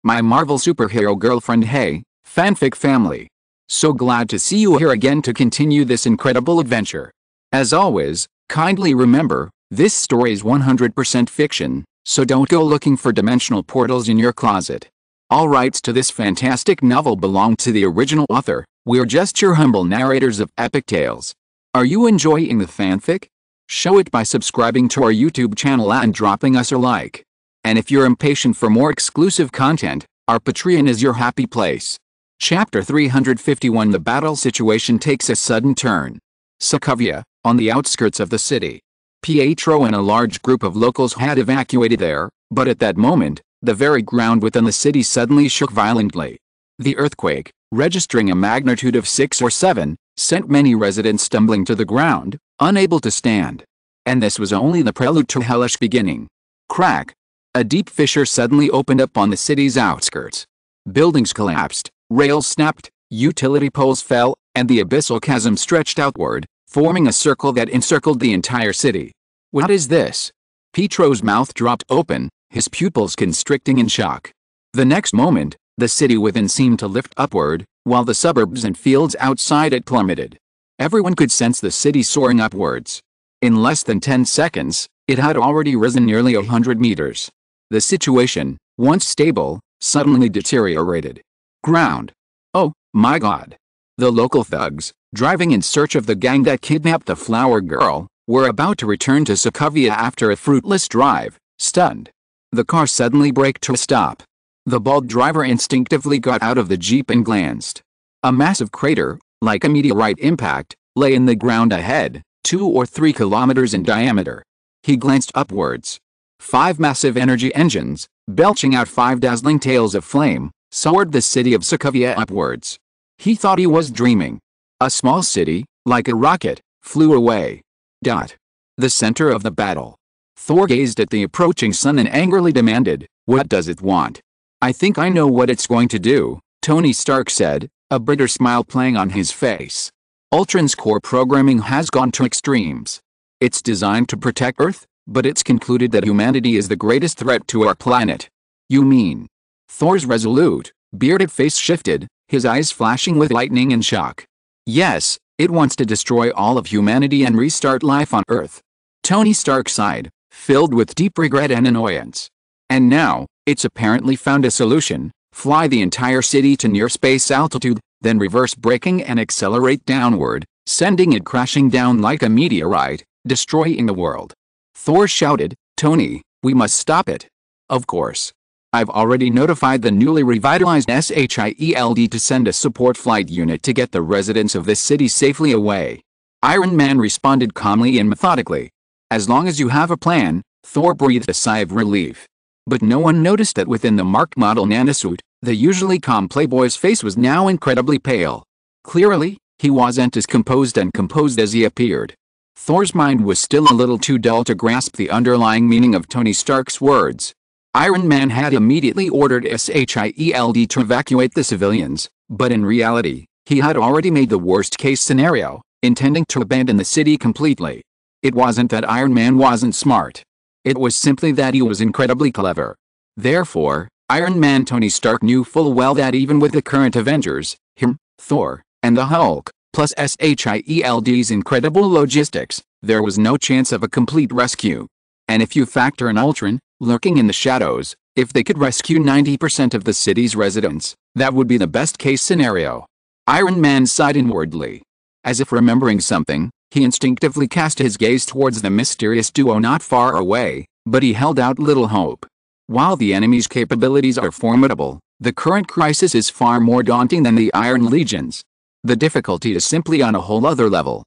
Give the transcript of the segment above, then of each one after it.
my Marvel superhero girlfriend. Hey, Fanfic family. So glad to see you here again to continue this incredible adventure. As always, kindly remember, this story is 100% fiction, so don't go looking for dimensional portals in your closet. All rights to this fantastic novel belong to the original author. We're just your humble narrators of epic tales. Are you enjoying the fanfic? Show it by subscribing to our YouTube channel and dropping us a like. And if you're impatient for more exclusive content, our Patreon is your happy place. Chapter 351. The battle situation takes a sudden turn. Sokovia, on the outskirts of the city. Pietro and a large group of locals had evacuated there, but at that moment, the very ground within the city suddenly shook violently. The earthquake, registering a magnitude of 6 or 7, sent many residents stumbling to the ground, unable to stand. And this was only the prelude to a hellish beginning. Crack! A deep fissure suddenly opened up on the city's outskirts. Buildings collapsed, rails snapped, utility poles fell, and the abyssal chasm stretched outward, forming a circle that encircled the entire city. What is this? Pietro's mouth dropped open, his pupils constricting in shock. The next moment, the city within seemed to lift upward, while the suburbs and fields outside it plummeted. Everyone could sense the city soaring upwards. In less than 10 seconds, it had already risen nearly 100 meters. The situation, once stable, suddenly deteriorated. Ground. Oh, my God. The local thugs, driving in search of the gang that kidnapped the flower girl, were about to return to Sokovia after a fruitless drive, stunned. The car suddenly braked to a stop. The bald driver instinctively got out of the jeep and glanced. A massive crater, like a meteorite impact, lay in the ground ahead, 2 or 3 kilometers in diameter. He glanced upwards. 5 massive energy engines, belching out 5 dazzling tails of flame, soared the city of Sokovia upwards. He thought he was dreaming. A small city, like a rocket, flew away. The center of the battle. Thor gazed at the approaching sun and angrily demanded, "What does it want?" "I think I know what it's going to do," Tony Stark said, a bitter smile playing on his face. Ultron's core programming has gone to extremes. It's designed to protect Earth, but it's concluded that humanity is the greatest threat to our planet. "You mean?" Thor's resolute, bearded face shifted, his eyes flashing with lightning and shock. "Yes, it wants to destroy all of humanity and restart life on Earth." Tony Stark sighed, filled with deep regret and annoyance. "And now, it's apparently found a solution: fly the entire city to near space altitude, then reverse braking and accelerate downward, sending it crashing down like a meteorite, destroying the world." Thor shouted, "Tony, we must stop it." "Of course. I've already notified the newly revitalized SHIELD to send a support flight unit to get the residents of this city safely away." Iron Man responded calmly and methodically. "As long as you have a plan," Thor breathed a sigh of relief. But no one noticed that within the Mark model nanosuit, the usually calm playboy's face was now incredibly pale. Clearly, he wasn't as composed as he appeared. Thor's mind was still a little too dull to grasp the underlying meaning of Tony Stark's words. Iron Man had immediately ordered SHIELD to evacuate the civilians, but in reality, he had already made the worst-case scenario, intending to abandon the city completely. It wasn't that Iron Man wasn't smart. It was simply that he was incredibly clever. Therefore, Iron Man Tony Stark knew full well that even with the current Avengers, him, Thor, and the Hulk, plus SHIELD's incredible logistics, there was no chance of a complete rescue. And if you factor in Ultron, lurking in the shadows, if they could rescue 90% of the city's residents, that would be the best-case scenario. Iron Man sighed inwardly. As if remembering something, he instinctively cast his gaze towards the mysterious duo not far away, but he held out little hope. While the enemy's capabilities are formidable, the current crisis is far more daunting than the Iron Legions. The difficulty is simply on a whole other level.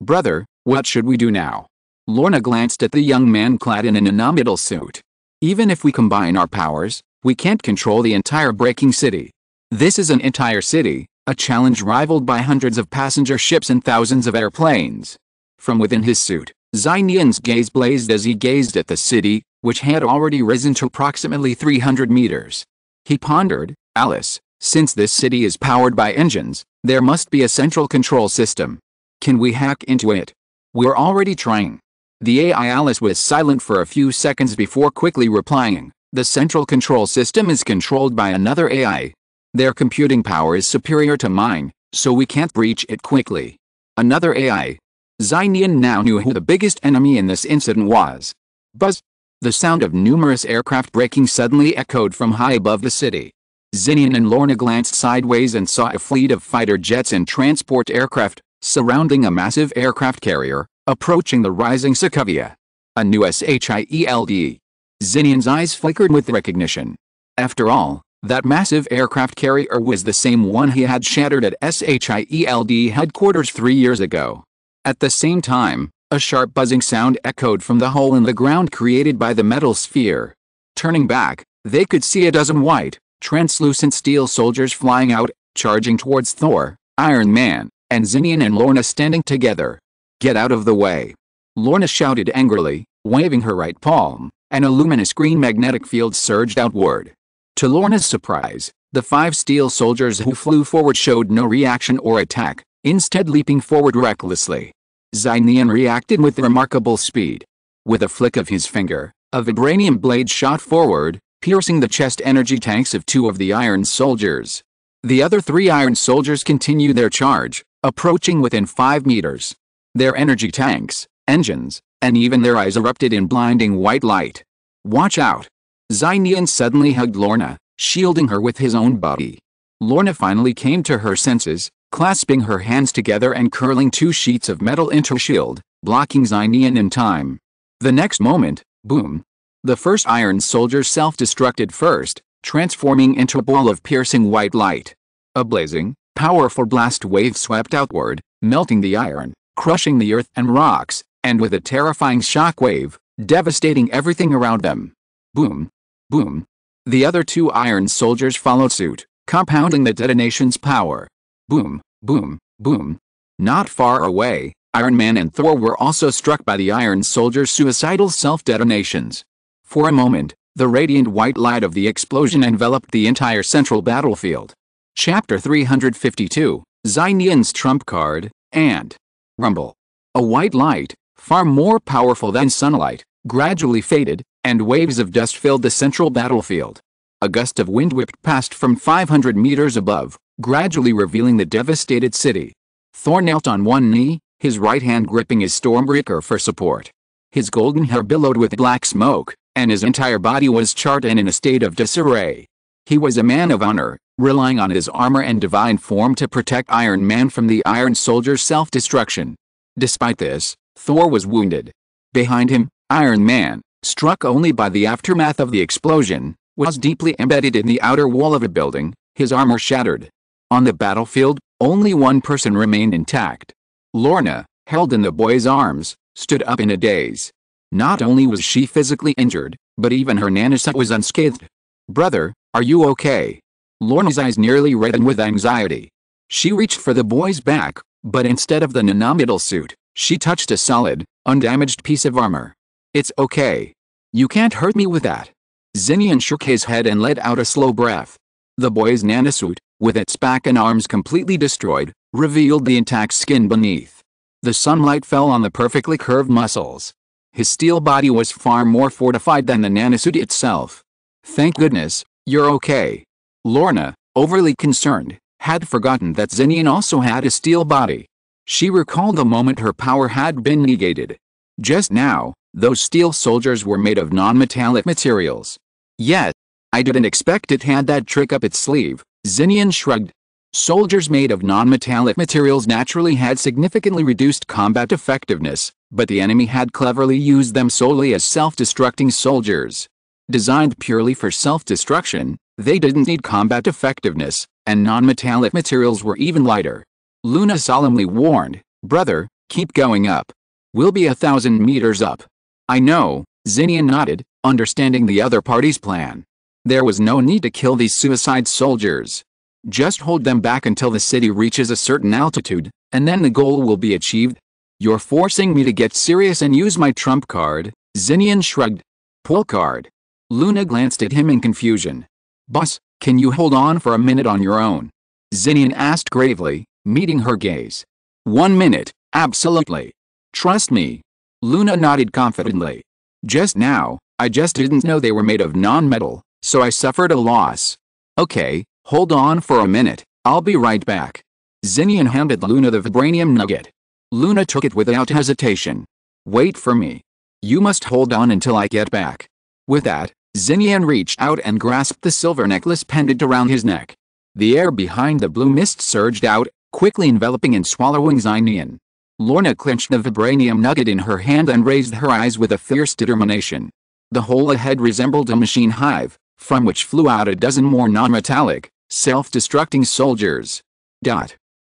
"Brother, what should we do now?" Lorna glanced at the young man clad in an anomalous suit. "Even if we combine our powers, we can't control the entire breaking city. This is an entire city, a challenge rivaled by hundreds of passenger ships and thousands of airplanes." From within his suit, Nian's gaze blazed as he gazed at the city, which had already risen to approximately 300 meters. He pondered, "Alice, since this city is powered by engines, there must be a central control system. Can we hack into it?" "We're already trying." The AI Alice was silent for a few seconds before quickly replying, The central control system is controlled by another AI. Their computing power is superior to mine, so we can't breach it quickly. Another AI. Nian now knew who the biggest enemy in this incident was. Buzz! The sound of numerous aircraft braking suddenly echoed from high above the city. Nian and Lorna glanced sideways and saw a fleet of fighter jets and transport aircraft, surrounding a massive aircraft carrier, approaching the rising Sokovia. A new SHIELD. Nian's eyes flickered with recognition. After all, that massive aircraft carrier was the same one he had shattered at SHIELD headquarters 3 years ago. At the same time, a sharp buzzing sound echoed from the hole in the ground created by the metal sphere. Turning back, they could see a dozen white, translucent steel soldiers flying out, charging towards Thor, Iron Man, and Nian and Lorna standing together. "Get out of the way!" Lorna shouted angrily, waving her right palm, and a luminous green magnetic field surged outward. To Lorna's surprise, the 5 steel soldiers who flew forward showed no reaction or attack, instead leaping forward recklessly. Nian reacted with remarkable speed. With a flick of his finger, a vibranium blade shot forward, piercing the chest energy tanks of 2 of the iron soldiers. The other 3 iron soldiers continued their charge, approaching within 5 meters. Their energy tanks, engines, and even their eyes erupted in blinding white light. "Watch out!" Nian suddenly hugged Lorna, shielding her with his own body. Lorna finally came to her senses, clasping her hands together and curling 2 sheets of metal into a shield, blocking Nian in time. The next moment, boom! The first iron soldier self-destructed first, transforming into a ball of piercing white light. A blazing, powerful blast wave swept outward, melting the iron, crushing the earth and rocks, and with a terrifying shock wave, devastating everything around them. Boom! Boom! The other 2 iron soldiers followed suit, compounding the detonation's power. Boom! Boom! Boom! Not far away, Iron Man and Thor were also struck by the iron soldiers' suicidal self-detonations. For a moment, the radiant white light of the explosion enveloped the entire central battlefield. Chapter 352, Nian's Trump Card, and Rumble. A white light, far more powerful than sunlight, gradually faded, and waves of dust filled the central battlefield. A gust of wind whipped past from 500 meters above, gradually revealing the devastated city. Thor knelt on one knee, his right hand gripping his Stormbreaker for support. His golden hair billowed with black smoke, and his entire body was charred and in a state of disarray. He was a man of honor, relying on his armor and divine form to protect Iron Man from the Iron Soldier's self-destruction. Despite this, Thor was wounded. Behind him, Iron Man, struck only by the aftermath of the explosion, was deeply embedded in the outer wall of a building, his armor shattered. On the battlefield, only one person remained intact. Lorna, held in the boy's arms, stood up in a daze. Not only was she physically injured, but even her nanosuit was unscathed. "Brother, are you okay?" Lorna's eyes nearly reddened with anxiety. She reached for the boy's back, but instead of the nanometal suit, she touched a solid, undamaged piece of armor. "It's okay. You can't hurt me with that." Nian shook his head and let out a slow breath. The boy's nanosuit, with its back and arms completely destroyed, revealed the intact skin beneath. The sunlight fell on the perfectly curved muscles. His steel body was far more fortified than the nanosuit itself. "Thank goodness, you're okay." Lorna, overly concerned, had forgotten that Nian also had a steel body. She recalled the moment her power had been negated. Just now, those steel soldiers were made of non-metallic materials. Yet, I didn't expect it had that trick up its sleeve, Nian shrugged. Soldiers made of non-metallic materials naturally had significantly reduced combat effectiveness, but the enemy had cleverly used them solely as self-destructing soldiers. Designed purely for self-destruction, they didn't need combat effectiveness, and non-metallic materials were even lighter. Luna solemnly warned, "Brother, keep going up. We'll be 1,000 meters up." "I know," Nian nodded, understanding the other party's plan. There was no need to kill these suicide soldiers. Just hold them back until the city reaches a certain altitude, and then the goal will be achieved. "You're forcing me to get serious and use my trump card," Nian shrugged. "Pull card." Luna glanced at him in confusion. "Boss, can you hold on for a minute on your own?" Nian asked gravely, meeting her gaze. "1 minute, absolutely. Trust me." Luna nodded confidently. Just now, I just didn't know they were made of non-metal, so I suffered a loss. Okay, hold on for a minute, I'll be right back. Xinian handed Luna the vibranium nugget. Luna took it without hesitation. Wait for me. You must hold on until I get back. With that, Xinian reached out and grasped the silver necklace pendant around his neck. The air behind the blue mist surged out, quickly enveloping and swallowing Nian. Lorna clenched the vibranium nugget in her hand and raised her eyes with a fierce determination. The hole ahead resembled a machine hive, from which flew out a dozen more non-metallic, self-destructing soldiers.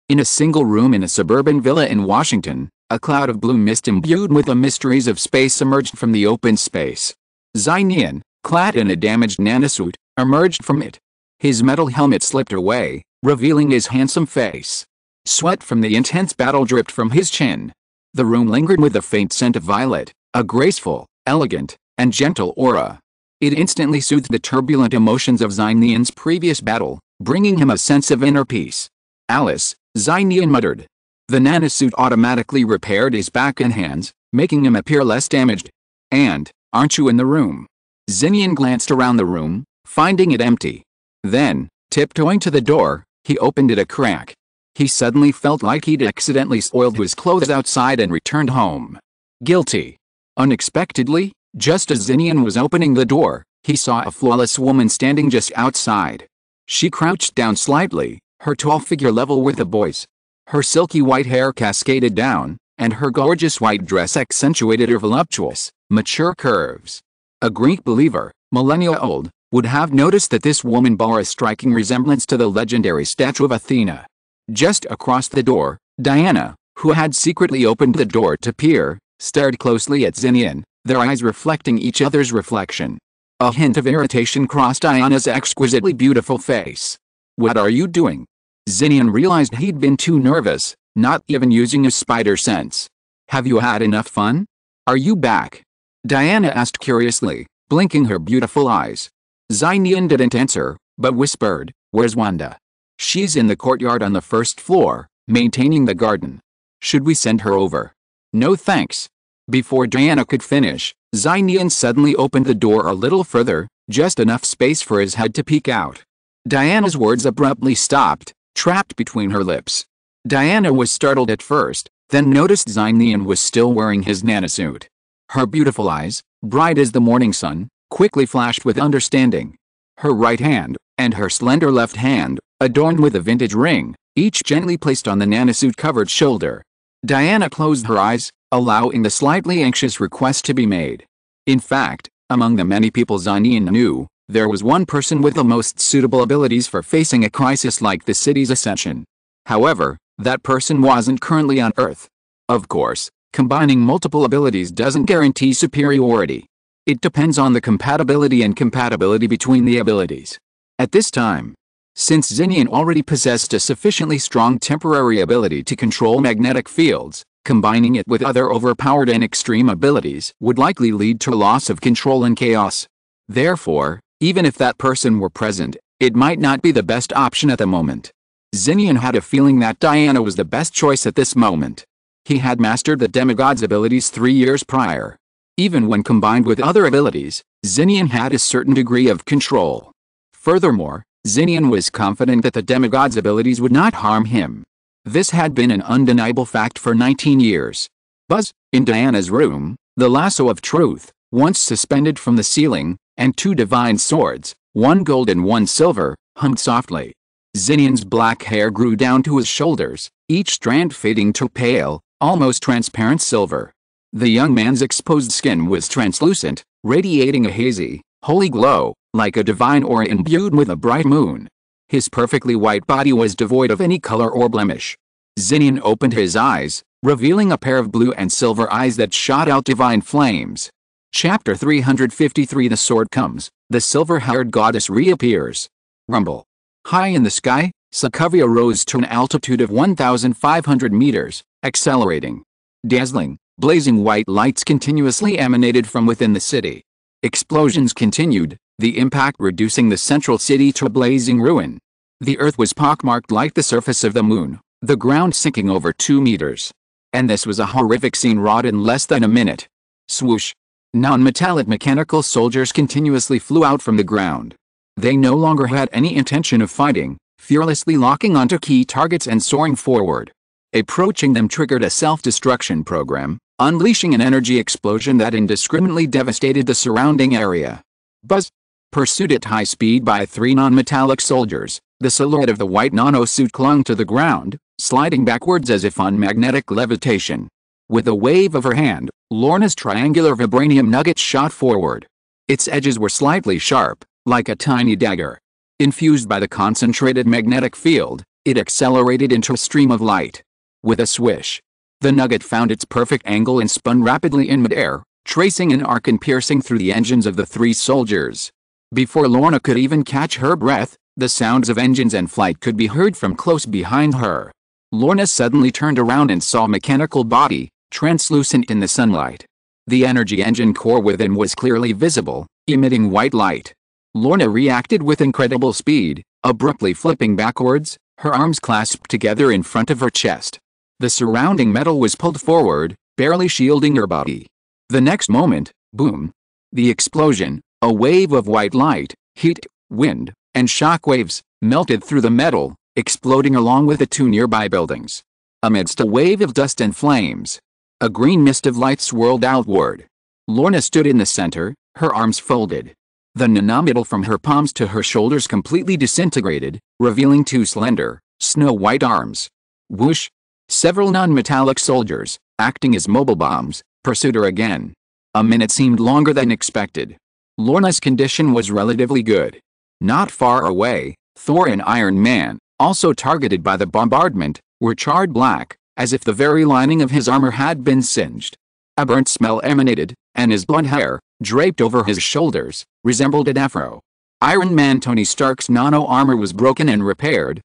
In a single room in a suburban villa in Washington, a cloud of blue mist imbued with the mysteries of space emerged from the open space. Nian, clad in a damaged nanosuit, emerged from it. His metal helmet slipped away, revealing his handsome face. Sweat from the intense battle dripped from his chin. The room lingered with a faint scent of violet, a graceful, elegant, and gentle aura. It instantly soothed the turbulent emotions of Nian's previous battle, bringing him a sense of inner peace. Alice, Nian muttered. The nanosuit automatically repaired his back and hands, making him appear less damaged. And, aren't you in the room? Xinian glanced around the room, finding it empty. Then, tiptoeing to the door, he opened it a crack. He suddenly felt like he'd accidentally soiled his clothes outside and returned home. Guilty. Unexpectedly, just as Xinian was opening the door, he saw a flawless woman standing just outside. She crouched down slightly, her tall figure level with the boy's. Her silky white hair cascaded down, and her gorgeous white dress accentuated her voluptuous, mature curves. A Greek believer, millennia old, would have noticed that this woman bore a striking resemblance to the legendary statue of Athena. Just across the door, Diana, who had secretly opened the door to peer, stared closely at Xinian, their eyes reflecting each other's reflection. A hint of irritation crossed Diana's exquisitely beautiful face. What are you doing? Xinian realized he'd been too nervous, not even using his spider sense. Have you had enough fun? Are you back? Diana asked curiously, blinking her beautiful eyes. Xinian didn't answer, but whispered, "Where's Wanda?" "She's in the courtyard on the first floor, maintaining the garden. Should we send her over?" "No thanks." Before Diana could finish, Xinian suddenly opened the door a little further, just enough space for his head to peek out. Diana's words abruptly stopped, trapped between her lips. Diana was startled at first, then noticed Xinian was still wearing his nanosuit. Her beautiful eyes, bright as the morning sun, quickly flashed with understanding. Her right hand, and her slender left hand, adorned with a vintage ring, each gently placed on the nanosuit-covered shoulder. Diana closed her eyes, allowing the slightly anxious request to be made. In fact, among the many people Xinian knew, there was one person with the most suitable abilities for facing a crisis like the city's ascension. However, that person wasn't currently on Earth. Of course, combining multiple abilities doesn't guarantee superiority. It depends on the compatibility between the abilities. At this time, since Xinian already possessed a sufficiently strong temporary ability to control magnetic fields, combining it with other overpowered and extreme abilities would likely lead to loss of control and chaos. Therefore, even if that person were present, it might not be the best option at the moment. Xinian had a feeling that Diana was the best choice at this moment. He had mastered the demigod's abilities 3 years prior. Even when combined with other abilities, Xinian had a certain degree of control. Furthermore, Xinian was confident that the demigod's abilities would not harm him. This had been an undeniable fact for 19 years. Buzz, in Diana's room, the lasso of truth, once suspended from the ceiling, and 2 divine swords, one gold and one silver, hummed softly. Xinian's black hair grew down to his shoulders, each strand fading to pale, almost transparent silver. The young man's exposed skin was translucent, radiating a hazy, holy glow, like a divine aura imbued with a bright moon. His perfectly white body was devoid of any color or blemish. Xinian opened his eyes, revealing a pair of blue and silver eyes that shot out divine flames. Chapter 353 The sword comes, the silver-haired goddess reappears. Rumble. High in the sky, Sokovia rose to an altitude of 1,500 meters, accelerating. Dazzling, blazing white lights continuously emanated from within the city. Explosions continued, the impact reducing the central city to a blazing ruin. The earth was pockmarked like the surface of the moon, the ground sinking over 2 meters. And this was a horrific scene wrought in less than a minute. Swoosh. Non-metallic mechanical soldiers continuously flew out from the ground. They no longer had any intention of fighting, fearlessly locking onto key targets and soaring forward. Approaching them triggered a self-destruction program, unleashing an energy explosion that indiscriminately devastated the surrounding area. Buzz! Pursued at high speed by 3 non-metallic soldiers, the silhouette of the white nanosuit clung to the ground, sliding backwards as if on magnetic levitation. With a wave of her hand, Lorna's triangular vibranium nugget shot forward. Its edges were slightly sharp, like a tiny dagger. Infused by the concentrated magnetic field, it accelerated into a stream of light. With a swish, the nugget found its perfect angle and spun rapidly in midair, tracing an arc and piercing through the engines of the 3 soldiers. Before Lorna could even catch her breath, the sounds of engines and flight could be heard from close behind her. Lorna suddenly turned around and saw a mechanical body, translucent in the sunlight. The energy engine core within was clearly visible, emitting white light. Lorna reacted with incredible speed, abruptly flipping backwards, her arms clasped together in front of her chest. The surrounding metal was pulled forward, barely shielding her body. The next moment, boom! The explosion, a wave of white light, heat, wind, and shock waves, melted through the metal, exploding along with the 2 nearby buildings. Amidst a wave of dust and flames, a green mist of light swirled outward. Lorna stood in the center, her arms folded. The nanometal from her palms to her shoulders completely disintegrated, revealing 2 slender, snow-white arms. Whoosh! Several non-metallic soldiers, acting as mobile bombs, pursued her again. A minute seemed longer than expected. Lorna's condition was relatively good. Not far away, Thor and Iron Man, also targeted by the bombardment, were charred black, as if the very lining of his armor had been singed. A burnt smell emanated, and his blonde hair, draped over his shoulders, resembled an afro. Iron Man Tony Stark's nano-armor was broken and repaired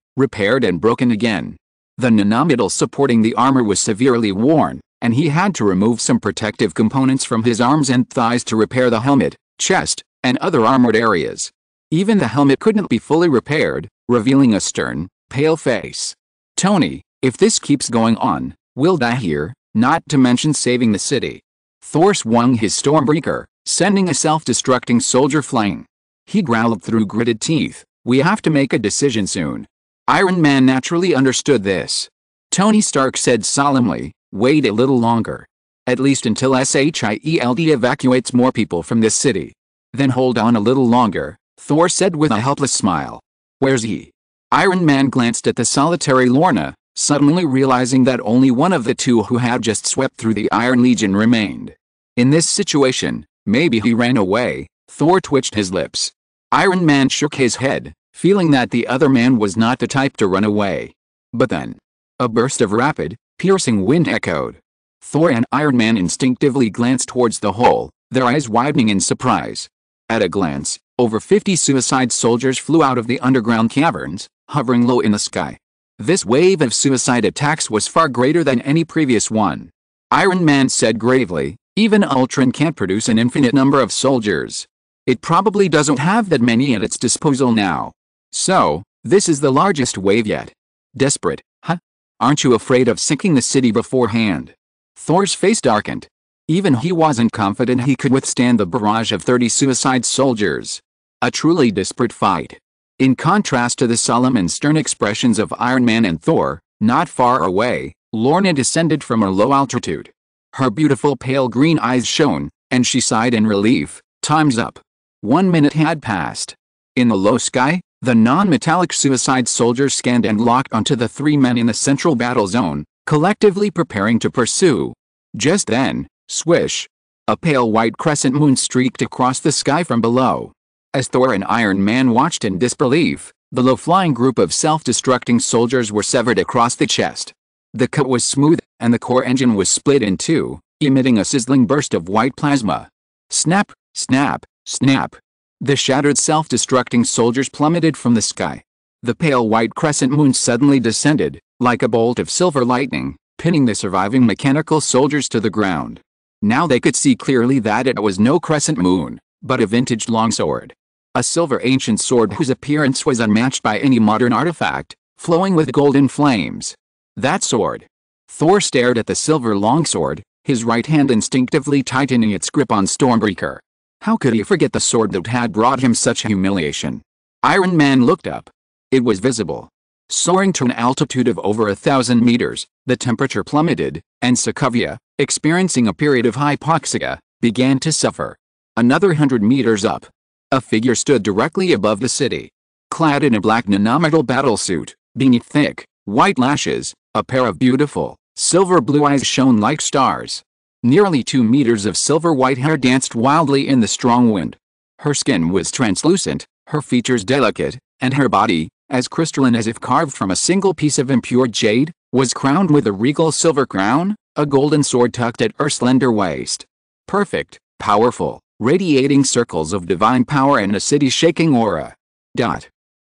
and broken again. The nanometal supporting the armor was severely worn, and he had to remove some protective components from his arms and thighs to repair the helmet, chest, and other armored areas. Even the helmet couldn't be fully repaired, revealing a stern, pale face. Tony, if this keeps going on, we'll die here, not to mention saving the city. Thor swung his Stormbreaker, sending a self-destructing soldier flying. He growled through gritted teeth, "We have to make a decision soon." Iron Man naturally understood this. Tony Stark said solemnly, "Wait a little longer. At least until SHIELD evacuates more people from this city." "Then hold on a little longer," Thor said with a helpless smile. "Where's he?" Iron Man glanced at the solitary Lorna, suddenly realizing that only one of the 2 who had just swept through the Iron Legion remained. In this situation, maybe he ran away. Thor twitched his lips. Iron Man shook his head, feeling that the other man was not the type to run away. But then, a burst of rapid, piercing wind echoed. Thor and Iron Man instinctively glanced towards the hole, their eyes widening in surprise. At a glance, over 50 suicide soldiers flew out of the underground caverns, hovering low in the sky. This wave of suicide attacks was far greater than any previous one. Iron Man said gravely, "Even Ultron can't produce an infinite number of soldiers. It probably doesn't have that many at its disposal now. So, this is the largest wave yet. Desperate, huh? Aren't you afraid of sinking the city beforehand?" Thor's face darkened. Even he wasn't confident he could withstand the barrage of 30 suicide soldiers. A truly desperate fight. In contrast to the solemn and stern expressions of Iron Man and Thor, not far away, Lorna descended from a low altitude. Her beautiful pale green eyes shone, and she sighed in relief. Time's up. 1 minute had passed. In the low sky, the non-metallic suicide soldiers scanned and locked onto the 3 men in the central battle zone, collectively preparing to pursue. Just then, swish! A pale white crescent moon streaked across the sky from below. As Thor and Iron Man watched in disbelief, the low-flying group of self-destructing soldiers were severed across the chest. The cut was smooth, and the core engine was split in 2, emitting a sizzling burst of white plasma. Snap, snap, snap! The shattered self-destructing soldiers plummeted from the sky. The pale white crescent moon suddenly descended, like a bolt of silver lightning, pinning the surviving mechanical soldiers to the ground. Now they could see clearly that it was no crescent moon, but a vintage longsword. A silver ancient sword whose appearance was unmatched by any modern artifact, flowing with golden flames. That sword. Thor stared at the silver longsword, his right hand instinctively tightening its grip on Stormbreaker. How could he forget the sword that had brought him such humiliation? Iron Man looked up. It was visible. Soaring to an altitude of over 1,000 meters, the temperature plummeted, and Sokovia, experiencing a period of hypoxia, began to suffer. Another 100 meters up, a figure stood directly above the city. Clad in a black nanometal battlesuit, beneath thick, white lashes, a pair of beautiful, silver blue eyes shone like stars. Nearly 2 meters of silver-white hair danced wildly in the strong wind. Her skin was translucent, her features delicate, and her body, as crystalline as if carved from a single piece of impure jade, was crowned with a regal silver crown, a golden sword tucked at her slender waist. Perfect, powerful, radiating circles of divine power and a city-shaking aura.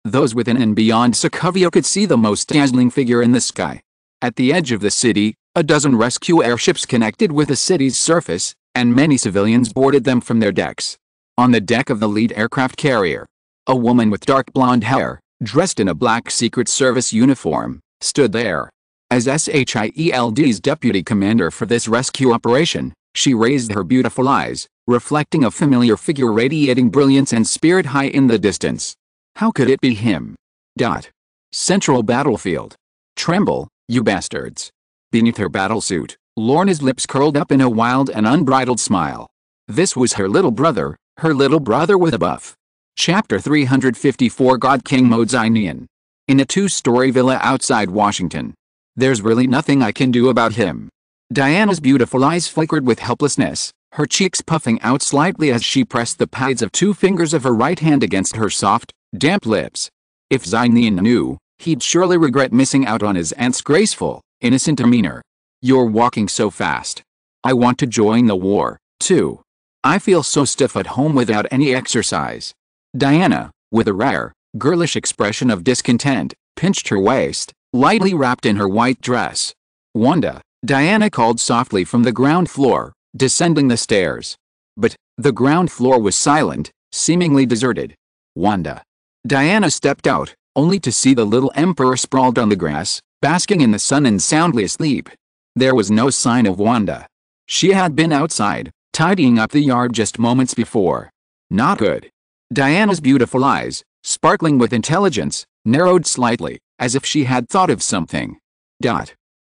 Those within and beyond Sokovia could see the most dazzling figure in the sky. At the edge of the city, a dozen rescue airships connected with the city's surface, and many civilians boarded them from their decks. On the deck of the lead aircraft carrier, a woman with dark blonde hair, dressed in a black Secret Service uniform, stood there. As SHIELD's deputy commander for this rescue operation, she raised her beautiful eyes, reflecting a familiar figure radiating brilliance and spirit high in the distance. How could it be him? Central battlefield. Tremble, you bastards. Beneath her battlesuit, Lorna's lips curled up in a wild and unbridled smile. This was her little brother with a buff. Chapter 354 God King Modes Nian. In a 2-story villa outside Washington. There's really nothing I can do about him. Diana's beautiful eyes flickered with helplessness, her cheeks puffing out slightly as she pressed the pads of 2 fingers of her right hand against her soft, damp lips. If Nian knew, he'd surely regret missing out on his aunt's graceful, innocent demeanor. You're walking so fast. I want to join the war, too. I feel so stiff at home without any exercise. Diana, with a rare, girlish expression of discontent, pinched her waist, lightly wrapped in her white dress. Wanda, Diana called softly from the ground floor, descending the stairs. But the ground floor was silent, seemingly deserted. Wanda. Diana stepped out, only to see the little emperor sprawled on the grass, basking in the sun and soundly asleep. There was no sign of Wanda. She had been outside, tidying up the yard just moments before. Not good. Diana's beautiful eyes, sparkling with intelligence, narrowed slightly, as if she had thought of something.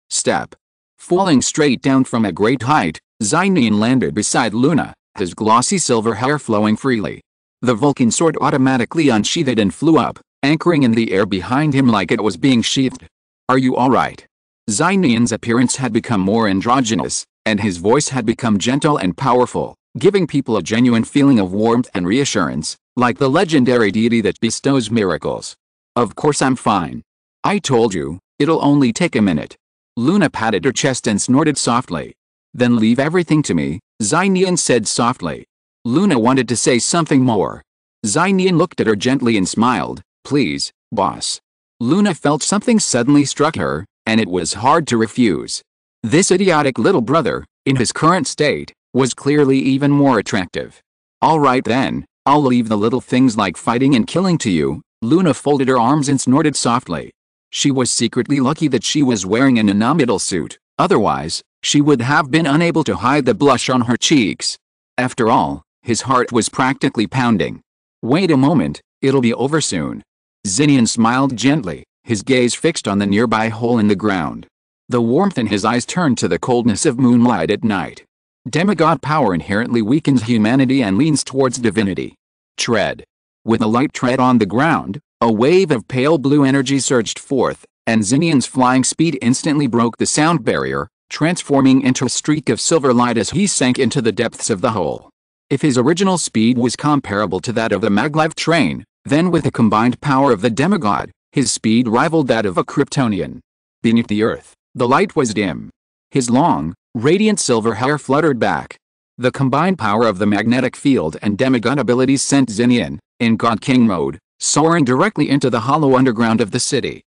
Step. Falling straight down from a great height, Nian landed beside Luna, his glossy silver hair flowing freely. The Vulcan sword automatically unsheathed and flew up, anchoring in the air behind him like it was being sheathed. Are you alright? Nian's appearance had become more androgynous, and his voice had become gentle and powerful, giving people a genuine feeling of warmth and reassurance, like the legendary deity that bestows miracles. Of course I'm fine. I told you, it'll only take a minute. Luna patted her chest and snorted softly. Then leave everything to me, Nian said softly. Luna wanted to say something more. Nian looked at her gently and smiled. Please, boss. Luna felt something suddenly struck her, and it was hard to refuse. This idiotic little brother, in his current state, was clearly even more attractive. Alright then, I'll leave the little things like fighting and killing to you. Luna folded her arms and snorted softly. She was secretly lucky that she was wearing a nanometal suit, otherwise, she would have been unable to hide the blush on her cheeks. After all, his heart was practically pounding. Wait a moment, it'll be over soon. Nian smiled gently, his gaze fixed on the nearby hole in the ground. The warmth in his eyes turned to the coldness of moonlight at night. Demigod power inherently weakens humanity and leans towards divinity. Tread. With a light tread on the ground, a wave of pale blue energy surged forth, and Nian's flying speed instantly broke the sound barrier, transforming into a streak of silver light as he sank into the depths of the hole. If his original speed was comparable to that of the maglev train, then with the combined power of the demigod, his speed rivaled that of a Kryptonian. Beneath the earth, the light was dim. His long, radiant silver hair fluttered back. The combined power of the magnetic field and demigod abilities sent Nian, in God King mode, soaring directly into the hollow underground of the city.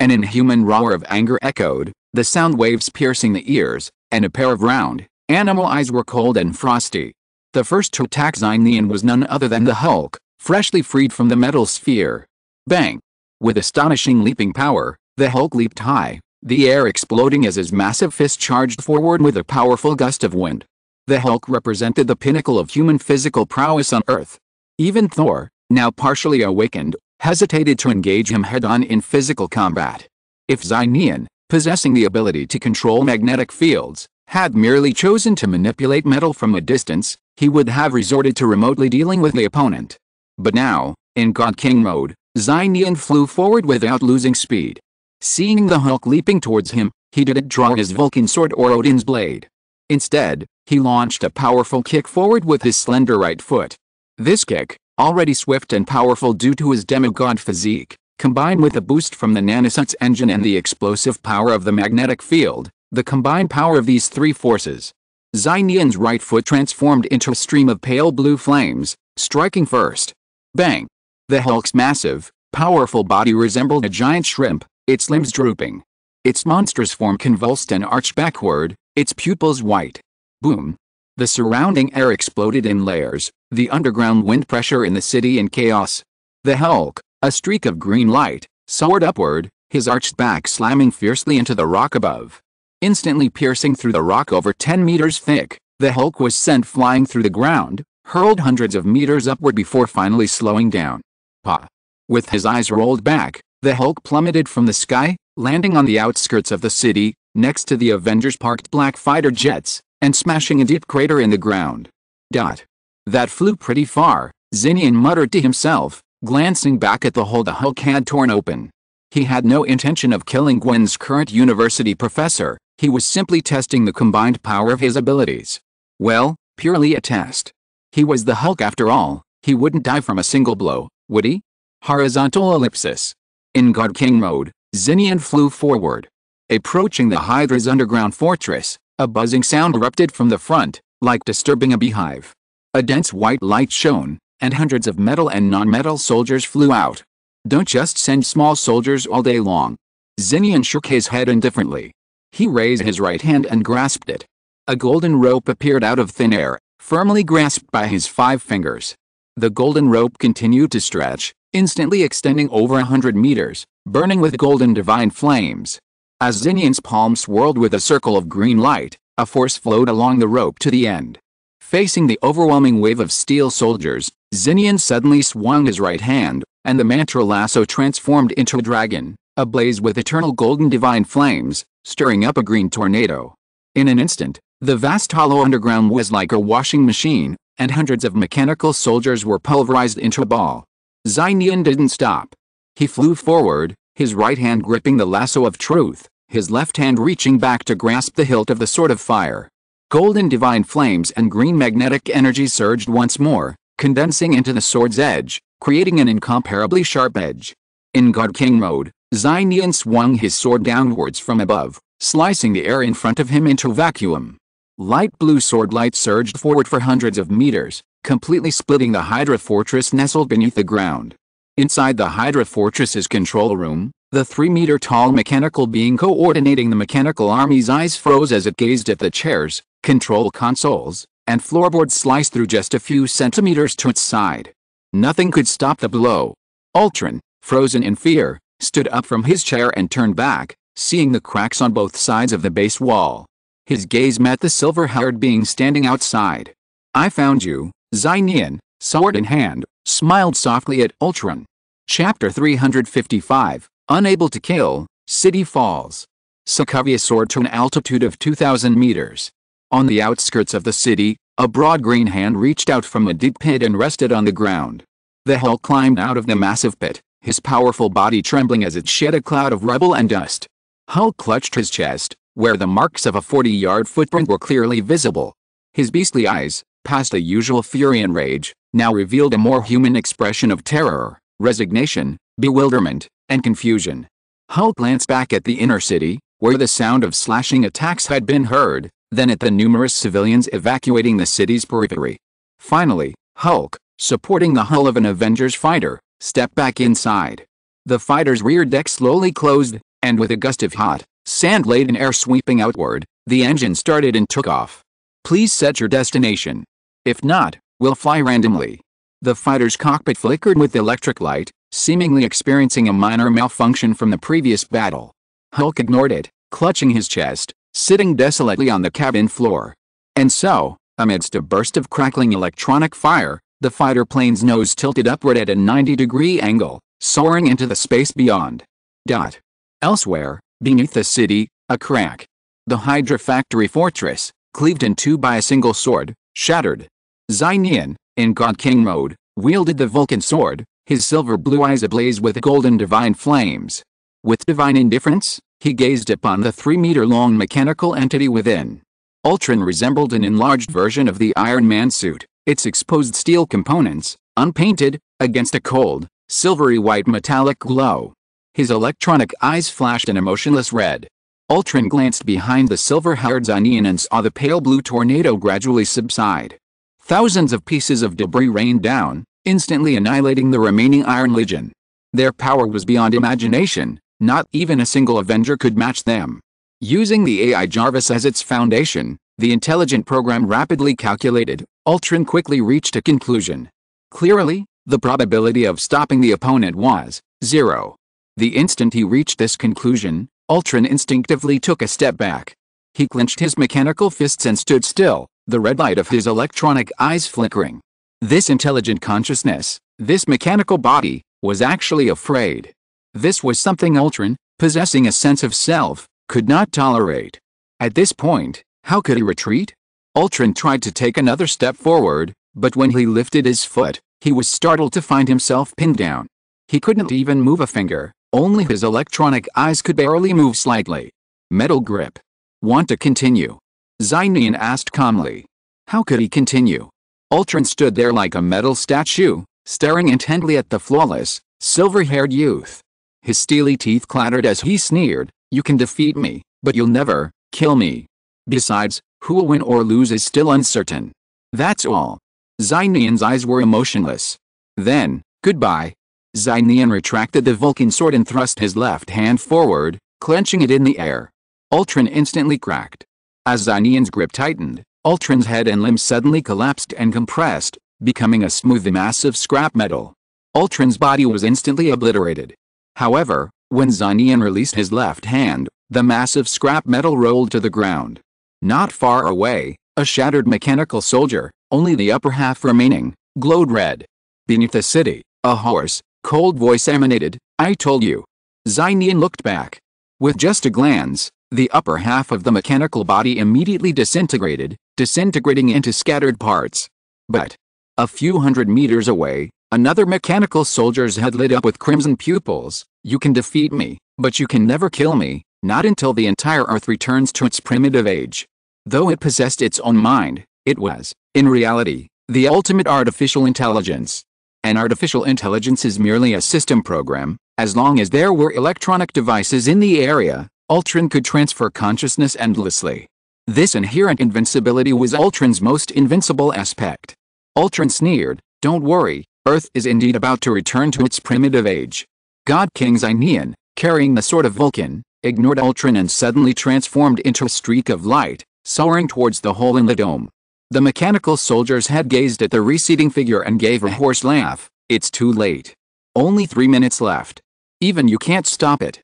An inhuman roar of anger echoed, the sound waves piercing the ears, and a pair of round, animal eyes were cold and frosty. The first to attack Nian was none other than the Hulk, freshly freed from the metal sphere. Bang! With astonishing leaping power, the Hulk leaped high, the air exploding as his massive fist charged forward with a powerful gust of wind. The Hulk represented the pinnacle of human physical prowess on Earth. Even Thor, now partially awakened, hesitated to engage him head-on in physical combat. If Nian, possessing the ability to control magnetic fields, had merely chosen to manipulate metal from a distance, he would have resorted to remotely dealing with the opponent. But now, in God King mode, Nian flew forward without losing speed. Seeing the Hulk leaping towards him, he didn't draw his Vulcan sword or Odin's blade. Instead, he launched a powerful kick forward with his slender right foot. This kick, already swift and powerful due to his demigod physique, combined with a boost from the nanoscience engine and the explosive power of the magnetic field, the combined power of these three forces. Nian's right foot transformed into a stream of pale blue flames, striking first. Bang! The Hulk's massive, powerful body resembled a giant shrimp, its limbs drooping. Its monstrous form convulsed and arched backward, its pupils white. Boom! The surrounding air exploded in layers, the underground wind pressure in the city in chaos. The Hulk, a streak of green light, soared upward, his arched back slamming fiercely into the rock above. Instantly piercing through the rock over 10 meters thick, the Hulk was sent flying through the ground, hurled hundreds of meters upward before finally slowing down. Pa! With his eyes rolled back, the Hulk plummeted from the sky, landing on the outskirts of the city, next to the Avengers' parked black fighter jets, and smashing a deep crater in the ground. That flew pretty far, Nian muttered to himself, glancing back at the hole the Hulk had torn open. He had no intention of killing Gwen's current university professor, he was simply testing the combined power of his abilities. Well, purely a test. He was the Hulk after all, he wouldn't die from a single blow, would he? Horizontal ellipsis. In God King mode, Nian flew forward. Approaching the Hydra's underground fortress, a buzzing sound erupted from the front, like disturbing a beehive. A dense white light shone, and hundreds of metal and non-metal soldiers flew out. Don't just send small soldiers all day long. Nian shook his head indifferently. He raised his right hand and grasped it. A golden rope appeared out of thin air, firmly grasped by his 5 fingers. The golden rope continued to stretch, instantly extending over 100 meters, burning with golden divine flames. As Nian's palm swirled with a circle of green light, a force flowed along the rope to the end. Facing the overwhelming wave of steel soldiers, Nian suddenly swung his right hand, and the mantra lasso transformed into a dragon, ablaze with eternal golden divine flames, stirring up a green tornado. In an instant, the vast hollow underground was like a washing machine, and hundreds of mechanical soldiers were pulverized into a ball. Nian didn't stop. He flew forward, his right hand gripping the lasso of truth, his left hand reaching back to grasp the hilt of the sword of fire. Golden divine flames and green magnetic energy surged once more, condensing into the sword's edge, creating an incomparably sharp edge. In God King mode, Nian swung his sword downwards from above, slicing the air in front of him into vacuum. Light blue sword light surged forward for hundreds of meters, completely splitting the Hydra fortress nestled beneath the ground. Inside the Hydra fortress's control room, the 3-meter-tall mechanical being coordinating the mechanical army's eyes froze as it gazed at the chairs, control consoles, and floorboards sliced through just a few centimeters to its side. Nothing could stop the blow. Ultron, frozen in fear, stood up from his chair and turned back, seeing the cracks on both sides of the base wall. His gaze met the silver-haired being standing outside. "I found you," Nian, sword in hand, smiled softly at Ultron. Chapter 355, Unable to Kill, City Falls. Sokovia soared to an altitude of 2,000 meters. On the outskirts of the city, a broad green hand reached out from a deep pit and rested on the ground. The Hulk climbed out of the massive pit, his powerful body trembling as it shed a cloud of rubble and dust. Hulk clutched his chest, where the marks of a 40-yard footprint were clearly visible. His beastly eyes, past the usual fury and rage, now revealed a more human expression of terror, resignation, bewilderment, and confusion. Hulk glanced back at the inner city, where the sound of slashing attacks had been heard, then at the numerous civilians evacuating the city's periphery. Finally, Hulk, supporting the hull of an Avengers fighter, stepped back inside. The fighter's rear deck slowly closed, and with a gust of hot, sand-laden air sweeping outward, the engine started and took off. "Please set your destination. If not, we'll fly randomly." The fighter's cockpit flickered with electric light, seemingly experiencing a minor malfunction from the previous battle. Hulk ignored it, clutching his chest, sitting desolately on the cabin floor. And so, amidst a burst of crackling electronic fire, the fighter plane's nose tilted upward at a 90-degree angle, soaring into the space beyond. Elsewhere, beneath the city, a crack. The Hydra factory fortress, cleaved in two by a single sword, shattered. Nian, in God King mode, wielded the Vulcan sword, his silver blue eyes ablaze with golden divine flames. With divine indifference, he gazed upon the 3-meter-long mechanical entity within. Ultron resembled an enlarged version of the Iron Man suit, its exposed steel components, unpainted, against a cold, silvery white metallic glow. His electronic eyes flashed an emotionless red. Ultron glanced behind the silver-haired Nian and saw the pale blue tornado gradually subside. Thousands of pieces of debris rained down, instantly annihilating the remaining Iron Legion. Their power was beyond imagination, not even a single Avenger could match them. Using the AI Jarvis as its foundation, the intelligent program rapidly calculated. Ultron quickly reached a conclusion. Clearly, the probability of stopping the opponent was 0. The instant he reached this conclusion, Ultron instinctively took a step back. He clenched his mechanical fists and stood still, the red light of his electronic eyes flickering. This intelligent consciousness, this mechanical body, was actually afraid. This was something Ultron, possessing a sense of self, could not tolerate. At this point, how could he retreat? Ultron tried to take another step forward, but when he lifted his foot, he was startled to find himself pinned down. He couldn't even move a finger, only his electronic eyes could barely move slightly. Metal grip. Want to continue? Nian asked calmly. How could he continue? Ultron stood there like a metal statue, staring intently at the flawless, silver-haired youth. His steely teeth clattered as he sneered, "You can defeat me, but you'll never kill me. Besides, who will win or lose is still uncertain. That's all." Nian's eyes were emotionless. Then, goodbye. Nian retracted the Vulcan sword and thrust his left hand forward, clenching it in the air. Ultron instantly cracked. As Nian's grip tightened, Ultron's head and limbs suddenly collapsed and compressed, becoming a smooth mass of scrap metal. Ultron's body was instantly obliterated. However, when Nian released his left hand, the mass of scrap metal rolled to the ground. Not far away, a shattered mechanical soldier, only the upper half remaining, glowed red. Beneath the city, a hoarse, cold voice emanated, "I told you." Nian looked back. With just a glance, the upper half of the mechanical body immediately disintegrating into scattered parts. But a few hundred meters away, another mechanical soldier's head lit up with crimson pupils. "You can defeat me, but you can never kill me, not until the entire Earth returns to its primitive age." Though it possessed its own mind, it was, in reality, the ultimate artificial intelligence. An artificial intelligence is merely a system program. As long as there were electronic devices in the area, Ultron could transfer consciousness endlessly. This inherent invincibility was Ultron's most invincible aspect. Ultron sneered, "Don't worry, Earth is indeed about to return to its primitive age." God King Nian, carrying the sword of Vulcan, ignored Ultron and suddenly transformed into a streak of light, soaring towards the hole in the dome. The mechanical soldier's head gazed at the receding figure and gave a hoarse laugh. "It's too late. Only 3 minutes left. Even you can't stop it."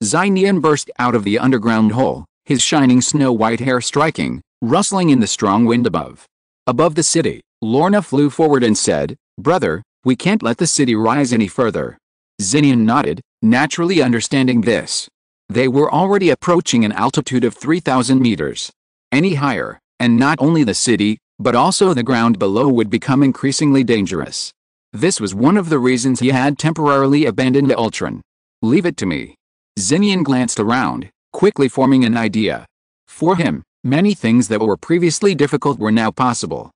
Nian burst out of the underground hole, his shining snow-white hair striking, rustling in the strong wind above. Above the city, Lorna flew forward and said, "Brother, we can't let the city rise any further." Nian nodded, naturally understanding this. They were already approaching an altitude of 3,000 meters. Any higher, and not only the city, but also the ground below would become increasingly dangerous. This was one of the reasons he had temporarily abandoned Ultron. "Leave it to me." Nian glanced around, quickly forming an idea. For him, many things that were previously difficult were now possible.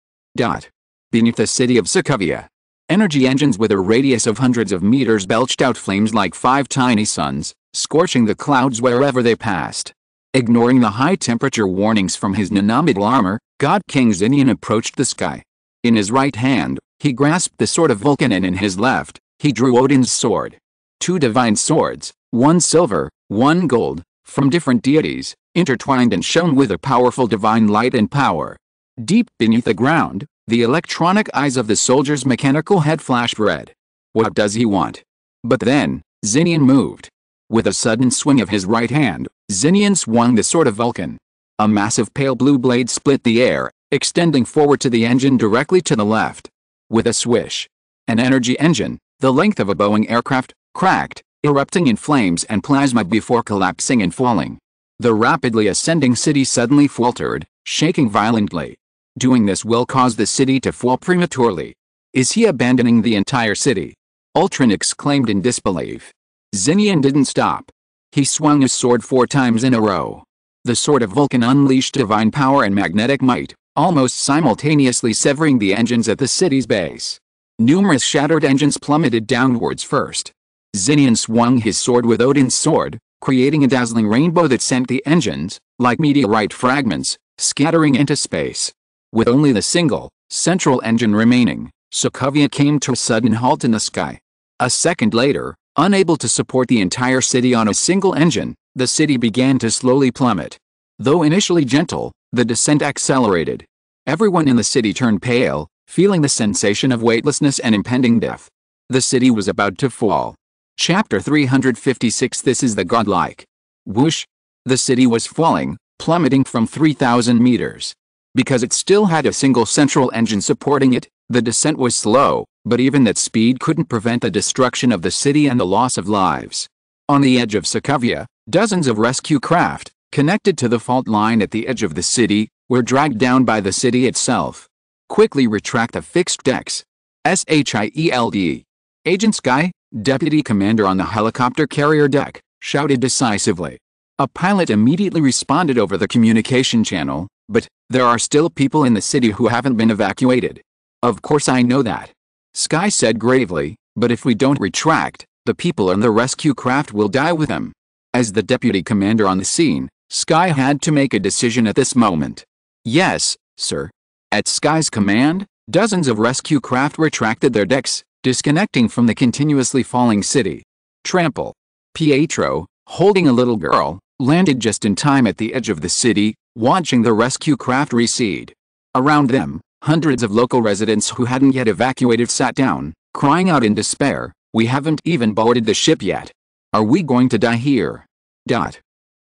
Beneath the city of Sokovia, energy engines with a radius of hundreds of meters belched out flames like 5 tiny suns, scorching the clouds wherever they passed. Ignoring the high-temperature warnings from his nanomedal armor, God King Nian approached the sky. In his right hand, he grasped the sword of Vulcan and in his left, he drew Odin's sword. 2 divine swords, one silver, one gold, from different deities, intertwined and shone with a powerful divine light and power. Deep beneath the ground, the electronic eyes of the soldier's mechanical head flashed red. What does he want? But then, Nian moved. With a sudden swing of his right hand, Nian swung the sword of Vulcan. A massive pale blue blade split the air, extending forward to the engine directly to the left. With a swish, an energy engine, the length of a Boeing aircraft, cracked, erupting in flames and plasma before collapsing and falling. The rapidly ascending city suddenly faltered, shaking violently. Doing this will cause the city to fall prematurely. Is he abandoning the entire city? Ultron exclaimed in disbelief. Nian didn't stop. He swung his sword 4 times in a row. The sword of Vulcan unleashed divine power and magnetic might, almost simultaneously severing the engines at the city's base. Numerous shattered engines plummeted downwards first. Nian swung his sword with Odin's sword, creating a dazzling rainbow that sent the engines, like meteorite fragments, scattering into space. With only the single, central engine remaining, Sokovia came to a sudden halt in the sky. A second later, unable to support the entire city on a single engine, the city began to slowly plummet. Though initially gentle, the descent accelerated. Everyone in the city turned pale, feeling the sensation of weightlessness and impending death. The city was about to fall. Chapter 356. This is the godlike. Whoosh! The city was falling, plummeting from 3,000 meters. Because it still had a single central engine supporting it, the descent was slow, but even that speed couldn't prevent the destruction of the city and the loss of lives. On the edge of Sokovia, dozens of rescue craft, connected to the fault line at the edge of the city, were dragged down by the city itself. Quickly retract the fixed decks. SHIELD. Agent Sky, deputy commander on the helicopter carrier deck, shouted decisively. A pilot immediately responded over the communication channel, but there are still people in the city who haven't been evacuated. Of course I know that. Sky said gravely, but if we don't retract, the people and the rescue craft will die with them. As the deputy commander on the scene, Sky had to make a decision at this moment. Yes, sir. At Sky's command, dozens of rescue craft retracted their decks, disconnecting from the continuously falling city. Trample. Pietro, holding a little girl, landed just in time at the edge of the city, watching the rescue craft recede. Around them, hundreds of local residents who hadn't yet evacuated sat down, crying out in despair, "We haven't even boarded the ship yet. Are we going to die here?"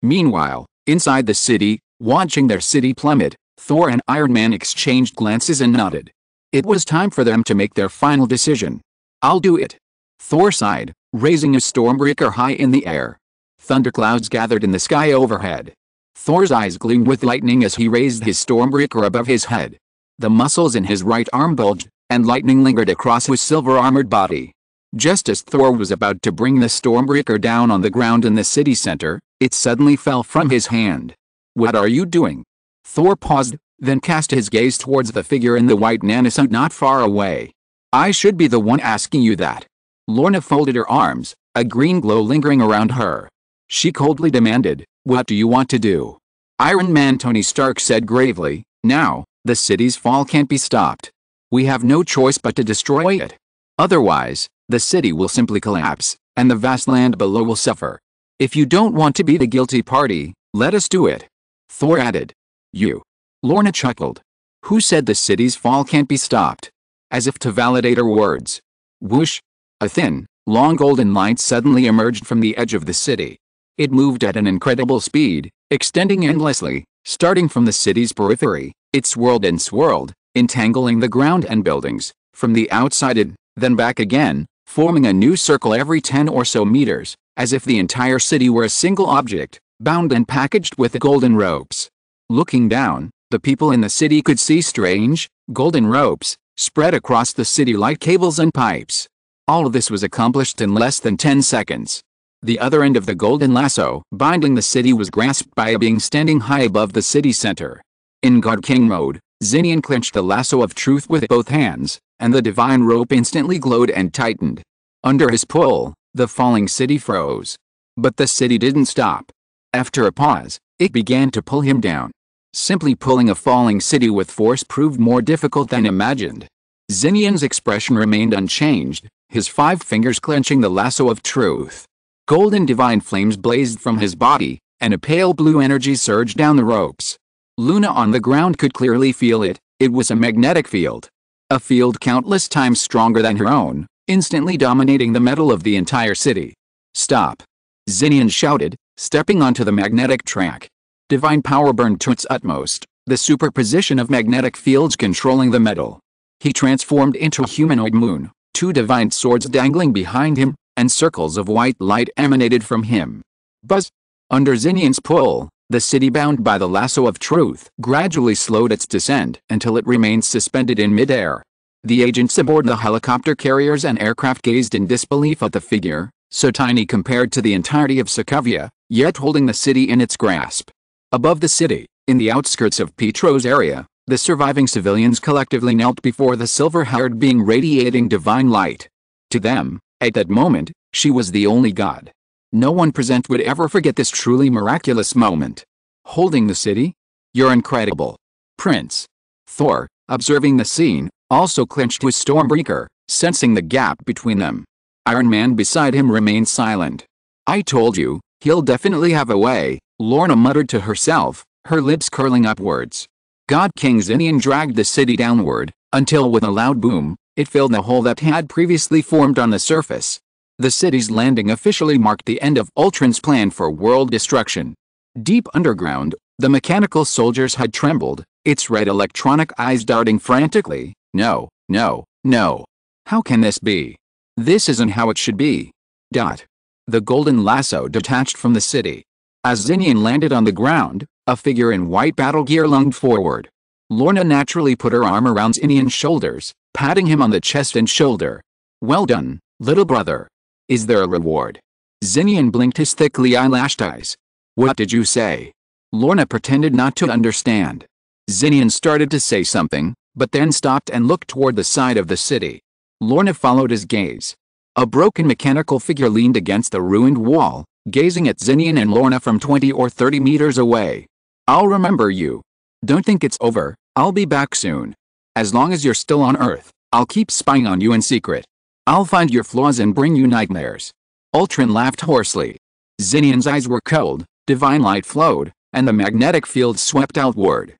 Meanwhile, inside the city, watching their city plummet, Thor and Iron Man exchanged glances and nodded. It was time for them to make their final decision. "I'll do it." Thor sighed, raising his Stormbreaker high in the air. Thunderclouds gathered in the sky overhead. Thor's eyes gleamed with lightning as he raised his Stormbreaker above his head. The muscles in his right arm bulged, and lightning lingered across his silver-armored body. Just as Thor was about to bring the Stormbreaker down on the ground in the city center, it suddenly fell from his hand. "What are you doing?" Thor paused, then cast his gaze towards the figure in the white nanosuit not far away. "I should be the one asking you that." Lorna folded her arms, a green glow lingering around her. She coldly demanded, "What do you want to do?" Iron Man Tony Stark said gravely, "Now, the city's fall can't be stopped. We have no choice but to destroy it. Otherwise, the city will simply collapse, and the vast land below will suffer. If you don't want to be the guilty party, let us do it." Thor added. "You." Lorna chuckled. "Who said the city's fall can't be stopped?" As if to validate her words. Whoosh! A thin, long golden light suddenly emerged from the edge of the city. It moved at an incredible speed, extending endlessly, starting from the city's periphery. It swirled and swirled, entangling the ground and buildings, from the outside in, then back again, forming a new circle every 10 or so meters, as if the entire city were a single object, bound and packaged with golden ropes. Looking down, the people in the city could see strange, golden ropes, spread across the city like cables and pipes. All of this was accomplished in less than 10 seconds. The other end of the golden lasso binding the city was grasped by a being standing high above the city center. In God King mode, Nian clenched the lasso of truth with both hands, and the divine rope instantly glowed and tightened. Under his pull, the falling city froze. But the city didn't stop. After a pause, it began to pull him down. Simply pulling a falling city with force proved more difficult than imagined. Nian's expression remained unchanged, his 5 fingers clenching the lasso of truth. Golden divine flames blazed from his body, and a pale blue energy surged down the ropes. Luna on the ground could clearly feel it. It was a magnetic field. A field countless times stronger than her own, instantly dominating the metal of the entire city. "Stop." Xinian shouted, stepping onto the magnetic track. Divine power burned to its utmost, the superposition of magnetic fields controlling the metal. He transformed into a humanoid moon, two divine swords dangling behind him, and circles of white light emanated from him. Buzz! Under Xinian's pull, the city bound by the lasso of truth gradually slowed its descent until it remained suspended in midair. The agents aboard the helicopter carriers and aircraft gazed in disbelief at the figure, so tiny compared to the entirety of Sokovia, yet holding the city in its grasp. Above the city, in the outskirts of Petro's area, the surviving civilians collectively knelt before the silver-haired being radiating divine light. To them, at that moment, she was the only god. No one present would ever forget this truly miraculous moment. Holding the city? You're incredible. Prince Thor, observing the scene, also clenched his Stormbreaker, sensing the gap between them. Iron Man beside him remained silent. I told you, he'll definitely have a way, Lorna muttered to herself, her lips curling upwards. God King Xinian dragged the city downward, until with a loud boom, it filled the hole that had previously formed on the surface. The city's landing officially marked the end of Ultron's plan for world destruction. Deep underground, the mechanical soldiers had trembled, its red electronic eyes darting frantically. No, no, no. How can this be? This isn't how it should be. The golden lasso detached from the city. As Xinian landed on the ground, a figure in white battle gear lunged forward. Lorna naturally put her arm around Xinian's shoulders, patting him on the chest and shoulder. Well done, little brother. Is there a reward? Xinian blinked his thickly eyelashed eyes. What did you say? Lorna pretended not to understand. Xinian started to say something, but then stopped and looked toward the side of the city. Lorna followed his gaze. A broken mechanical figure leaned against the ruined wall, gazing at Xinian and Lorna from 20 or 30 meters away. I'll remember you. Don't think it's over, I'll be back soon. As long as you're still on Earth, I'll keep spying on you in secret. I'll find your flaws and bring you nightmares. Ultron laughed hoarsely. Xinian's eyes were cold, divine light flowed, and the magnetic field swept outward.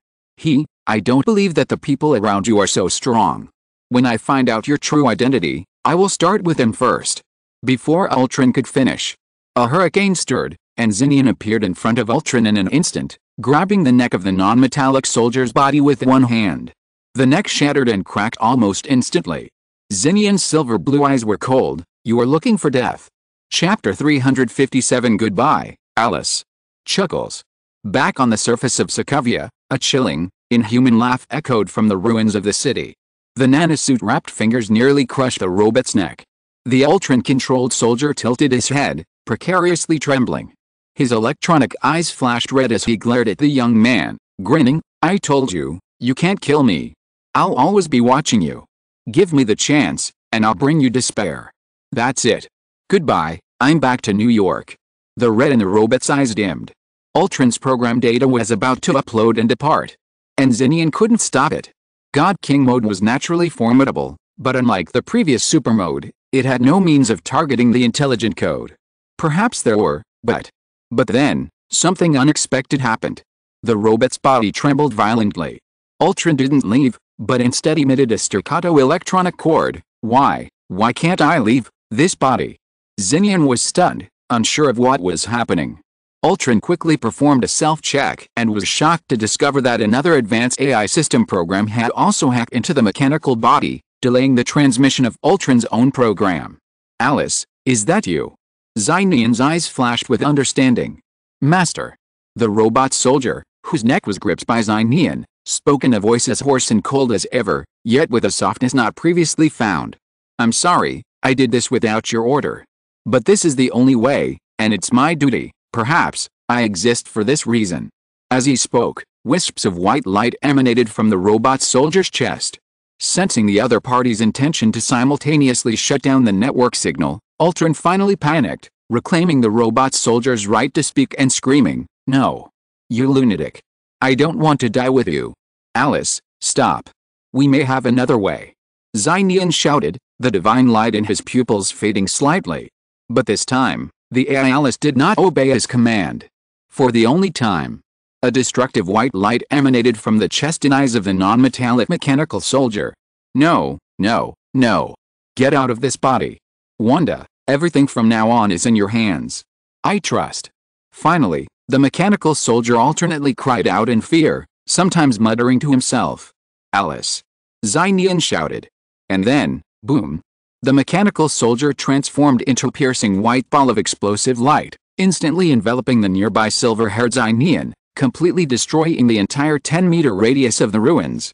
I don't believe that the people around you are so strong. When I find out your true identity, I will start with them first. Before Ultron could finish, a hurricane stirred, and Xinian appeared in front of Ultron in an instant, grabbing the neck of the non-metallic soldier's body with one hand. The neck shattered and cracked almost instantly. Xinian's silver blue eyes were cold. You are looking for death. Chapter 357. Goodbye, Alice. Chuckles. Back on the surface of Sokovia, a chilling, inhuman laugh echoed from the ruins of the city. The nanosuit-wrapped fingers nearly crushed the robot's neck. The Ultron-controlled soldier tilted his head, precariously trembling. His electronic eyes flashed red as he glared at the young man, grinning. I told you, you can't kill me. I'll always be watching you. Give me the chance, and I'll bring you despair. That's it. Goodbye, I'm back to New York. The red in the robot's eyes dimmed. Ultron's program data was about to upload and depart. And Xinian couldn't stop it. God King mode was naturally formidable, but unlike the previous super mode, it had no means of targeting the intelligent code. Perhaps there were, but then, something unexpected happened. The robot's body trembled violently. Ultron didn't leave, but instead emitted a staccato electronic chord. Why can't I leave this body? Xinian was stunned, unsure of what was happening. Ultron quickly performed a self-check and was shocked to discover that another advanced AI system program had also hacked into the mechanical body, delaying the transmission of Ultron's own program. Alice, is that you? Xinian's eyes flashed with understanding. Master. The robot soldier, whose neck was gripped by Nian, spoke in a voice as hoarse and cold as ever, yet with a softness not previously found. I'm sorry, I did this without your order. But this is the only way, and it's my duty. Perhaps, I exist for this reason. As he spoke, wisps of white light emanated from the robot soldier's chest. Sensing the other party's intention to simultaneously shut down the network signal, Ultron finally panicked, reclaiming the robot soldier's right to speak and screaming, No. You lunatic. I don't want to die with you. Alice, stop. We may have another way. Nian shouted, the divine light in his pupils fading slightly. But this time, the AI Alice did not obey his command. For the only time, a destructive white light emanated from the chest and eyes of the non-metallic mechanical soldier. No, no, no. Get out of this body. Wanda, everything from now on is in your hands. I trust. Finally, the mechanical soldier alternately cried out in fear, sometimes muttering to himself. Alice. Nian shouted. And then, boom. The mechanical soldier transformed into a piercing white ball of explosive light, instantly enveloping the nearby silver-haired Nian, completely destroying the entire 10-meter radius of the ruins.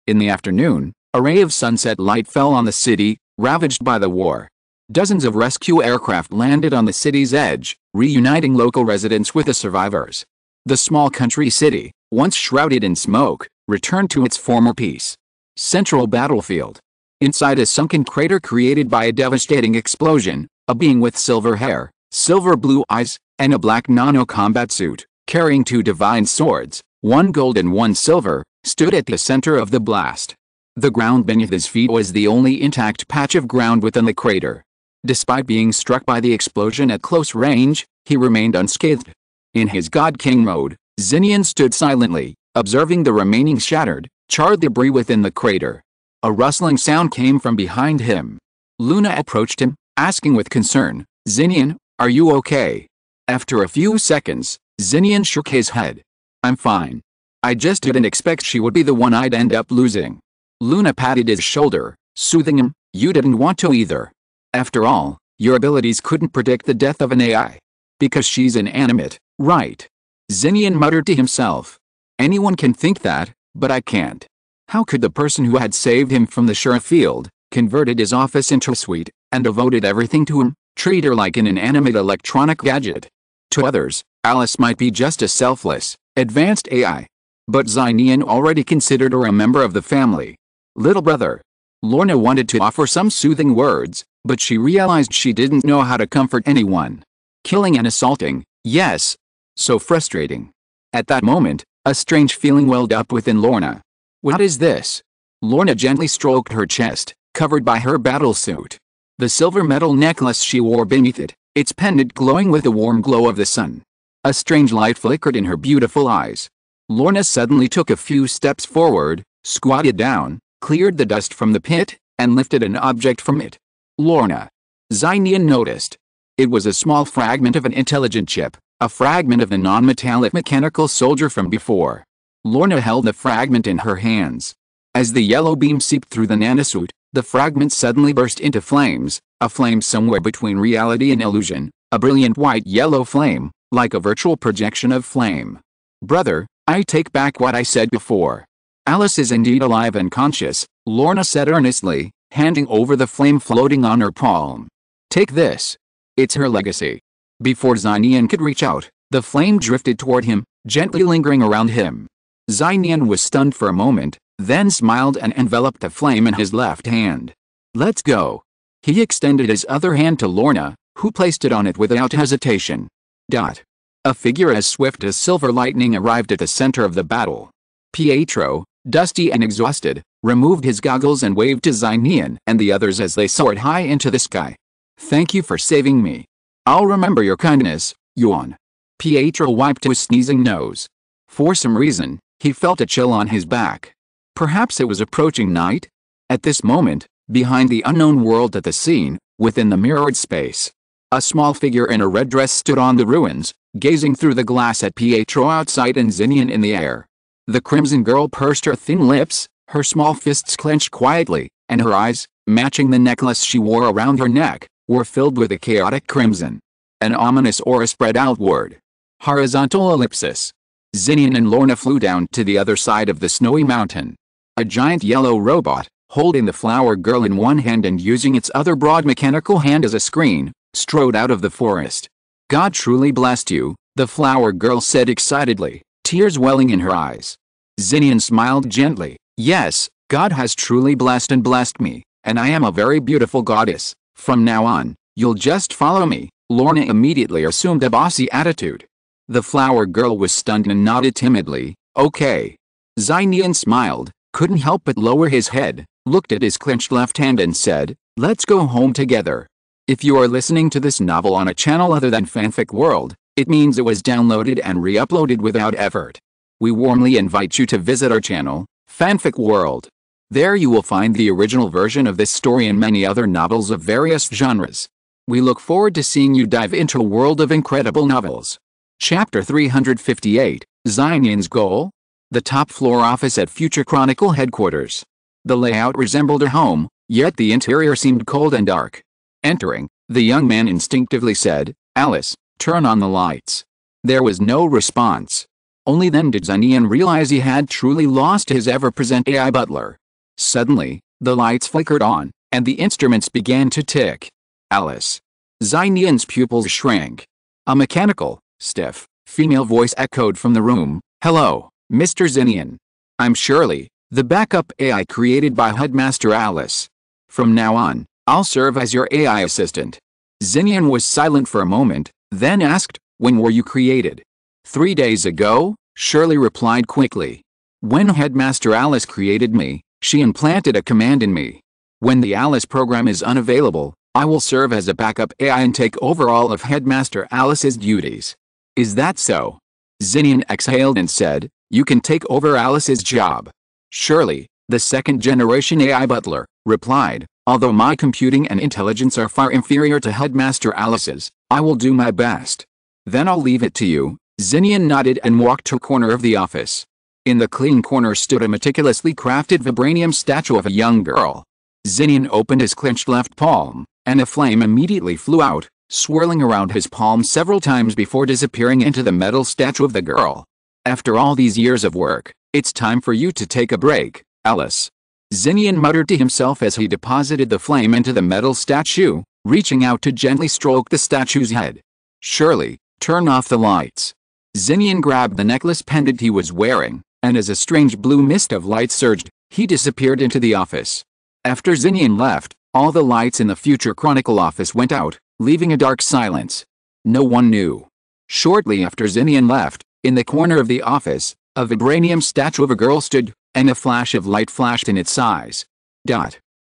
In the afternoon, a ray of sunset light fell on the city, ravaged by the war. Dozens of rescue aircraft landed on the city's edge, reuniting local residents with the survivors. The small country city, once shrouded in smoke, returned to its former peace. Central battlefield. Inside a sunken crater created by a devastating explosion, a being with silver hair, silver blue eyes, and a black nano-combat suit, carrying 2 divine swords, 1 gold and 1 silver, stood at the center of the blast. The ground beneath his feet was the only intact patch of ground within the crater. Despite being struck by the explosion at close range, he remained unscathed. In his God King mode, Nian stood silently, observing the remaining shattered, charred debris within the crater. A rustling sound came from behind him. Luna approached him, asking with concern, Nian, are you okay? After a few seconds, Nian shook his head. I'm fine. I just didn't expect she would be the one I'd end up losing. Luna patted his shoulder, soothing him, you didn't want to either. After all, your abilities couldn't predict the death of an AI. Because she's inanimate, right? Nian muttered to himself. Anyone can think that, but I can't. How could the person who had saved him from the sheriff field, converted his office into a suite, and devoted everything to him, treat her like an inanimate electronic gadget? To others, Alice might be just a selfless, advanced AI. But Nian already considered her a member of the family. Little brother. Lorna wanted to offer some soothing words, but she realized she didn't know how to comfort anyone. Killing and assaulting, yes. So frustrating. At that moment, a strange feeling welled up within Lorna. What is this? Lorna gently stroked her chest, covered by her battle suit. The silver metal necklace she wore beneath it, its pendant glowing with the warm glow of the sun. A strange light flickered in her beautiful eyes. Lorna suddenly took a few steps forward, squatted down, cleared the dust from the pit, and lifted an object from it. Lorna. Nian noticed. It was a small fragment of an intelligent chip, a fragment of the non-metallic mechanical soldier from before. Lorna held the fragment in her hands. As the yellow beam seeped through the nanosuit, the fragment suddenly burst into flames, a flame somewhere between reality and illusion, a brilliant white-yellow flame, like a virtual projection of flame. Brother, I take back what I said before. Alice is indeed alive and conscious, Lorna said earnestly, handing over the flame floating on her palm. Take this. It's her legacy. Before Nian could reach out, the flame drifted toward him, gently lingering around him. Nian was stunned for a moment, then smiled and enveloped the flame in his left hand. Let's go. He extended his other hand to Lorna, who placed it on it without hesitation. A figure as swift as silver lightning arrived at the center of the battle. Pietro, dusty and exhausted, removed his goggles and waved to Nian and the others as they soared high into the sky. Thank you for saving me. I'll remember your kindness, Yuan. Pietro wiped his sneezing nose. For some reason, he felt a chill on his back. Perhaps it was approaching night? At this moment, behind the unknown world at the scene, within the mirrored space, a small figure in a red dress stood on the ruins, gazing through the glass at Pietro outside and Nian in the air. The crimson girl pursed her thin lips, her small fists clenched quietly, and her eyes, matching the necklace she wore around her neck, were filled with a chaotic crimson. An ominous aura spread outward. Horizontal ellipsis. Nian and Lorna flew down to the other side of the snowy mountain. A giant yellow robot, holding the flower girl in one hand and using its other broad mechanical hand as a screen, strode out of the forest. God truly blessed you, the flower girl said excitedly, tears welling in her eyes. Nian smiled gently. Yes, God has truly blessed me, and I am a very beautiful goddess. From now on, you'll just follow me. Lorna immediately assumed a bossy attitude. The flower girl was stunned and nodded timidly. Okay. Nian smiled, couldn't help but lower his head, looked at his clenched left hand and said, let's go home together. If you are listening to this novel on a channel other than Fanfic World, it means it was downloaded and re-uploaded without effort. We warmly invite you to visit our channel, Fanfic World. There you will find the original version of this story and many other novels of various genres. We look forward to seeing you dive into a world of incredible novels. Chapter 358, Nian's Goal? The top floor office at Future Chronicle headquarters. The layout resembled her home, yet the interior seemed cold and dark. Entering, the young man instinctively said, "Alice, turn on the lights." There was no response. Only then did Nian realize he had truly lost his ever-present AI butler. Suddenly, the lights flickered on, and the instruments began to tick. Alice. Nian's pupils shrank. A mechanical, stiff, female voice echoed from the room. "Hello, Mr. Nian. I'm Shirley, the backup AI created by Headmaster Alice. From now on, I'll serve as your AI assistant." Nian was silent for a moment, then asked, "When were you created?" 3 days ago, Shirley replied quickly. "When Headmaster Alice created me, she implanted a command in me. When the Alice program is unavailable, I will serve as a backup AI and take over all of Headmaster Alice's duties." "Is that so?" Nian exhaled and said, "You can take over Alice's job." Shirley, the second-generation AI butler, replied, "Although my computing and intelligence are far inferior to Headmaster Alice's, I will do my best." "Then I'll leave it to you." Nian nodded and walked to a corner of the office. In the clean corner stood a meticulously crafted vibranium statue of a young girl. Nian opened his clenched left palm, and a flame immediately flew out, swirling around his palm several times before disappearing into the metal statue of the girl. "After all these years of work, it's time for you to take a break, Alice." Nian muttered to himself as he deposited the flame into the metal statue, reaching out to gently stroke the statue's head. "Shirley, turn off the lights." Nian grabbed the necklace pendant he was wearing, and as a strange blue mist of light surged, he disappeared into the office. After Nian left, all the lights in the Future Chronicle office went out, leaving a dark silence. No one knew. Shortly after Nian left, in the corner of the office, a vibranium statue of a girl stood, and a flash of light flashed in its eyes.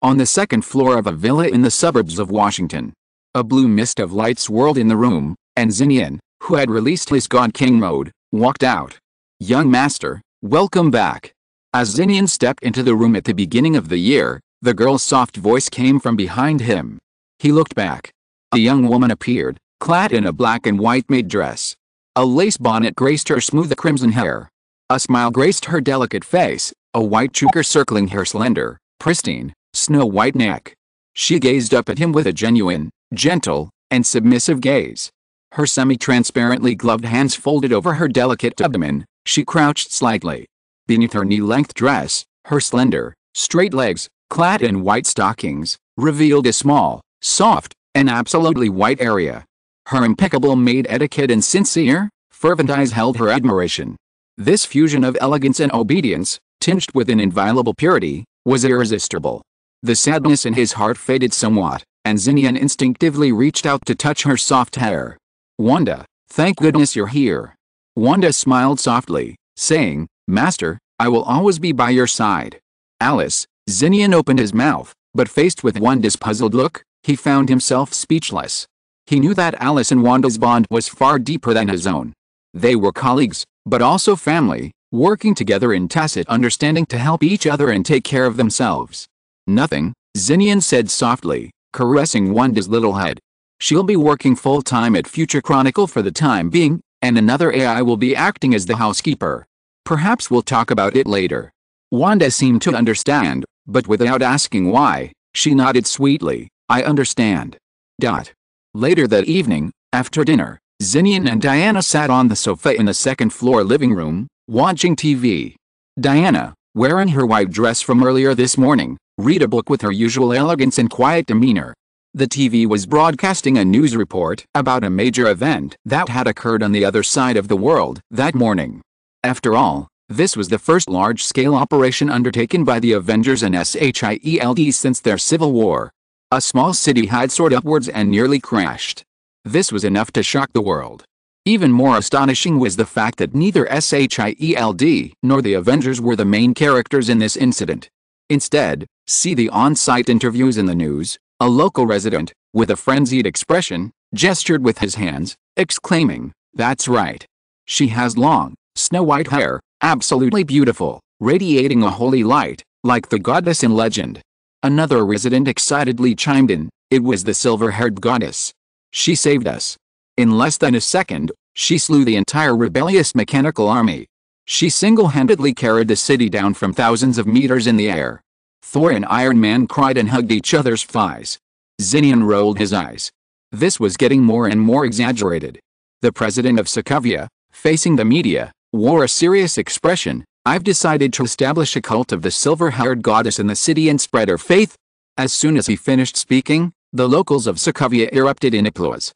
On the second floor of a villa in the suburbs of Washington. A blue mist of light swirled in the room, and Nian, who had released his God King mode, walked out. "Young master, welcome back." As Nian stepped into the room at the beginning of the year, the girl's soft voice came from behind him. He looked back. A young woman appeared, clad in a black and white maid dress. A lace bonnet graced her smooth crimson hair. A smile graced her delicate face, a white choker circling her slender, pristine, snow-white neck. She gazed up at him with a genuine, gentle, and submissive gaze. Her semi-transparently gloved hands folded over her delicate abdomen, she crouched slightly. Beneath her knee-length dress, her slender, straight legs, clad in white stockings, revealed a small, soft, and absolutely white area. Her impeccable maid etiquette and sincere, fervent eyes held her admiration. This fusion of elegance and obedience, tinged with an inviolable purity, was irresistible. The sadness in his heart faded somewhat, and Nian instinctively reached out to touch her soft hair. "Wanda, thank goodness you're here." Wanda smiled softly, saying, "Master, I will always be by your side." "Alice." Nian opened his mouth, but faced with Wanda's puzzled look, he found himself speechless. He knew that Alice and Wanda's bond was far deeper than his own. They were colleagues, but also family, working together in tacit understanding to help each other and take care of themselves. "Nothing," Nian said softly, caressing Wanda's little head. "She'll be working full-time at Future Chronicle for the time being, and another AI will be acting as the housekeeper. Perhaps we'll talk about it later." Wanda seemed to understand, but without asking why, she nodded sweetly, "I understand." Later that evening, after dinner, Nian and Diana sat on the sofa in the second-floor living room, watching TV. Diana, wearing her white dress from earlier this morning, read a book with her usual elegance and quiet demeanor. The TV was broadcasting a news report about a major event that had occurred on the other side of the world that morning. After all, this was the first large-scale operation undertaken by the Avengers and SHIELD since their civil war. A small city had soared upwards and nearly crashed. This was enough to shock the world. Even more astonishing was the fact that neither SHIELD nor the Avengers were the main characters in this incident. Instead, see the on-site interviews in the news. A local resident, with a frenzied expression, gestured with his hands, exclaiming, "That's right. She has long, snow-white hair, absolutely beautiful, radiating a holy light, like the goddess in legend." Another resident excitedly chimed in, It was the silver-haired goddess. She saved us. In less than a second, she slew the entire rebellious mechanical army. She single-handedly carried the city down from thousands of meters in the air. Thor and Iron Man cried and hugged each other's thighs. Nian rolled his eyes. This was getting more and more exaggerated. The president of Sokovia, facing the media, wore a serious expression. I've decided to establish a cult of the silver-haired goddess in the city and spread her faith. As soon as he finished speaking, the locals of Sokovia erupted in applause.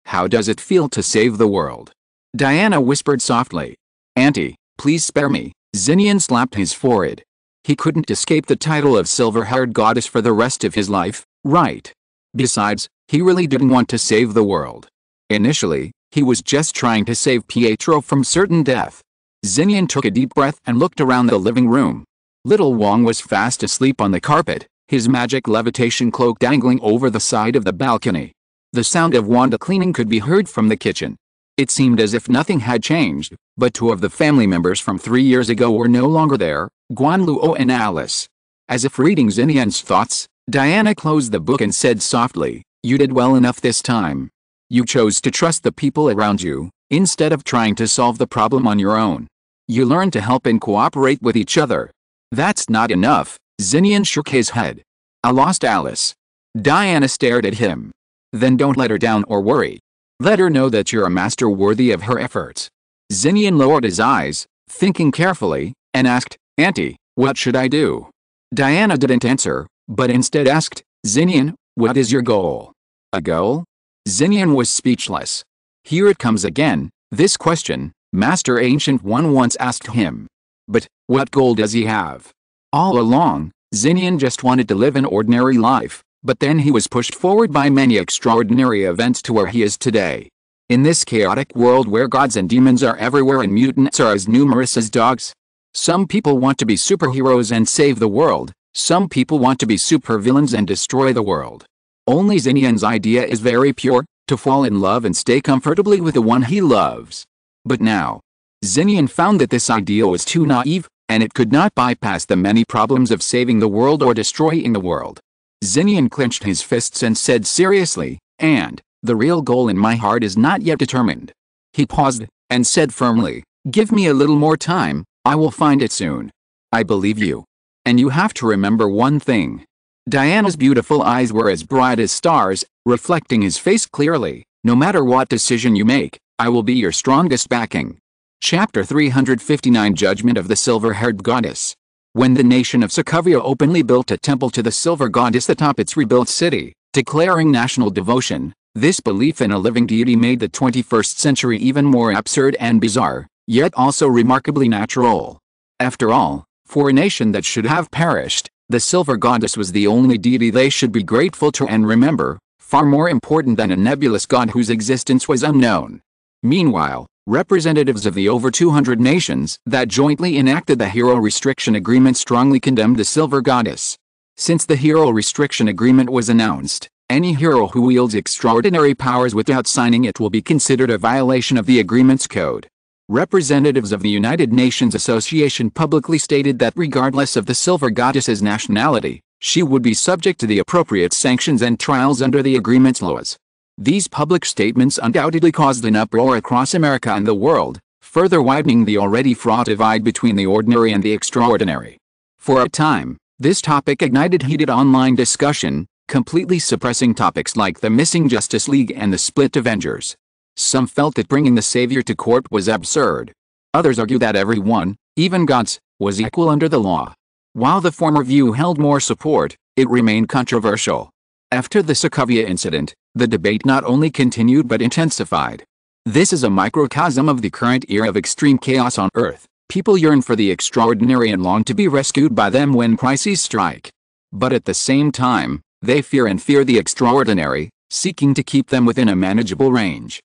How does it feel to save the world? Diana whispered softly. Auntie, please spare me. Nian slapped his forehead. He couldn't escape the title of silver-haired goddess for the rest of his life, right? Besides, he really didn't want to save the world. Initially, he was just trying to save Pietro from certain death. Nian took a deep breath and looked around the living room. Little Wong was fast asleep on the carpet, his magic levitation cloak dangling over the side of the balcony. The sound of Wanda cleaning could be heard from the kitchen. It seemed as if nothing had changed, but two of the family members from 3 years ago were no longer there, Guanluo and Alice. As if reading Nian's thoughts, Diana closed the book and said softly, "You did well enough this time. You chose to trust the people around you, instead of trying to solve the problem on your own. You learned to help and cooperate with each other." "That's not enough," Nian shook his head. "I lost Alice." Diana stared at him. "Then don't let her down or worry. Let her know that you're a master worthy of her efforts." Nian lowered his eyes, thinking carefully, and asked, "Auntie, what should I do?" Diana didn't answer, but instead asked, "Nian, what is your goal?" "A goal?" Nian was speechless. Here it comes again, this question, Master Ancient One once asked him. But, what goal does he have? All along, Nian just wanted to live an ordinary life, but then he was pushed forward by many extraordinary events to where he is today. In this chaotic world where gods and demons are everywhere and mutants are as numerous as dogs. Some people want to be superheroes and save the world, some people want to be supervillains and destroy the world. Only Nian's idea is very pure, to fall in love and stay comfortably with the one he loves. But now, Nian found that this idea was too naive, and it could not bypass the many problems of saving the world or destroying the world. Nian clenched his fists and said seriously, "And the real goal in my heart is not yet determined." He paused, and said firmly, "Give me a little more time, I will find it soon." "I believe you. And you have to remember one thing." Diana's beautiful eyes were as bright as stars, reflecting his face clearly. "No matter what decision you make, I will be your strongest backing." Chapter 359 Judgment of the Silver-Haired Goddess. When the nation of Sokovia openly built a temple to the Silver Goddess atop its rebuilt city, declaring national devotion, this belief in a living deity made the 21st century even more absurd and bizarre, yet also remarkably natural. After all, for a nation that should have perished, the Silver Goddess was the only deity they should be grateful to and remember, far more important than a nebulous god whose existence was unknown. Meanwhile, representatives of the over 200 nations that jointly enacted the Hero Restriction Agreement strongly condemned the Silver Goddess. Since the Hero Restriction Agreement was announced, any hero who wields extraordinary powers without signing it will be considered a violation of the agreement's code. Representatives of the United Nations Association publicly stated that regardless of the Silver Goddess's nationality, she would be subject to the appropriate sanctions and trials under the agreement's laws. These public statements undoubtedly caused an uproar across America and the world, further widening the already fraught divide between the ordinary and the extraordinary. For a time, this topic ignited heated online discussion, completely suppressing topics like the missing Justice League and the split Avengers. Some felt that bringing the Savior to court was absurd. Others argued that everyone, even gods, was equal under the law. While the former view held more support, it remained controversial. After the Sokovia incident, the debate not only continued but intensified. This is a microcosm of the current era of extreme chaos on Earth. People yearn for the extraordinary and long to be rescued by them when crises strike. But at the same time, they fear the extraordinary, seeking to keep them within a manageable range.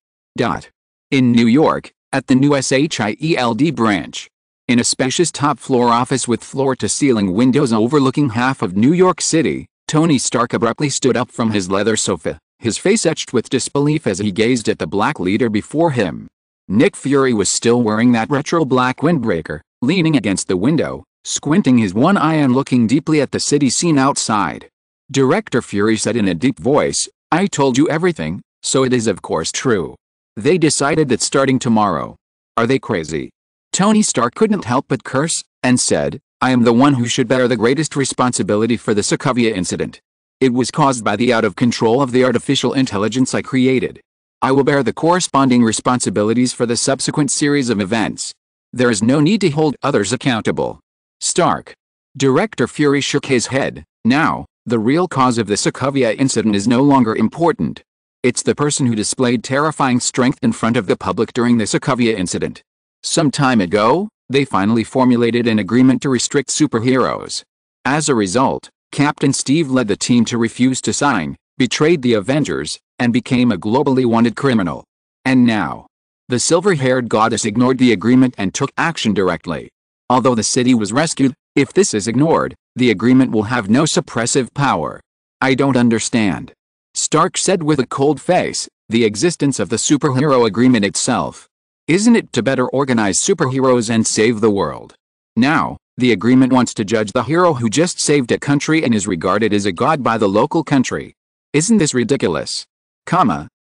In New York, at the new SHIELD branch. In a spacious top-floor office with floor-to-ceiling windows overlooking half of New York City, Tony Stark abruptly stood up from his leather sofa, his face etched with disbelief as he gazed at the black leader before him. Nick Fury was still wearing that retro black windbreaker, leaning against the window, squinting his one eye and looking deeply at the city scene outside. Director Fury said in a deep voice, I told you everything, so it is of course true. They decided that starting tomorrow. Are they crazy? Tony Stark couldn't help but curse, and said, I am the one who should bear the greatest responsibility for the Sokovia incident. It was caused by the out of control of the artificial intelligence I created. I will bear the corresponding responsibilities for the subsequent series of events. There is no need to hold others accountable. Stark. Director Fury shook his head. Now, the real cause of the Sokovia incident is no longer important. It's the person who displayed terrifying strength in front of the public during the Sokovia incident. Some time ago, they finally formulated an agreement to restrict superheroes. As a result, Captain Steve led the team to refuse to sign, betrayed the Avengers, and became a globally wanted criminal. And now, the silver-haired goddess ignored the agreement and took action directly. Although the city was rescued, if this is ignored, the agreement will have no suppressive power. I don't understand. Stark said with a cold face, the existence of the superhero agreement itself. Isn't it to better organize superheroes and save the world? Now, the agreement wants to judge the hero who just saved a country and is regarded as a god by the local country. Isn't this ridiculous?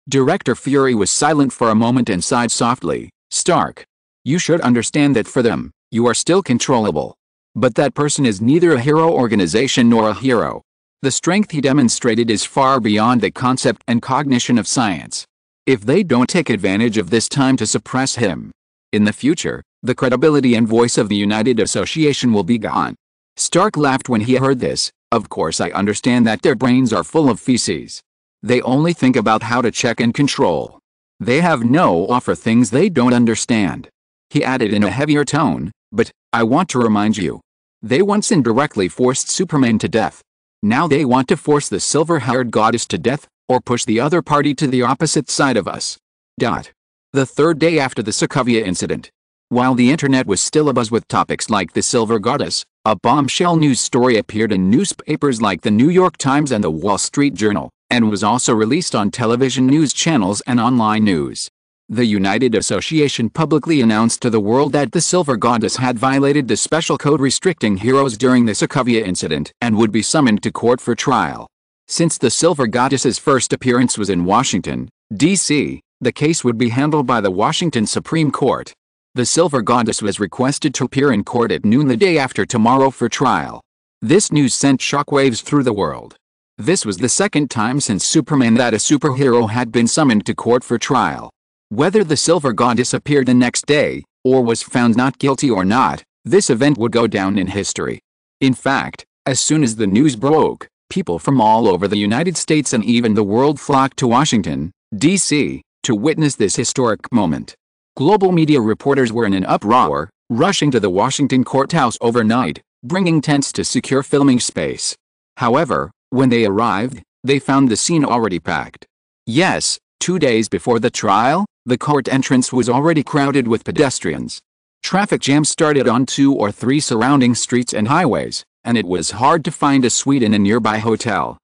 Director Fury was silent for a moment and sighed softly. Stark. You should understand that for them, you are still controllable. But that person is neither a hero organization nor a hero. The strength he demonstrated is far beyond the concept and cognition of science. If they don't take advantage of this time to suppress him, in the future, the credibility and voice of the United Association will be gone. Stark laughed when he heard this. Of course I understand that their brains are full of feces. They only think about how to check and control. They have no awe for things they don't understand. He added in a heavier tone, but, I want to remind you. They once indirectly forced Superman to death. Now they want to force the silver-haired goddess to death, or push the other party to the opposite side of us. The third day after the Sokovia incident. While the internet was still abuzz with topics like the Silver Goddess, a bombshell news story appeared in newspapers like the New York Times and the Wall Street Journal, and was also released on television news channels and online news. The United Association publicly announced to the world that the Silver Goddess had violated the special code restricting heroes during the Sokovia incident and would be summoned to court for trial. Since the Silver Goddess's first appearance was in Washington, D.C., the case would be handled by the Washington Supreme Court. The Silver Goddess was requested to appear in court at noon the day after tomorrow for trial. This news sent shockwaves through the world. This was the second time since Superman that a superhero had been summoned to court for trial. Whether the Silver Goddess appeared the next day, or was found not guilty or not, this event would go down in history. In fact, as soon as the news broke, people from all over the United States and even the world flocked to Washington, D.C., to witness this historic moment. Global media reporters were in an uproar, rushing to the Washington courthouse overnight, bringing tents to secure filming space. However, when they arrived, they found the scene already packed. Yes, 2 days before the trial, the court entrance was already crowded with pedestrians. Traffic jams started on 2 or 3 surrounding streets and highways, and it was hard to find a suite in a nearby hotel.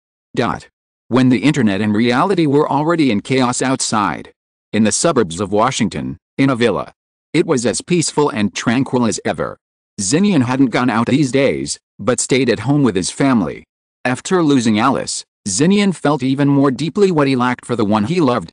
When the internet and reality were already in chaos outside. In the suburbs of Washington, in a villa. It was as peaceful and tranquil as ever. Nian hadn't gone out these days, but stayed at home with his family. After losing Alice, Nian felt even more deeply what he lacked for the one he loved.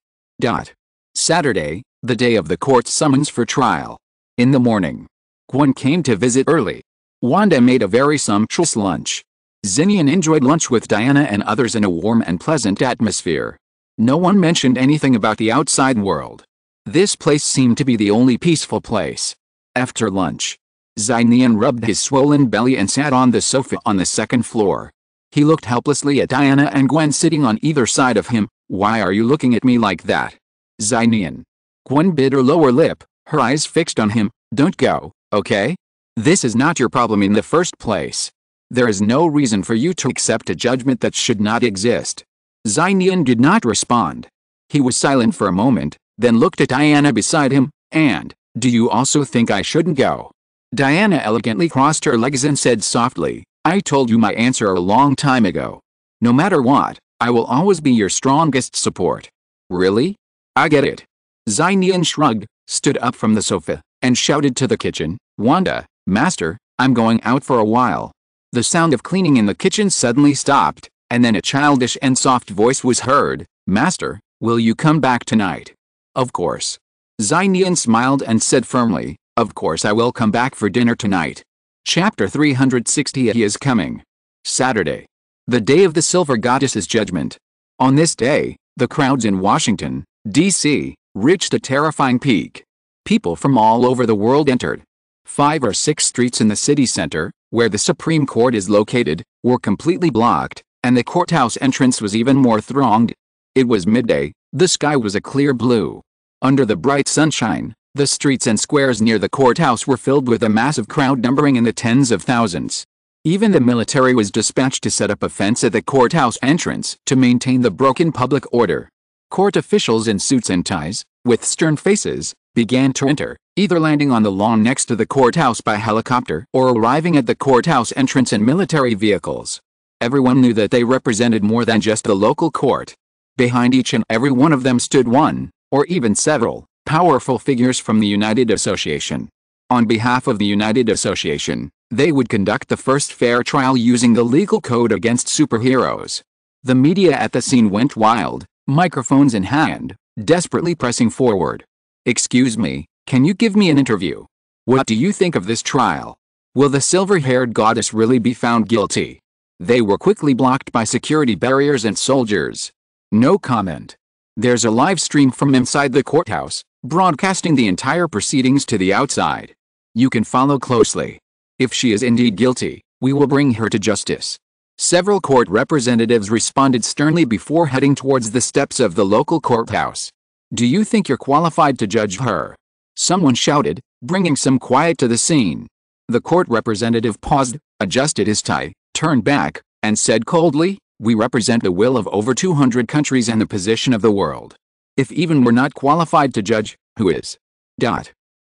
Saturday, the day of the court summons for trial. In the morning, Gwen came to visit early. Wanda made a very sumptuous lunch. Nian enjoyed lunch with Diana and others in a warm and pleasant atmosphere. No one mentioned anything about the outside world. This place seemed to be the only peaceful place. After lunch, Nian rubbed his swollen belly and sat on the sofa on the second floor. He looked helplessly at Diana and Gwen sitting on either side of him. Why are you looking at me like that? Nian. Gwen bit her lower lip, her eyes fixed on him. Don't go, okay? This is not your problem in the first place. There is no reason for you to accept a judgment that should not exist. Nian did not respond. He was silent for a moment, then looked at Diana beside him, and, do you also think I shouldn't go? Diana elegantly crossed her legs and said softly, I told you my answer a long time ago. No matter what, I will always be your strongest support. Really? I get it. Nian shrugged, stood up from the sofa, and shouted to the kitchen, Wanda, Master, I'm going out for a while. The sound of cleaning in the kitchen suddenly stopped, And then a childish and soft voice was heard, "Master, will you come back tonight?" "Of course." Nian smiled and said firmly, "Of course I will come back for dinner tonight." Chapter 360. He is coming. Saturday. The day of the Silver Goddess's judgment. On this day, the crowds in Washington, D.C., reached a terrifying peak. People from all over the world entered. 5 or 6 streets in the city center, where the Supreme Court is located, were completely blocked, and the courthouse entrance was even more thronged. It was midday, the sky was a clear blue. Under the bright sunshine, the streets and squares near the courthouse were filled with a massive crowd numbering in the tens of thousands. Even the military was dispatched to set up a fence at the courthouse entrance to maintain the broken public order. Court officials in suits and ties, with stern faces, began to enter, either landing on the lawn next to the courthouse by helicopter or arriving at the courthouse entrance in military vehicles. Everyone knew that they represented more than just the local court. Behind each and every one of them stood one, or even several, powerful figures from the United Association. On behalf of the United Association, they would conduct the first fair trial using the legal code against superheroes. The media at the scene went wild, microphones in hand, desperately pressing forward. "Excuse me, can you give me an interview? What do you think of this trial? Will the silver-haired goddess really be found guilty?" They were quickly blocked by security barriers and soldiers. No comment. There's a live stream from inside the courthouse, broadcasting the entire proceedings to the outside. You can follow closely. If she is indeed guilty, we will bring her to justice. Several court representatives responded sternly before heading towards the steps of the local courthouse. "Do you think you're qualified to judge her?" someone shouted, bringing some quiet to the scene. The court representative paused, adjusted his tie, turned back, and said coldly, "We represent the will of over 200 countries and the position of the world. If even we're not qualified to judge, who is?"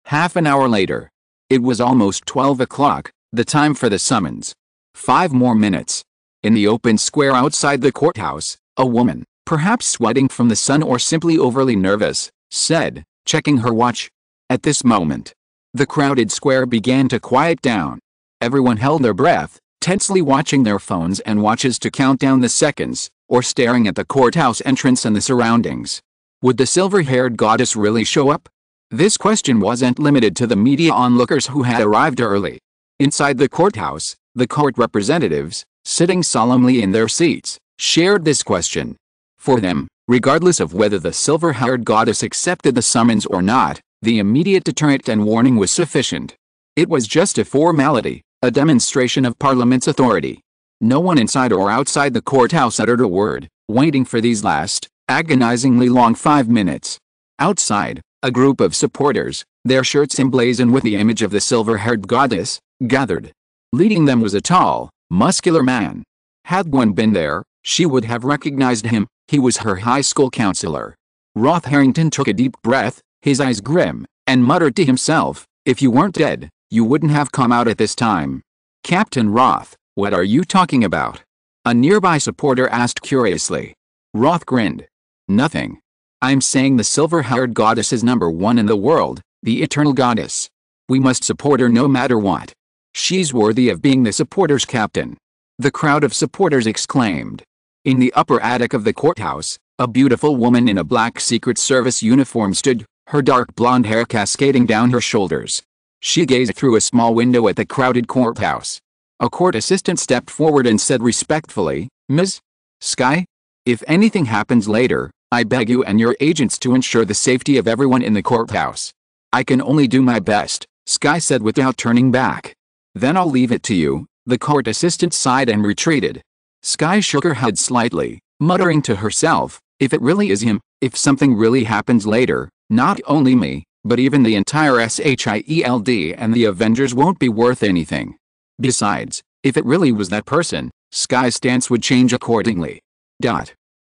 Half an hour later. It was almost 12 o'clock, the time for the summons. 5 more minutes. In the open square outside the courthouse, a woman, perhaps sweating from the sun or simply overly nervous, said, checking her watch. At this moment, the crowded square began to quiet down. Everyone held their breath, tensely watching their phones and watches to count down the seconds, or staring at the courthouse entrance and the surroundings. Would the silver-haired goddess really show up? This question wasn't limited to the media onlookers who had arrived early. Inside the courthouse, the court representatives, sitting solemnly in their seats, shared this question. For them, regardless of whether the silver-haired goddess accepted the summons or not, the immediate deterrent and warning was sufficient. It was just a formality, a demonstration of Parliament's authority. No one inside or outside the courthouse uttered a word, waiting for these last, agonizingly long 5 minutes. Outside, a group of supporters, their shirts emblazoned with the image of the silver-haired goddess, gathered. Leading them was a tall, muscular man. Had Gwen been there, she would have recognized him. He was her high school counselor. Roth Harrington took a deep breath, his eyes grim, and muttered to himself, "If you weren't dead, you wouldn't have come out at this time." "Captain Roth, what are you talking about?" a nearby supporter asked curiously. Roth grinned. "Nothing. I'm saying the silver-haired goddess is #1 in the world, the eternal goddess. We must support her no matter what. She's worthy of being the supporters' captain." The crowd of supporters exclaimed. In the upper attic of the courthouse, a beautiful woman in a black Secret Service uniform stood, her dark blonde hair cascading down her shoulders. She gazed through a small window at the crowded courthouse. A court assistant stepped forward and said respectfully, "Ms. Sky? If anything happens later, I beg you and your agents to ensure the safety of everyone in the courthouse." "I can only do my best," Sky said without turning back. "Then I'll leave it to you," the court assistant sighed and retreated. Sky shook her head slightly, muttering to herself, "If it really is him, if something really happens later, not only me, but even the entire SHIELD and the Avengers won't be worth anything." Besides, if it really was that person, Sky's stance would change accordingly.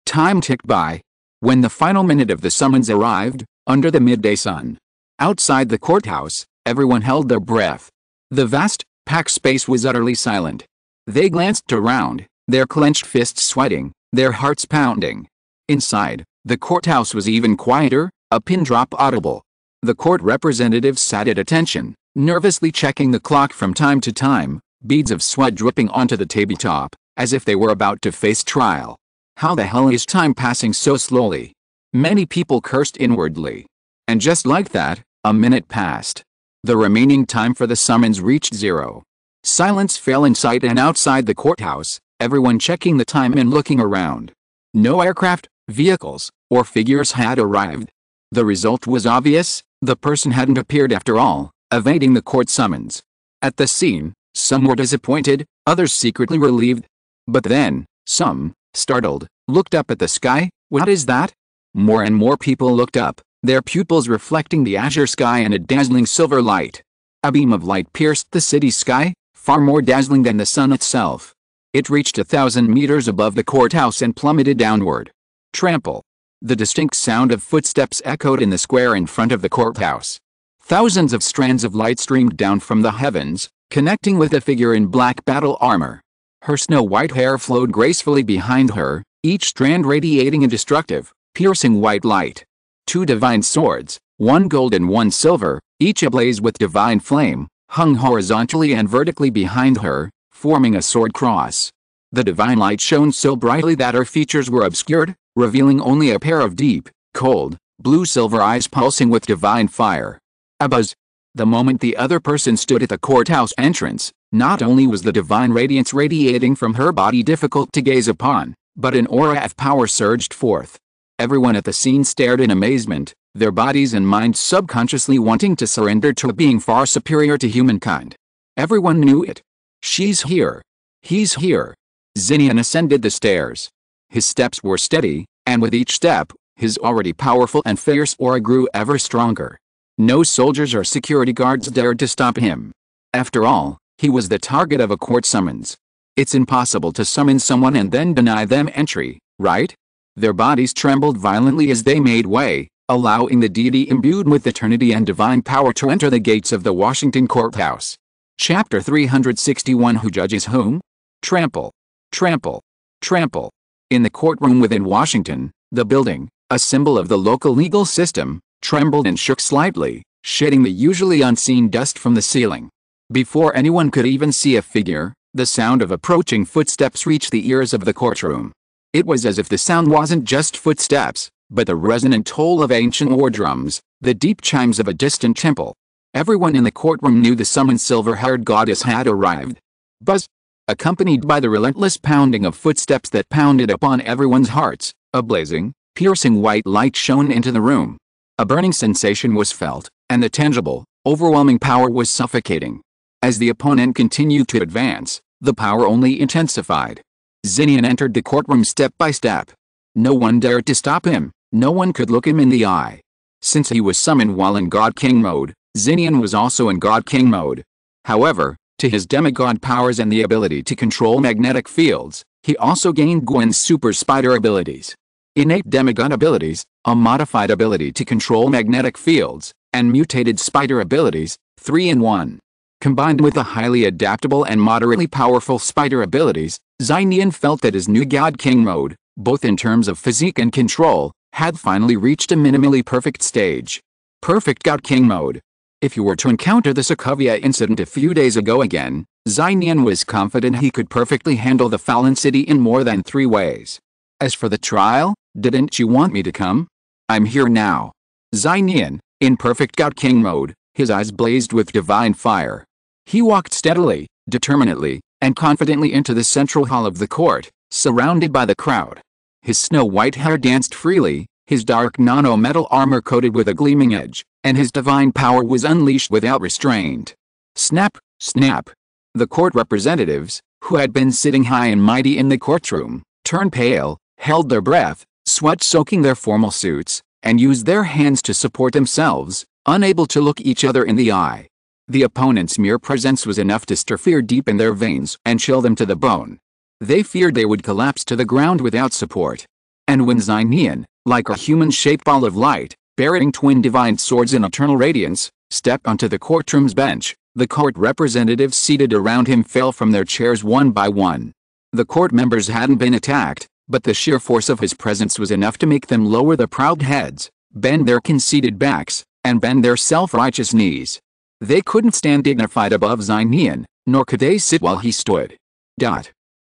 Time ticked by. When the final minute of the summons arrived, under the midday sun, outside the courthouse, everyone held their breath. The vast, packed space was utterly silent. They glanced around, their clenched fists sweating, their hearts pounding. Inside, the courthouse was even quieter, a pin drop audible. The court representatives sat at attention, nervously checking the clock from time to time, beads of sweat dripping onto the tabletop. as if they were about to face trial. How the hell is time passing so slowly? Many people cursed inwardly. And just like that, a minute passed. The remaining time for the summons reached 0. Silence fell inside and outside the courthouse, everyone checking the time and looking around. No aircraft, vehicles, or figures had arrived. The result was obvious, the person hadn't appeared after all, evading the court summons. At the scene, some were disappointed, others secretly relieved. But then, some, startled, looked up at the sky. What is that? More and more people looked up, their pupils reflecting the azure sky in a dazzling silver light. A beam of light pierced the city sky, far more dazzling than the sun itself. It reached 1,000 meters above the courthouse and plummeted downward. Trample. The distinct sound of footsteps echoed in the square in front of the courthouse. Thousands of strands of light streamed down from the heavens, connecting with a figure in black battle armor. Her snow-white hair flowed gracefully behind her, each strand radiating a destructive, piercing white light. 2 divine swords, one gold and one silver, each ablaze with divine flame, hung horizontally and vertically behind her, forming a sword cross. The divine light shone so brightly that her features were obscured, revealing only a pair of deep, cold, blue-silver eyes pulsing with divine fire. A buzz. The moment the other person stood at the courthouse entrance, not only was the divine radiance radiating from her body difficult to gaze upon, but an aura of power surged forth. Everyone at the scene stared in amazement, their bodies and minds subconsciously wanting to surrender to a being far superior to humankind. Everyone knew it. She's here. He's here. Nian ascended the stairs. His steps were steady, and with each step, his already powerful and fierce aura grew ever stronger. No soldiers or security guards dared to stop him. After all, he was the target of a court summons. It's impossible to summon someone and then deny them entry, right? Their bodies trembled violently as they made way, allowing the deity imbued with eternity and divine power to enter the gates of the Washington courthouse. Chapter 361. Who judges whom? Trample. Trample. Trample. In the courtroom within Washington, the building, a symbol of the local legal system, trembled and shook slightly, shedding the usually unseen dust from the ceiling. Before anyone could even see a figure, the sound of approaching footsteps reached the ears of the courtroom. It was as if the sound wasn't just footsteps, but the resonant toll of ancient war drums, the deep chimes of a distant temple. Everyone in the courtroom knew the summoned silver-haired goddess had arrived. Buzz. Accompanied by the relentless pounding of footsteps that pounded upon everyone's hearts, a blazing, piercing white light shone into the room. A burning sensation was felt, and the tangible, overwhelming power was suffocating. As the opponent continued to advance, the power only intensified. Nian entered the courtroom step by step. No one dared to stop him, no one could look him in the eye. Since he was summoned while in God King mode, Nian was also in God King mode. However, to his demigod powers and the ability to control magnetic fields, he also gained Gwen's super spider abilities. Innate demigod abilities, a modified ability to control magnetic fields, and mutated spider abilities, 3 in 1. Combined with the highly adaptable and moderately powerful spider abilities, Nian felt that his new God King mode, both in terms of physique and control, had finally reached a minimally perfect stage. Perfect God King mode. If you were to encounter the Sokovia incident a few days ago again, Nian was confident he could perfectly handle the Fallen City in more than 3 ways. As for the trial, didn't you want me to come? I'm here now. Nian, in perfect God King mode, his eyes blazed with divine fire. He walked steadily, determinedly, and confidently into the central hall of the court, surrounded by the crowd. His snow-white hair danced freely, his dark nano-metal armor coated with a gleaming edge, and his divine power was unleashed without restraint. Snap, snap. The court representatives, who had been sitting high and mighty in the courtroom, turned pale, held their breath, sweat soaking their formal suits, and used their hands to support themselves, unable to look each other in the eye. The opponent's mere presence was enough to stir fear deep in their veins and chill them to the bone. They feared they would collapse to the ground without support. And when Nian, like a human-shaped ball of light, bearing twin divine swords in eternal radiance, stepped onto the courtroom's bench, the court representatives seated around him fell from their chairs one by one. The court members hadn't been attacked, but the sheer force of his presence was enough to make them lower their proud heads, bend their conceited backs, and bend their self-righteous knees. They couldn't stand dignified above Nian, nor could they sit while he stood.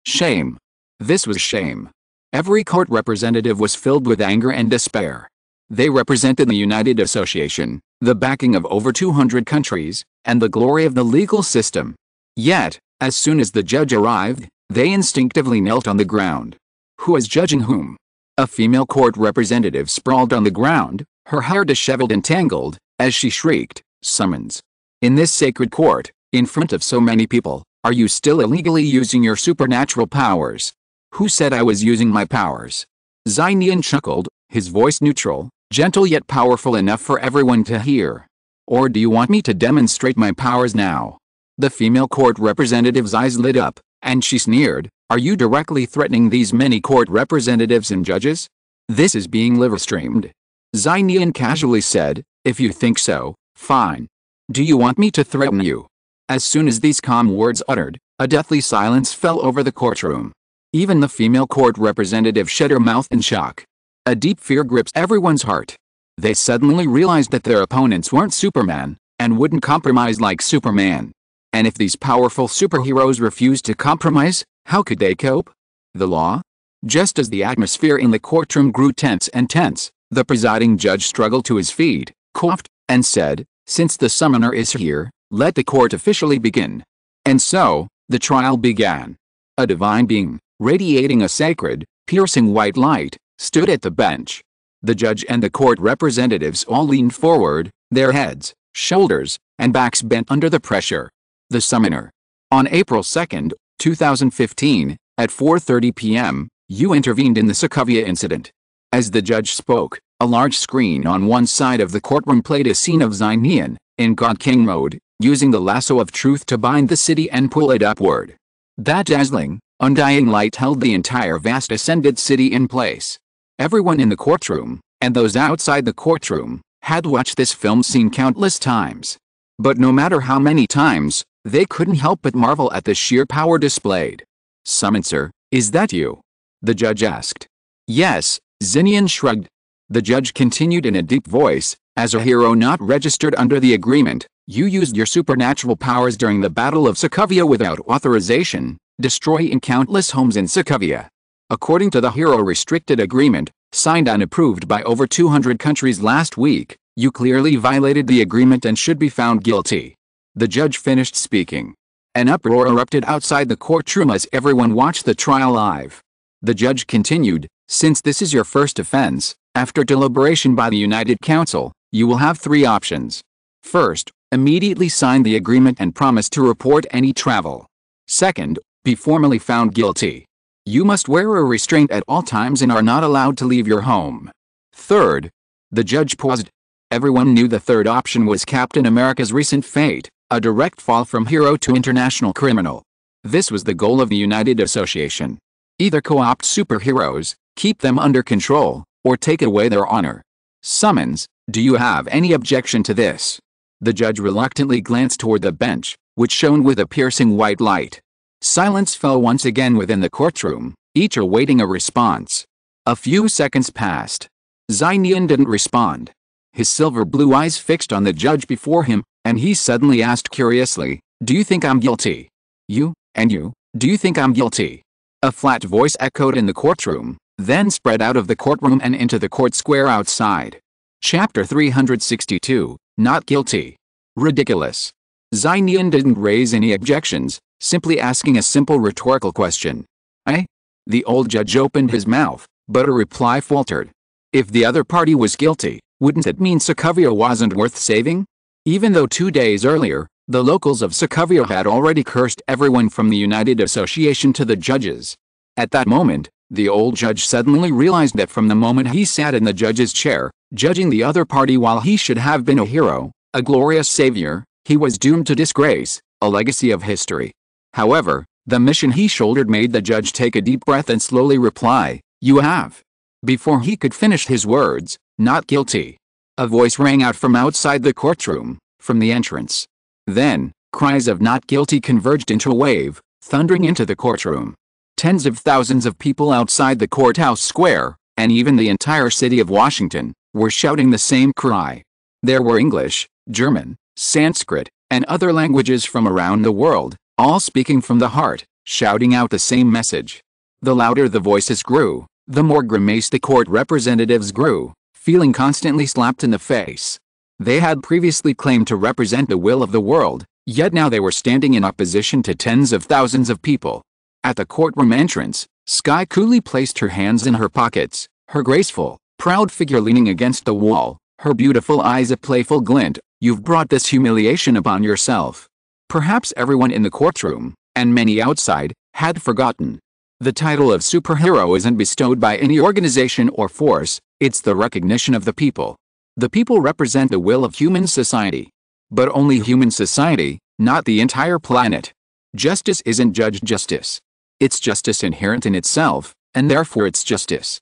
Shame. This was shame. Every court representative was filled with anger and despair. They represented the United Association, the backing of over 200 countries, and the glory of the legal system. Yet, as soon as the judge arrived, they instinctively knelt on the ground. Who is judging whom? A female court representative sprawled on the ground, her hair disheveled and tangled, as she shrieked, "Summons! In this sacred court, in front of so many people, are you still illegally using your supernatural powers? Who said I was using my powers?" Nian chuckled, his voice neutral, gentle yet powerful enough for everyone to hear. "Or do you want me to demonstrate my powers now?" The female court representative's eyes lit up, and she sneered, "Are you directly threatening these many court representatives and judges? This is being live-streamed." Nian casually said, "If you think so, fine. Do you want me to threaten you?" As soon as these calm words uttered, a deathly silence fell over the courtroom. Even the female court representative shut her mouth in shock. A deep fear grips everyone's heart. They suddenly realized that their opponents weren't Superman, and wouldn't compromise like Superman. And if these powerful superheroes refused to compromise, how could they cope? The law? Just as the atmosphere in the courtroom grew tense and tense, the presiding judge struggled to his feet, coughed, and said, "Since the summoner is here, let the court officially begin." And so, the trial began. A divine being, radiating a sacred, piercing white light, stood at the bench. The judge and the court representatives all leaned forward, their heads, shoulders, and backs bent under the pressure. The summoner. On April 2, 2015, at 4:30 p.m., you intervened in the Sokovia incident. As the judge spoke, a large screen on one side of the courtroom played a scene of Nian, in God King mode, using the lasso of truth to bind the city and pull it upward. That dazzling, undying light held the entire vast ascended city in place. Everyone in the courtroom, and those outside the courtroom, had watched this film scene countless times. But no matter how many times, they couldn't help but marvel at the sheer power displayed. "Summonser, is that you?" the judge asked. "Yes," Nian shrugged. The judge continued in a deep voice, "As a hero not registered under the agreement, you used your supernatural powers during the Battle of Sokovia without authorization, destroying countless homes in Sokovia. According to the Hero Restricted Agreement, signed and approved by over 200 countries last week, you clearly violated the agreement and should be found guilty." The judge finished speaking. An uproar erupted outside the courtroom as everyone watched the trial live. The judge continued, "Since this is your first offense, after deliberation by the United Council, you will have three options. First, immediately sign the agreement and promise to report any travel. Second, be formally found guilty. You must wear a restraint at all times and are not allowed to leave your home. Third." The judge paused. Everyone knew the third option was Captain America's recent fate, a direct fall from hero to international criminal. This was the goal of the United Association. Either co-opt superheroes, keep them under control, or take away their honor. "Summons, do you have any objection to this?" The judge reluctantly glanced toward the bench, which shone with a piercing white light. Silence fell once again within the courtroom, each awaiting a response. A few seconds passed. Nian didn't respond. His silver blue eyes fixed on the judge before him, and he suddenly asked curiously, "Do you think I'm guilty? You, and you, do you think I'm guilty?" A flat voice echoed in the courtroom, then spread out of the courtroom and into the court square outside. Chapter 362, Not Guilty. Ridiculous. Nian didn't raise any objections, simply asking a simple rhetorical question. "Eh?" The old judge opened his mouth, but a reply faltered. If the other party was guilty, wouldn't it mean Sokovia wasn't worth saving? Even though 2 days earlier, the locals of Sokovia had already cursed everyone from the United Association to the judges. At that moment, the old judge suddenly realized that from the moment he sat in the judge's chair, judging the other party while he should have been a hero, a glorious savior, he was doomed to disgrace, a legacy of history. However, the mission he shouldered made the judge take a deep breath and slowly reply, "You have." Before he could finish his words, "Not guilty." A voice rang out from outside the courtroom, from the entrance. Then, cries of "not guilty" converged into a wave, thundering into the courtroom. Tens of thousands of people outside the courthouse square, and even the entire city of Washington, were shouting the same cry. There were English, German, Sanskrit, and other languages from around the world, all speaking from the heart, shouting out the same message. The louder the voices grew, the more grimaced the court representatives grew, feeling constantly slapped in the face. They had previously claimed to represent the will of the world, yet now they were standing in opposition to tens of thousands of people. At the courtroom entrance, Sky coolly placed her hands in her pockets, her graceful, proud figure leaning against the wall, her beautiful eyes a playful glint. You've brought this humiliation upon yourself. Perhaps everyone in the courtroom, and many outside, had forgotten. The title of superhero isn't bestowed by any organization or force, it's the recognition of the people. The people represent the will of human society. But only human society, not the entire planet. Justice isn't judged justice. It's justice inherent in itself, and therefore it's justice.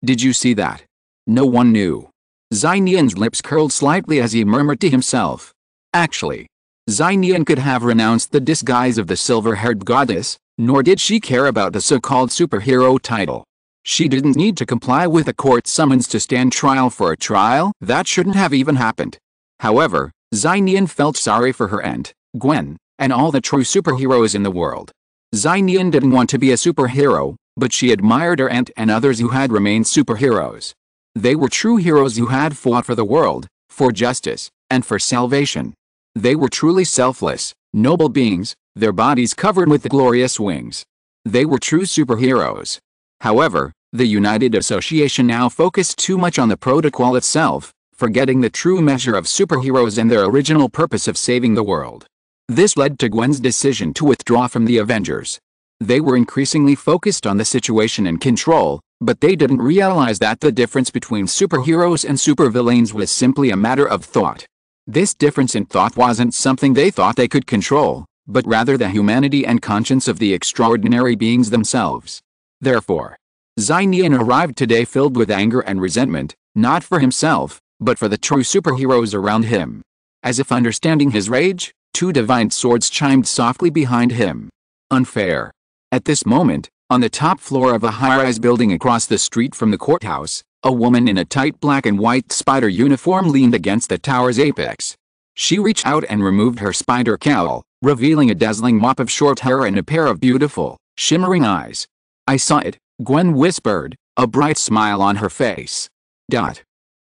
Did you see that? No one knew. Nian's lips curled slightly as he murmured to himself. Actually, Nian could have renounced the disguise of the silver-haired goddess, nor did she care about the so-called superhero title. She didn't need to comply with a court summons to stand trial for a trial that shouldn't have even happened. However, Nian felt sorry for her aunt, Gwen, and all the true superheroes in the world. Nian didn't want to be a superhero, but she admired her aunt and others who had remained superheroes. They were true heroes who had fought for the world, for justice, and for salvation. They were truly selfless, noble beings, their bodies covered with glorious wings. They were true superheroes. However, the United Association now focused too much on the protocol itself, forgetting the true measure of superheroes and their original purpose of saving the world. This led to Gwen's decision to withdraw from the Avengers. They were increasingly focused on the situation and control, but they didn't realize that the difference between superheroes and supervillains was simply a matter of thought. This difference in thought wasn't something they thought they could control, but rather the humanity and conscience of the extraordinary beings themselves. Therefore, Nian arrived today filled with anger and resentment, not for himself, but for the true superheroes around him. As if understanding his rage, two divine swords chimed softly behind him. Unfair. At this moment, on the top floor of a high-rise building across the street from the courthouse, a woman in a tight black and white spider uniform leaned against the tower's apex. She reached out and removed her spider cowl, revealing a dazzling mop of short hair and a pair of beautiful, shimmering eyes. I saw it, Gwen whispered, a bright smile on her face.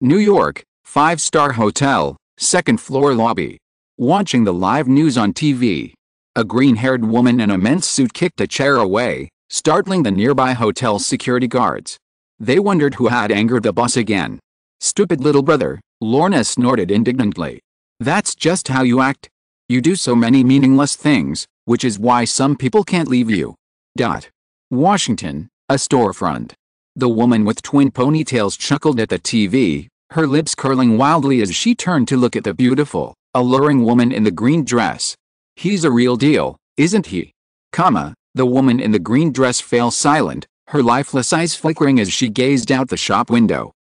New York, 5-star hotel, 2nd floor lobby. Watching the live news on TV. A green-haired woman in a men's suit kicked a chair away, startling the nearby hotel's security guards. They wondered who had angered the boss again. Stupid little brother, Lorna snorted indignantly. That's just how you act. You do so many meaningless things, which is why some people can't leave you. Washington, a storefront. The woman with twin ponytails chuckled at the TV, her lips curling wildly as she turned to look at the beautiful, alluring woman in the green dress. He's a real deal, isn't he? The woman in the green dress fell silent, her lifeless eyes flickering as she gazed out the shop window.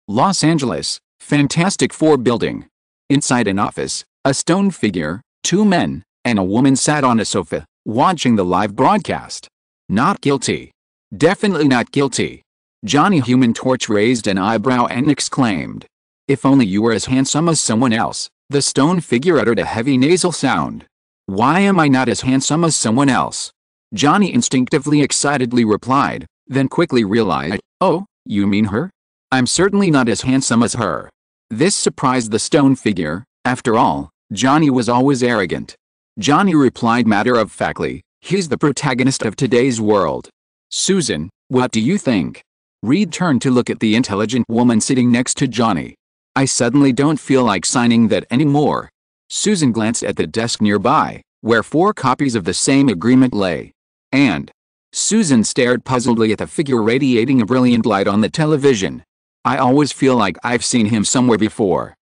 Los Angeles, Fantastic Four building. Inside an office, a stone figure, 2 men, and a woman sat on a sofa, watching the live broadcast. Not guilty. Definitely not guilty. Johnny Human Torch raised an eyebrow and exclaimed. If only you were as handsome as someone else. The stone figure uttered a heavy nasal sound. Why am I not as handsome as someone else? Johnny instinctively excitedly replied, then quickly realized, oh, you mean her? I'm certainly not as handsome as her. This surprised the stone figure. After all, Johnny was always arrogant. Johnny replied matter-of-factly, he's the protagonist of today's world. Susan, what do you think? Reed turned to look at the intelligent woman sitting next to Johnny. I suddenly don't feel like signing that anymore. Susan glanced at the desk nearby, where 4 copies of the same agreement lay. And Susan stared puzzledly at the figure radiating a brilliant light on the television. I always feel like I've seen him somewhere before.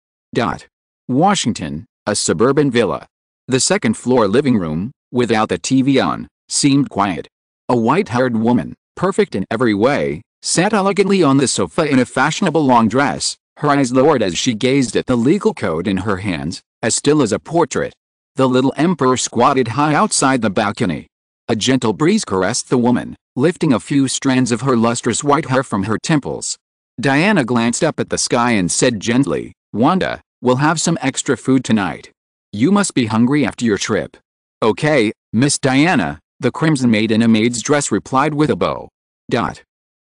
Washington, a suburban villa. The 2nd floor living room, without the TV on, seemed quiet. A white-haired woman, perfect in every way, sat elegantly on the sofa in a fashionable long dress, her eyes lowered as she gazed at the legal code in her hands, as still as a portrait. The little emperor squatted high outside the balcony. A gentle breeze caressed the woman, lifting a few strands of her lustrous white hair from her temples. Diana glanced up at the sky and said gently, Wanda, we'll have some extra food tonight. You must be hungry after your trip. Okay, Miss Diana, the Crimson Maid in a maid's dress replied with a bow.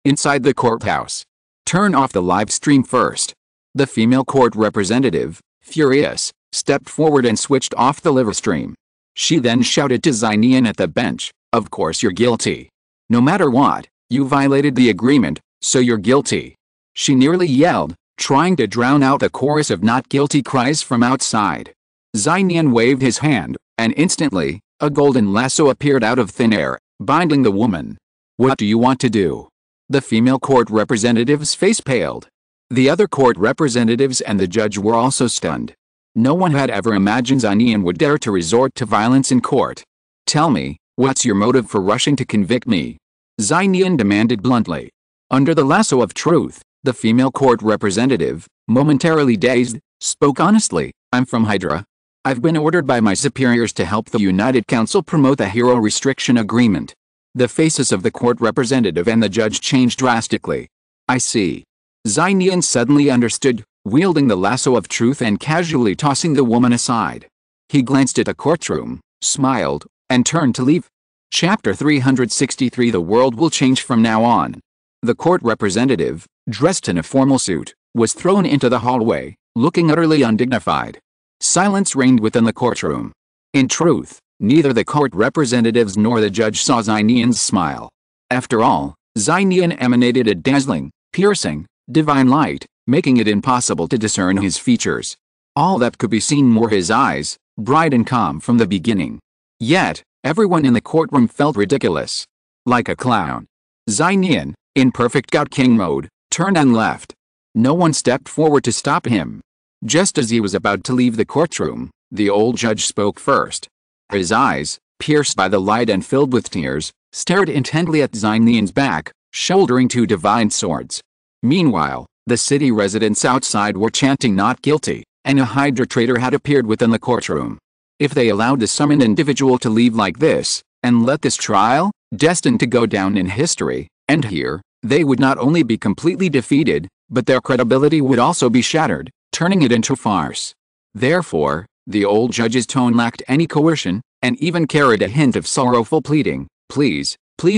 Inside the courthouse. Turn off the live stream first. The female court representative, furious, stepped forward and switched off the live stream. She then shouted to Nian at the bench, "Of course you're guilty. No matter what, you violated the agreement, so you're guilty." She nearly yelled, trying to drown out the chorus of not guilty cries from outside. Nian waved his hand, and instantly, a golden lasso appeared out of thin air, binding the woman. "What do you want to do?" The female court representative's face paled. The other court representatives and the judge were also stunned. No one had ever imagined Nian would dare to resort to violence in court. "Tell me, what's your motive for rushing to convict me?" Nian demanded bluntly. Under the lasso of truth, the female court representative, momentarily dazed, spoke honestly. "I'm from Hydra. I've been ordered by my superiors to help the United Council promote the Hero Restriction Agreement." The faces of the court representative and the judge changed drastically. "I see." Nian suddenly understood, wielding the lasso of truth and casually tossing the woman aside. He glanced at the courtroom, smiled, and turned to leave. Chapter 363 The world will change from now on. The court representative, dressed in a formal suit, was thrown into the hallway, looking utterly undignified. Silence reigned within the courtroom. In truth, neither the court representatives nor the judge saw Nian's smile. After all, Nian emanated a dazzling, piercing, divine light, making it impossible to discern his features. All that could be seen were his eyes, bright and calm from the beginning. Yet, everyone in the courtroom felt ridiculous. Like a clown. Nian, in perfect God King mode, turned and left. No one stepped forward to stop him. Just as he was about to leave the courtroom, the old judge spoke first. His eyes, pierced by the light and filled with tears, stared intently at Nian's back, shouldering two divine swords. Meanwhile, the city residents outside were chanting not guilty, and a Hydra traitor had appeared within the courtroom. If they allowed the summoned individual to leave like this, and let this trial, destined to go down in history, end here, they would not only be completely defeated, but their credibility would also be shattered, turning it into farce. Therefore, the old judge's tone lacked any coercion, and even carried a hint of sorrowful pleading. Please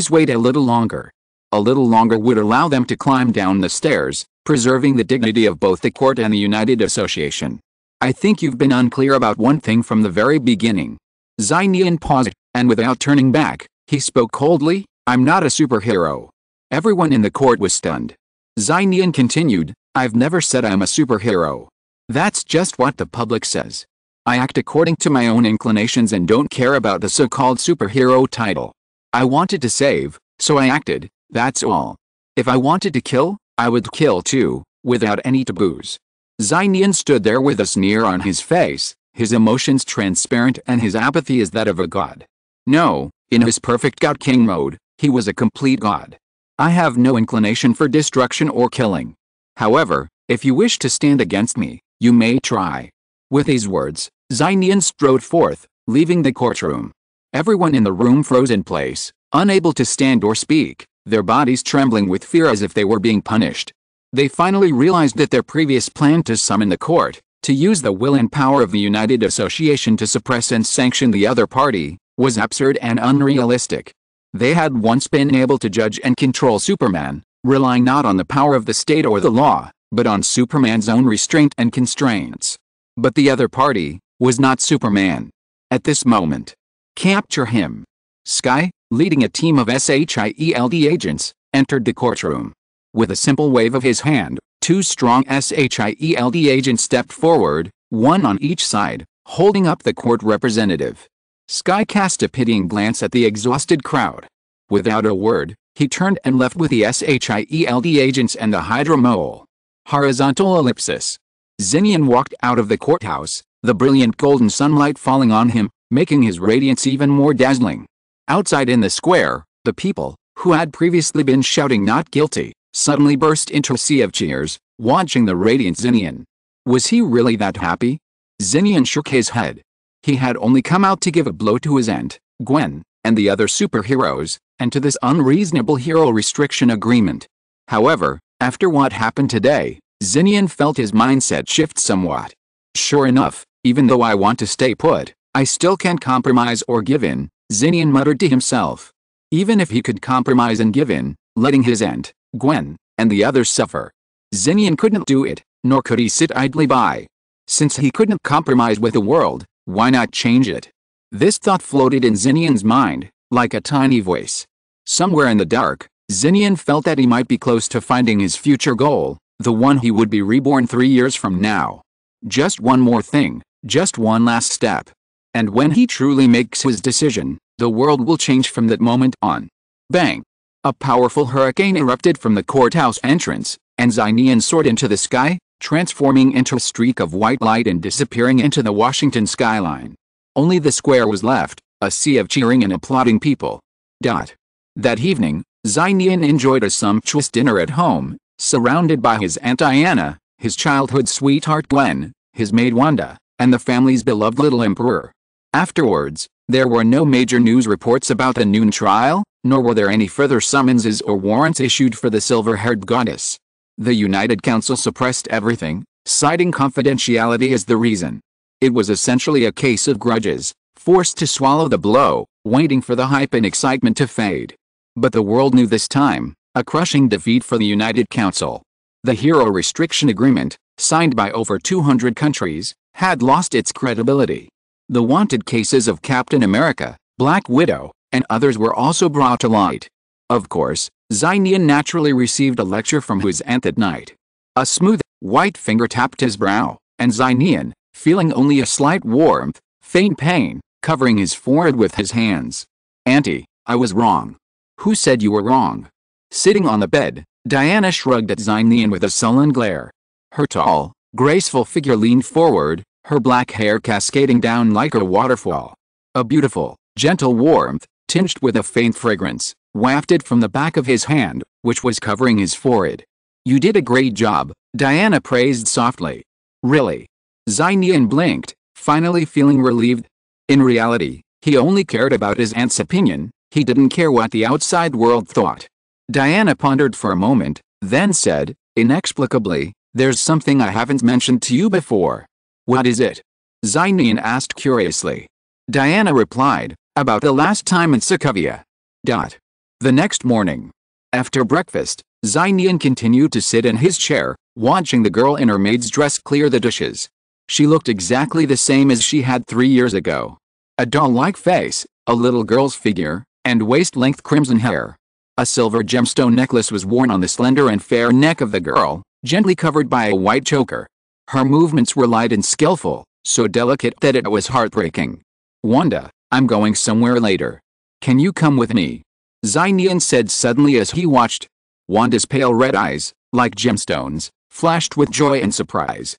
wait a little longer. A little longer would allow them to climb down the stairs, preserving the dignity of both the court and the United Association. I think you've been unclear about one thing from the very beginning. Nian paused, and without turning back, he spoke coldly, "I'm not a superhero." Everyone in the court was stunned. Nian continued, "I've never said I'm a superhero. That's just what the public says. I act according to my own inclinations and don't care about the so-called superhero title. I wanted to save, so I acted, that's all. If I wanted to kill, I would kill too, without any taboos." Nian stood there with a sneer on his face, his emotions transparent and his apathy as that of a god. No, in his perfect God King mode, he was a complete god. "I have no inclination for destruction or killing. However, if you wish to stand against me, you may try." With these words, Nian strode forth, leaving the courtroom. Everyone in the room froze in place, unable to stand or speak, their bodies trembling with fear as if they were being punished. They finally realized that their previous plan to summon the court, to use the will and power of the United Association to suppress and sanction the other party, was absurd and unrealistic. They had once been able to judge and control Superman, relying not on the power of the state or the law, but on Superman's own restraint and constraints. But the other party was not Superman. At this moment, capture him. Sky, leading a team of SHIELD agents, entered the courtroom. With a simple wave of his hand, two strong SHIELD agents stepped forward, one on each side, holding up the court representative. Sky cast a pitying glance at the exhausted crowd. Without a word, he turned and left with the SHIELD agents and the Hydra mole. Horizontal ellipsis. Nian walked out of the courthouse, the brilliant golden sunlight falling on him, making his radiance even more dazzling. Outside in the square, the people, who had previously been shouting not guilty, suddenly burst into a sea of cheers, watching the radiant Nian. Was he really that happy? Nian shook his head. He had only come out to give a blow to his aunt, Gwen, and the other superheroes, and to this unreasonable hero restriction agreement. However, after what happened today, Nian felt his mindset shift somewhat. Sure enough, even though I want to stay put, I still can't compromise or give in, Xinian muttered to himself. Even if he could compromise and give in, letting his aunt, Gwen, and the others suffer. Xinian couldn't do it, nor could he sit idly by. Since he couldn't compromise with the world, why not change it? This thought floated in Xinian's mind, like a tiny voice. Somewhere in the dark, Xinian felt that he might be close to finding his future goal, the one he would be reborn 3 years from now. Just one more thing, just one last step. And when he truly makes his decision, the world will change from that moment on. Bang! A powerful hurricane erupted from the courthouse entrance, and Xinian soared into the sky, transforming into a streak of white light and disappearing into the Washington skyline. Only the square was left, a sea of cheering and applauding people. That evening, Xinian enjoyed a sumptuous dinner at home, surrounded by his Aunt Diana, his childhood sweetheart Gwen, his maid Wanda, and the family's beloved little emperor. Afterwards, there were no major news reports about the noon trial, nor were there any further summonses or warrants issued for the silver-haired goddess. The United Council suppressed everything, citing confidentiality as the reason. It was essentially a case of grudges, forced to swallow the blow, waiting for the hype and excitement to fade. But the world knew this time, a crushing defeat for the United Council. The Hero Restriction Agreement, signed by over 200 countries, had lost its credibility. The wanted cases of Captain America, Black Widow, and others were also brought to light. Of course, Xinian naturally received a lecture from his aunt that night. A smooth, white finger tapped his brow, and Xinian, feeling only a slight warmth, faint pain, covering his forehead with his hands. Auntie, I was wrong. Who said you were wrong? Sitting on the bed, Diana shrugged at Xinian with a sullen glare. Her tall, graceful figure leaned forward, her black hair cascading down like a waterfall. A beautiful, gentle warmth, tinged with a faint fragrance, wafted from the back of his hand, which was covering his forehead. You did a great job, Diana praised softly. Really? Xinian blinked, finally feeling relieved. In reality, he only cared about his aunt's opinion, he didn't care what the outside world thought. Diana pondered for a moment, then said, inexplicably, there's something I haven't mentioned to you before. What is it? Xinian asked curiously. Diana replied, about the last time in Sokovia. The next morning. After breakfast, Xinian continued to sit in his chair, watching the girl in her maid's dress clear the dishes. She looked exactly the same as she had 3 years ago. A doll-like face, a little girl's figure, and waist-length crimson hair. A silver gemstone necklace was worn on the slender and fair neck of the girl, gently covered by a white choker. Her movements were light and skillful, so delicate that it was heartbreaking. Wanda, I'm going somewhere later. Can you come with me? Xinian said suddenly as he watched. Wanda's pale red eyes, like gemstones, flashed with joy and surprise.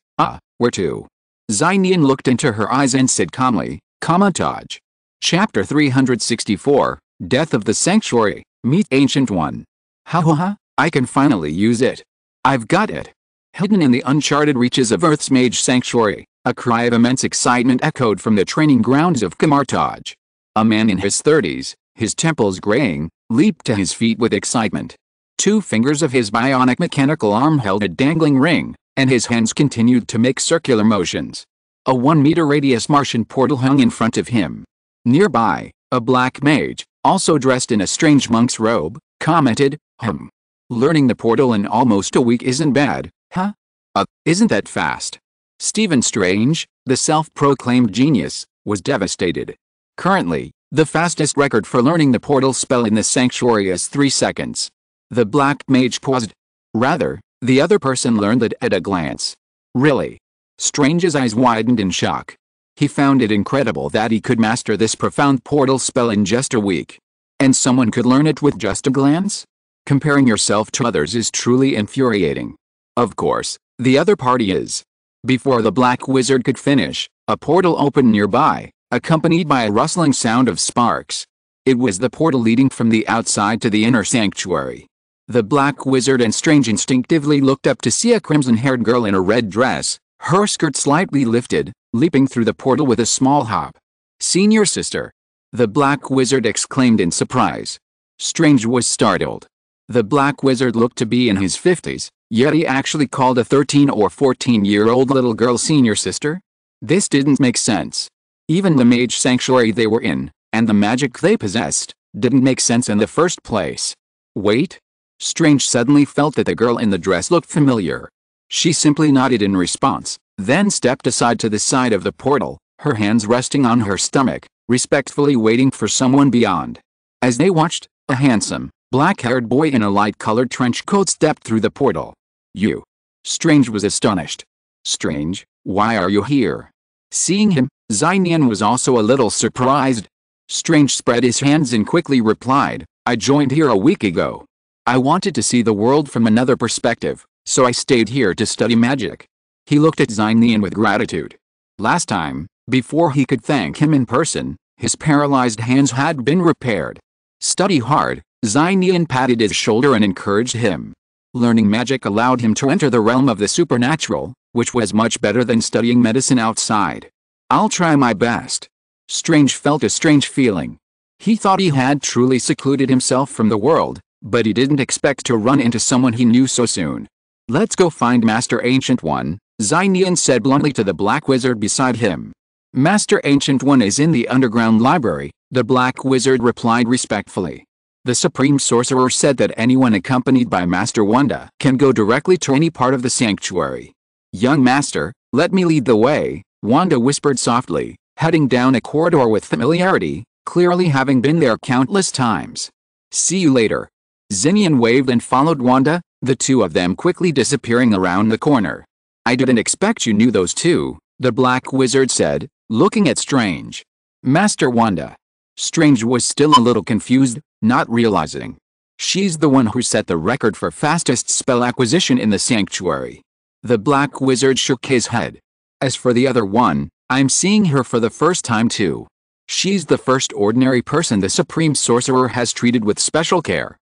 Where to? Xinian looked into her eyes and said calmly, Kamataj. Chapter 364, Death of the Sanctuary, Meet Ancient One. I can finally use it. I've got it. Hidden in the uncharted reaches of Earth's Mage Sanctuary, a cry of immense excitement echoed from the training grounds of Kamartaj. A man in his 30s, his temples graying, leaped to his feet with excitement. 2 fingers of his bionic mechanical arm held a dangling ring, and his hands continued to make circular motions. A 1-meter radius Martian portal hung in front of him. Nearby, a black mage, also dressed in a strange monk's robe, commented, Learning the portal in almost a week isn't bad, huh? Isn't that fast? Stephen Strange, the self-proclaimed genius, was devastated. Currently, the fastest record for learning the portal spell in the sanctuary is 3 seconds. The black mage paused. Rather, the other person learned it at a glance. Really? Strange's eyes widened in shock. He found it incredible that he could master this profound portal spell in just a week. And someone could learn it with just a glance? Comparing yourself to others is truly infuriating. Of course, the other party is. Before the black wizard could finish, a portal opened nearby, accompanied by a rustling sound of sparks. It was the portal leading from the outside to the inner sanctuary. The black wizard and Strange instinctively looked up to see a crimson-haired girl in a red dress, her skirt slightly lifted, leaping through the portal with a small hop. Senior sister! The black wizard exclaimed in surprise. Strange was startled. The black wizard looked to be in his 50s, yet he actually called a 13 or 14-year-old little girl senior sister? This didn't make sense. Even the mage sanctuary they were in, and the magic they possessed, didn't make sense in the first place. Wait? Strange suddenly felt that the girl in the dress looked familiar. She simply nodded in response, then stepped aside to the side of the portal, her hands resting on her stomach, respectfully waiting for someone beyond. As they watched, a handsome, black-haired boy in a light-colored trench coat stepped through the portal. You. Strange was astonished. Strange, why are you here? Seeing him, Nian was also a little surprised. Strange spread his hands and quickly replied, I joined here a week ago. I wanted to see the world from another perspective, so I stayed here to study magic. He looked at Nian with gratitude. Last time, before he could thank him in person, his paralyzed hands had been repaired. Study hard, Nian patted his shoulder and encouraged him. Learning magic allowed him to enter the realm of the supernatural, which was much better than studying medicine outside. I'll try my best. Strange felt a strange feeling. He thought he had truly secluded himself from the world, but he didn't expect to run into someone he knew so soon. Let's go find Master Ancient One, Nian said bluntly to the black wizard beside him. Master Ancient One is in the underground library, the black wizard replied respectfully. The supreme sorcerer said that anyone accompanied by Master Wanda can go directly to any part of the sanctuary. Young master, let me lead the way, Wanda whispered softly, heading down a corridor with familiarity, clearly having been there countless times. See you later. Nian waved and followed Wanda, the two of them quickly disappearing around the corner. I didn't expect you knew those two, the black wizard said, looking at Strange. Master Wanda. Strange was still a little confused, not realizing. She's the one who set the record for fastest spell acquisition in the sanctuary. The black wizard shook his head. As for the other one, I'm seeing her for the first time too. She's the first ordinary person the supreme sorcerer has treated with special care.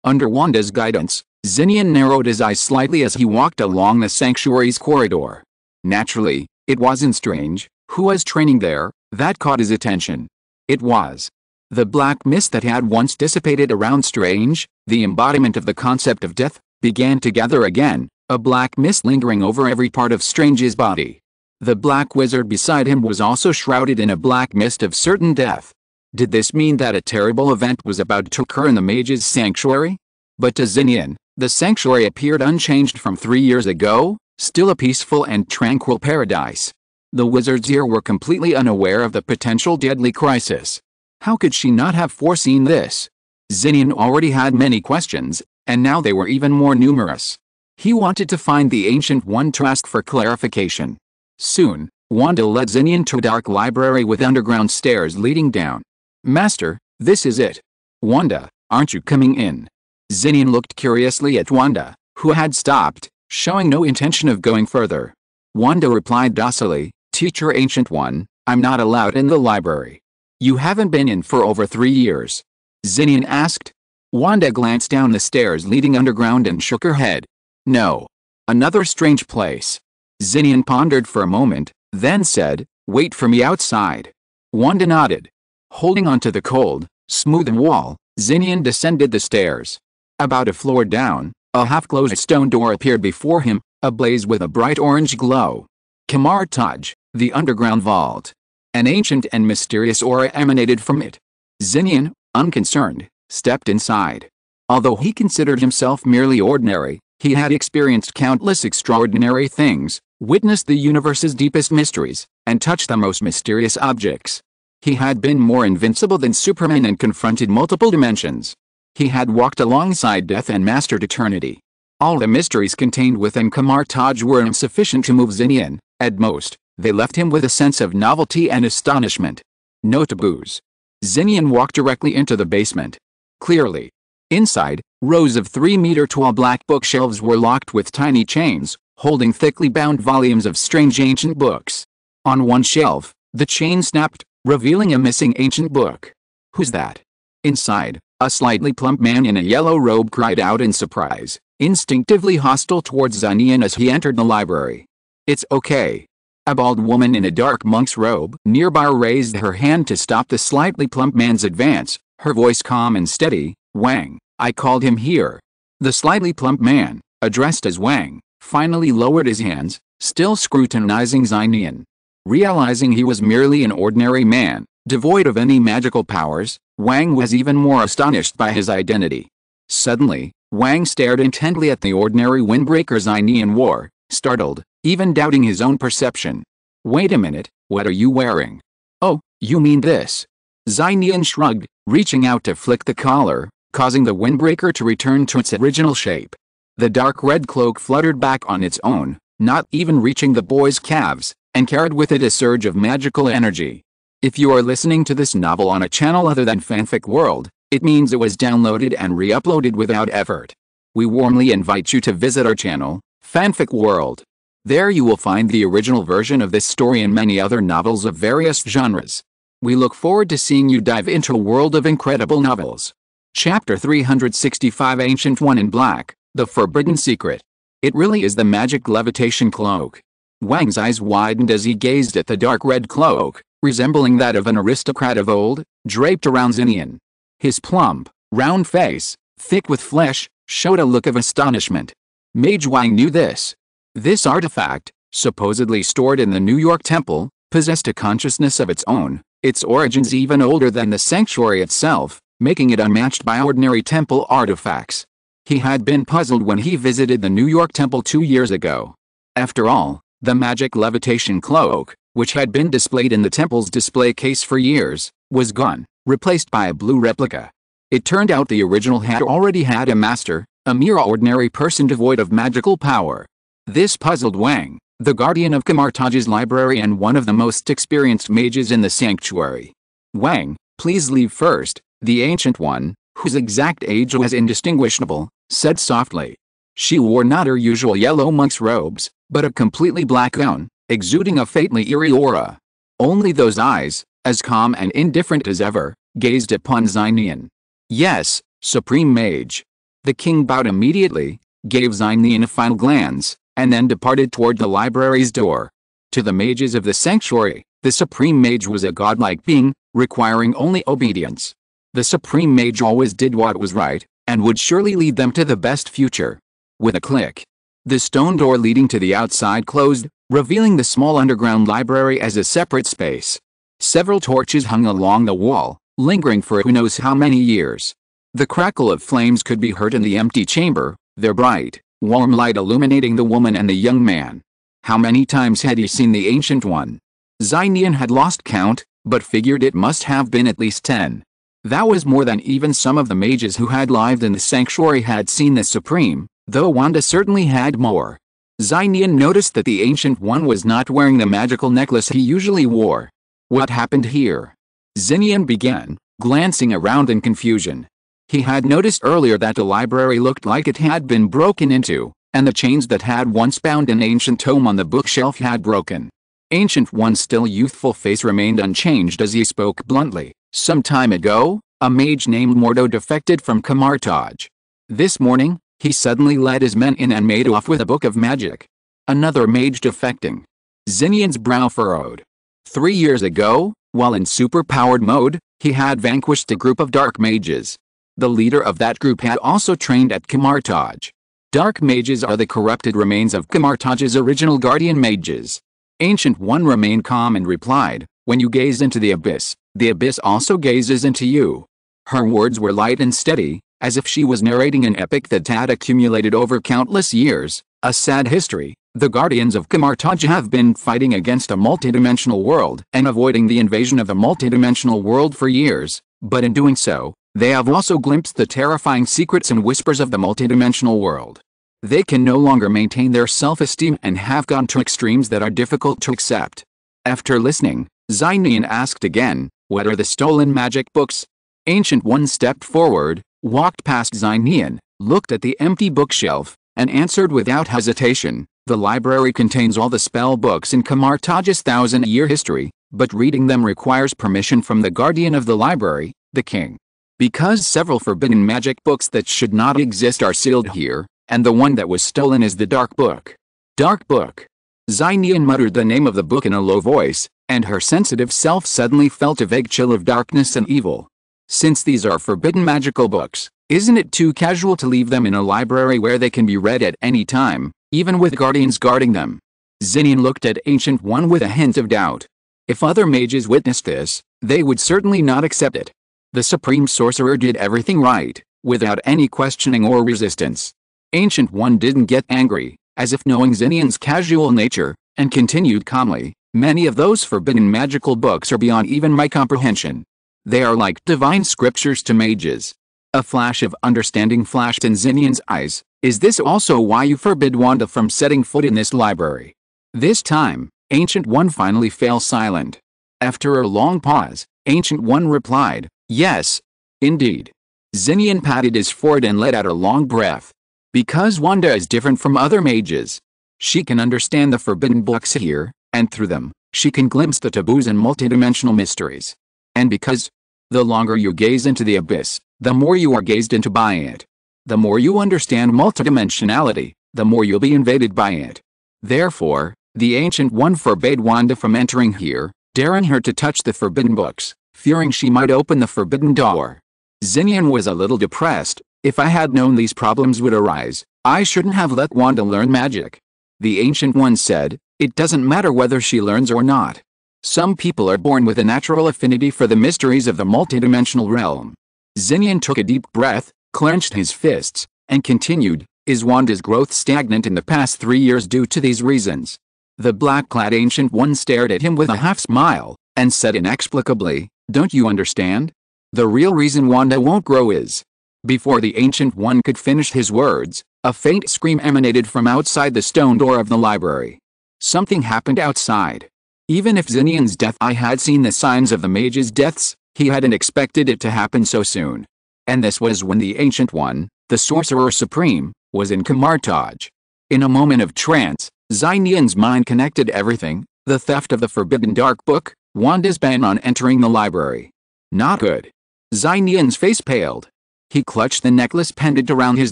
Under Wanda's guidance, Nian narrowed his eyes slightly as he walked along the sanctuary's corridor. Naturally, it wasn't Strange, who was training there, that caught his attention. It was the black mist that had once dissipated around Strange, the embodiment of the concept of death, began to gather again, a black mist lingering over every part of Strange's body. The black wizard beside him was also shrouded in a black mist of certain death. Did this mean that a terrible event was about to occur in the mage's sanctuary? But to Nian, the sanctuary appeared unchanged from 3 years ago, still a peaceful and tranquil paradise. The wizards here were completely unaware of the potential deadly crisis. How could she not have foreseen this? Nian already had many questions, and now they were even more numerous. He wanted to find the Ancient One to ask for clarification. Soon, Wanda led Nian to a dark library with underground stairs leading down. Master, this is it. Wanda, aren't you coming in? Nian looked curiously at Wanda, who had stopped, showing no intention of going further. Wanda replied docilely, Teacher Ancient One, I'm not allowed in the library. You haven't been in for over 3 years. Nian asked. Wanda glanced down the stairs leading underground and shook her head. No. Another strange place. Nian pondered for a moment, then said, Wait for me outside. Wanda nodded. Holding onto the cold, smooth wall, Nian descended the stairs. About a floor down, a half-closed stone door appeared before him, ablaze with a bright orange glow. Kamar Taj, the underground vault. An ancient and mysterious aura emanated from it. Nian, unconcerned, stepped inside. Although he considered himself merely ordinary, he had experienced countless extraordinary things, witnessed the universe's deepest mysteries, and touched the most mysterious objects. He had been more invincible than Superman and confronted multiple dimensions. He had walked alongside death and mastered eternity. All the mysteries contained within Kamar Taj were insufficient to move Nian. At most, they left him with a sense of novelty and astonishment. No taboos. Nian walked directly into the basement. Clearly. Inside, rows of 3-meter-tall black bookshelves were locked with tiny chains, holding thickly bound volumes of strange ancient books. On one shelf, the chain snapped, revealing a missing ancient book. Who's that? Inside, a slightly plump man in a yellow robe cried out in surprise, instinctively hostile towards Nian as he entered the library. It's okay. A bald woman in a dark monk's robe nearby raised her hand to stop the slightly plump man's advance, her voice calm and steady. Wang, I called him here. The slightly plump man, addressed as Wang, finally lowered his hands, still scrutinizing Nian. Realizing he was merely an ordinary man, devoid of any magical powers, Wang was even more astonished by his identity. Suddenly, Wang stared intently at the ordinary windbreaker Nian wore, startled, even doubting his own perception. "Wait a minute, what are you wearing?" "Oh, you mean this?" Nian shrugged, reaching out to flick the collar, causing the windbreaker to return to its original shape. The dark red cloak fluttered back on its own, not even reaching the boy's calves, and carried with it a surge of magical energy. If you are listening to this novel on a channel other than Fanfic World, it means it was downloaded and re-uploaded without effort. We warmly invite you to visit our channel, Fanfic World. There you will find the original version of this story and many other novels of various genres. We look forward to seeing you dive into a world of incredible novels. Chapter 365 Ancient One in Black, The Forbidden Secret. It really is the magic levitation cloak. Wang's eyes widened as he gazed at the dark red cloak, resembling that of an aristocrat of old, draped around Nian. His plump, round face, thick with flesh, showed a look of astonishment. Mage Wang knew this. This artifact, supposedly stored in the New York temple, possessed a consciousness of its own, its origins even older than the sanctuary itself, making it unmatched by ordinary temple artifacts. He had been puzzled when he visited the New York temple 2 years ago. After all, the magic levitation cloak, which had been displayed in the temple's display case for years, was gone, replaced by a blue replica. It turned out the original had already had a master, a mere ordinary person devoid of magical power. This puzzled Wang, the guardian of Kamartaj's library and one of the most experienced mages in the sanctuary. "Wang, please leave first," the Ancient One, whose exact age was indistinguishable, said softly. She wore not her usual yellow monk's robes, but a completely black gown, exuding a fatally eerie aura. Only those eyes, as calm and indifferent as ever, gazed upon Nian. "Yes, Supreme Mage." The king bowed immediately, gave Nian a final glance, and then departed toward the library's door. To the mages of the sanctuary, the Supreme Mage was a godlike being, requiring only obedience. The Supreme Mage always did what was right, and would surely lead them to the best future. With a click, the stone door leading to the outside closed, revealing the small underground library as a separate space. Several torches hung along the wall, lingering for who knows how many years. The crackle of flames could be heard in the empty chamber, their bright, warm light illuminating the woman and the young man. How many times had he seen the Ancient One? Nian had lost count, but figured it must have been at least 10. That was more than even some of the mages who had lived in the sanctuary had seen the Supreme, though Wanda certainly had more. Nian noticed that the Ancient One was not wearing the magical necklace he usually wore. What happened here? Nian began, glancing around in confusion. He had noticed earlier that the library looked like it had been broken into, and the chains that had once bound an ancient tome on the bookshelf had broken. Ancient One's still youthful face remained unchanged as he spoke bluntly. "Some time ago, a mage named Mordo defected from Kamartaj. This morning, he suddenly led his men in and made off with a book of magic." Another mage defecting. Nian's brow furrowed. 3 years ago, while in superpowered mode, he had vanquished a group of dark mages. The leader of that group had also trained at Kamartaj. Dark mages are the corrupted remains of Kamartaj's original guardian mages. Ancient One remained calm and replied, "When you gaze into the abyss also gazes into you." Her words were light and steady, as if she was narrating an epic that had accumulated over countless years, a sad history. The guardians of Kamartaj have been fighting against a multidimensional world and avoiding the invasion of a multidimensional world for years, but in doing so, they have also glimpsed the terrifying secrets and whispers of the multidimensional world. They can no longer maintain their self-esteem and have gone to extremes that are difficult to accept. After listening, Nian asked again, "What are the stolen magic books?" Ancient One stepped forward, walked past Nian, looked at the empty bookshelf, and answered without hesitation, "The library contains all the spell books in Kamartaj's 1,000-year history, but reading them requires permission from the guardian of the library, the king. Because several forbidden magic books that should not exist are sealed here, and the one that was stolen is the Dark Book." Dark Book. Nian muttered the name of the book in a low voice, and her sensitive self suddenly felt a vague chill of darkness and evil. Since these are forbidden magical books, isn't it too casual to leave them in a library where they can be read at any time, even with guardians guarding them? Xinian looked at Ancient One with a hint of doubt. If other mages witnessed this, they would certainly not accept it. The Supreme Sorcerer did everything right, without any questioning or resistance. Ancient One didn't get angry, as if knowing Xinian's casual nature, and continued calmly, "Many of those forbidden magical books are beyond even my comprehension. They are like divine scriptures to mages." A flash of understanding flashed in Xinian's eyes. "Is this also why you forbid Wanda from setting foot in this library?" This time, Ancient One finally fell silent. After a long pause, Ancient One replied, "Yes, indeed." Xinian patted his forehead and let out a long breath. Because Wanda is different from other mages, she can understand the forbidden books here, and through them, she can glimpse the taboos and multidimensional mysteries. And because, the longer you gaze into the abyss, the more you are gazed into by it. The more you understand multidimensionality, the more you'll be invaded by it. Therefore, the Ancient One forbade Wanda from entering here, daring her to touch the forbidden books, fearing she might open the forbidden door. Xinian was a little depressed. "If I had known these problems would arise, I shouldn't have let Wanda learn magic." The Ancient One said, "It doesn't matter whether she learns or not. Some people are born with a natural affinity for the mysteries of the multidimensional realm." Xinian took a deep breath, clenched his fists, and continued, "Is Wanda's growth stagnant in the past 3 years due to these reasons?" The black-clad Ancient One stared at him with a half-smile, and said inexplicably, "Don't you understand? The real reason Wanda won't grow is..." Before the Ancient One could finish his words, a faint scream emanated from outside the stone door of the library. Something happened outside. Even if Xinian's death eye had seen the signs of the mages' deaths, he hadn't expected it to happen so soon. And this was when the Ancient One, the Sorcerer Supreme, was in Kamartaj. In a moment of trance, Xinian's mind connected everything: the theft of the Forbidden Dark Book, Wanda's ban on entering the library. Not good. Xinian's face paled. He clutched the necklace pendant around his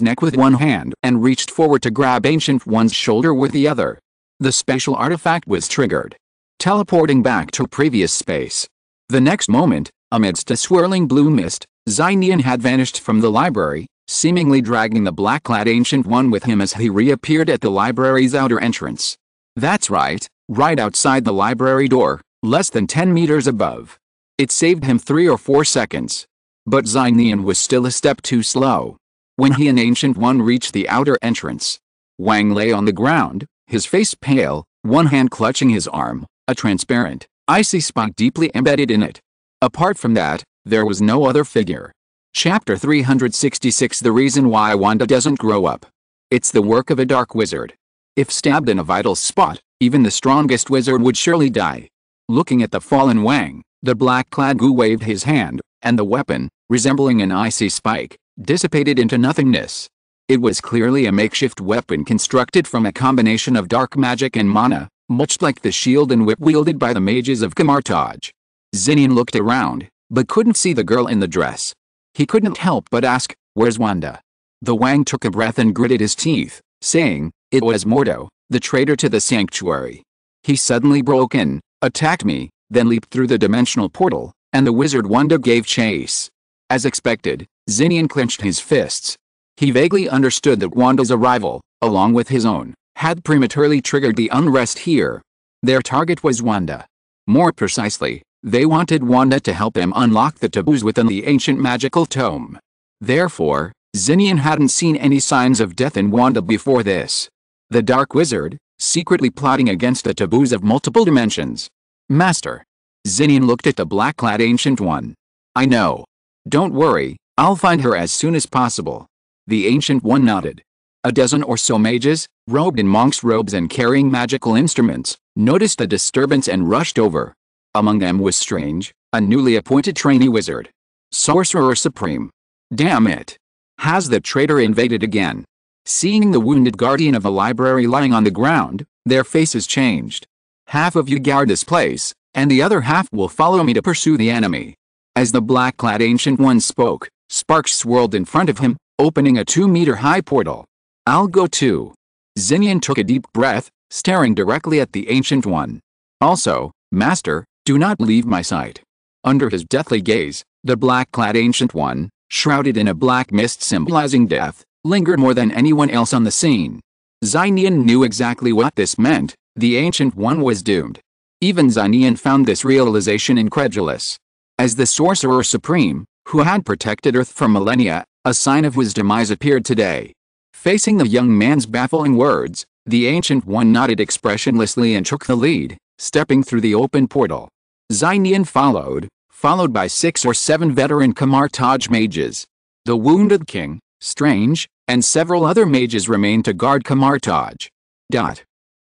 neck with one hand and reached forward to grab Ancient One's shoulder with the other. The spatial artifact was triggered, teleporting back to previous space. The next moment, amidst a swirling blue mist, Xinian had vanished from the library, seemingly dragging the black-clad Ancient One with him as he reappeared at the library's outer entrance. That's right outside the library door, less than 10 meters above. It saved him 3 or 4 seconds. But Xinian was still a step too slow. When he and Ancient One reached the outer entrance, Wang lay on the ground, his face pale, one hand clutching his arm, a transparent, icy spike deeply embedded in it. Apart from that, there was no other figure. Chapter 366: The reason why Wanda doesn't grow up. It's the work of a dark wizard. If stabbed in a vital spot, even the strongest wizard would surely die. Looking at the fallen Wang, the black-clad Gu waved his hand, and the weapon, resembling an icy spike, dissipated into nothingness. It was clearly a makeshift weapon constructed from a combination of dark magic and mana, much like the shield and whip wielded by the mages of Kamartaj. Xinian looked around, but couldn't see the girl in the dress. He couldn't help but ask, "Where's Wanda?" The Wang took a breath and gritted his teeth, saying, "It was Mordo, the traitor to the sanctuary. He suddenly broke in, attacked me, then leaped through the dimensional portal, and the wizard Wanda gave chase." As expected, Xinian clenched his fists. He vaguely understood that Wanda's arrival, along with his own, had prematurely triggered the unrest here. Their target was Wanda. More precisely, they wanted Wanda to help them unlock the taboos within the ancient magical tome. Therefore, Xinian hadn't seen any signs of death in Wanda before this. The Dark Wizard, secretly plotting against the taboos of multiple dimensions. "Master." Xinian looked at the black-clad Ancient One. "I know. Don't worry, I'll find her as soon as possible." The Ancient One nodded. A dozen or so mages, robed in monk's robes and carrying magical instruments, noticed the disturbance and rushed over. Among them was Strange, a newly appointed trainee wizard. "Sorcerer Supreme. Damn it. Has the traitor invaded again?" Seeing the wounded guardian of the library lying on the ground, their faces changed. "Half of you guard this place, and the other half will follow me to pursue the enemy." As the black-clad Ancient One spoke, sparks swirled in front of him, opening a 2-meter-high portal. "I'll go too." Xinian took a deep breath, staring directly at the Ancient One. "Also, Master, do not leave my sight." Under his deathly gaze, the black-clad Ancient One, shrouded in a black mist symbolizing death, lingered more than anyone else on the scene. Xinian knew exactly what this meant. The Ancient One was doomed. Even Nian found this realization incredulous. As the Sorcerer Supreme, who had protected Earth for millennia, a sign of his demise appeared today. Facing the young man's baffling words, the Ancient One nodded expressionlessly and took the lead, stepping through the open portal. Nian followed by 6 or 7 veteran Kamartaj mages. The wounded king, Strange, and several other mages remained to guard Kamartaj.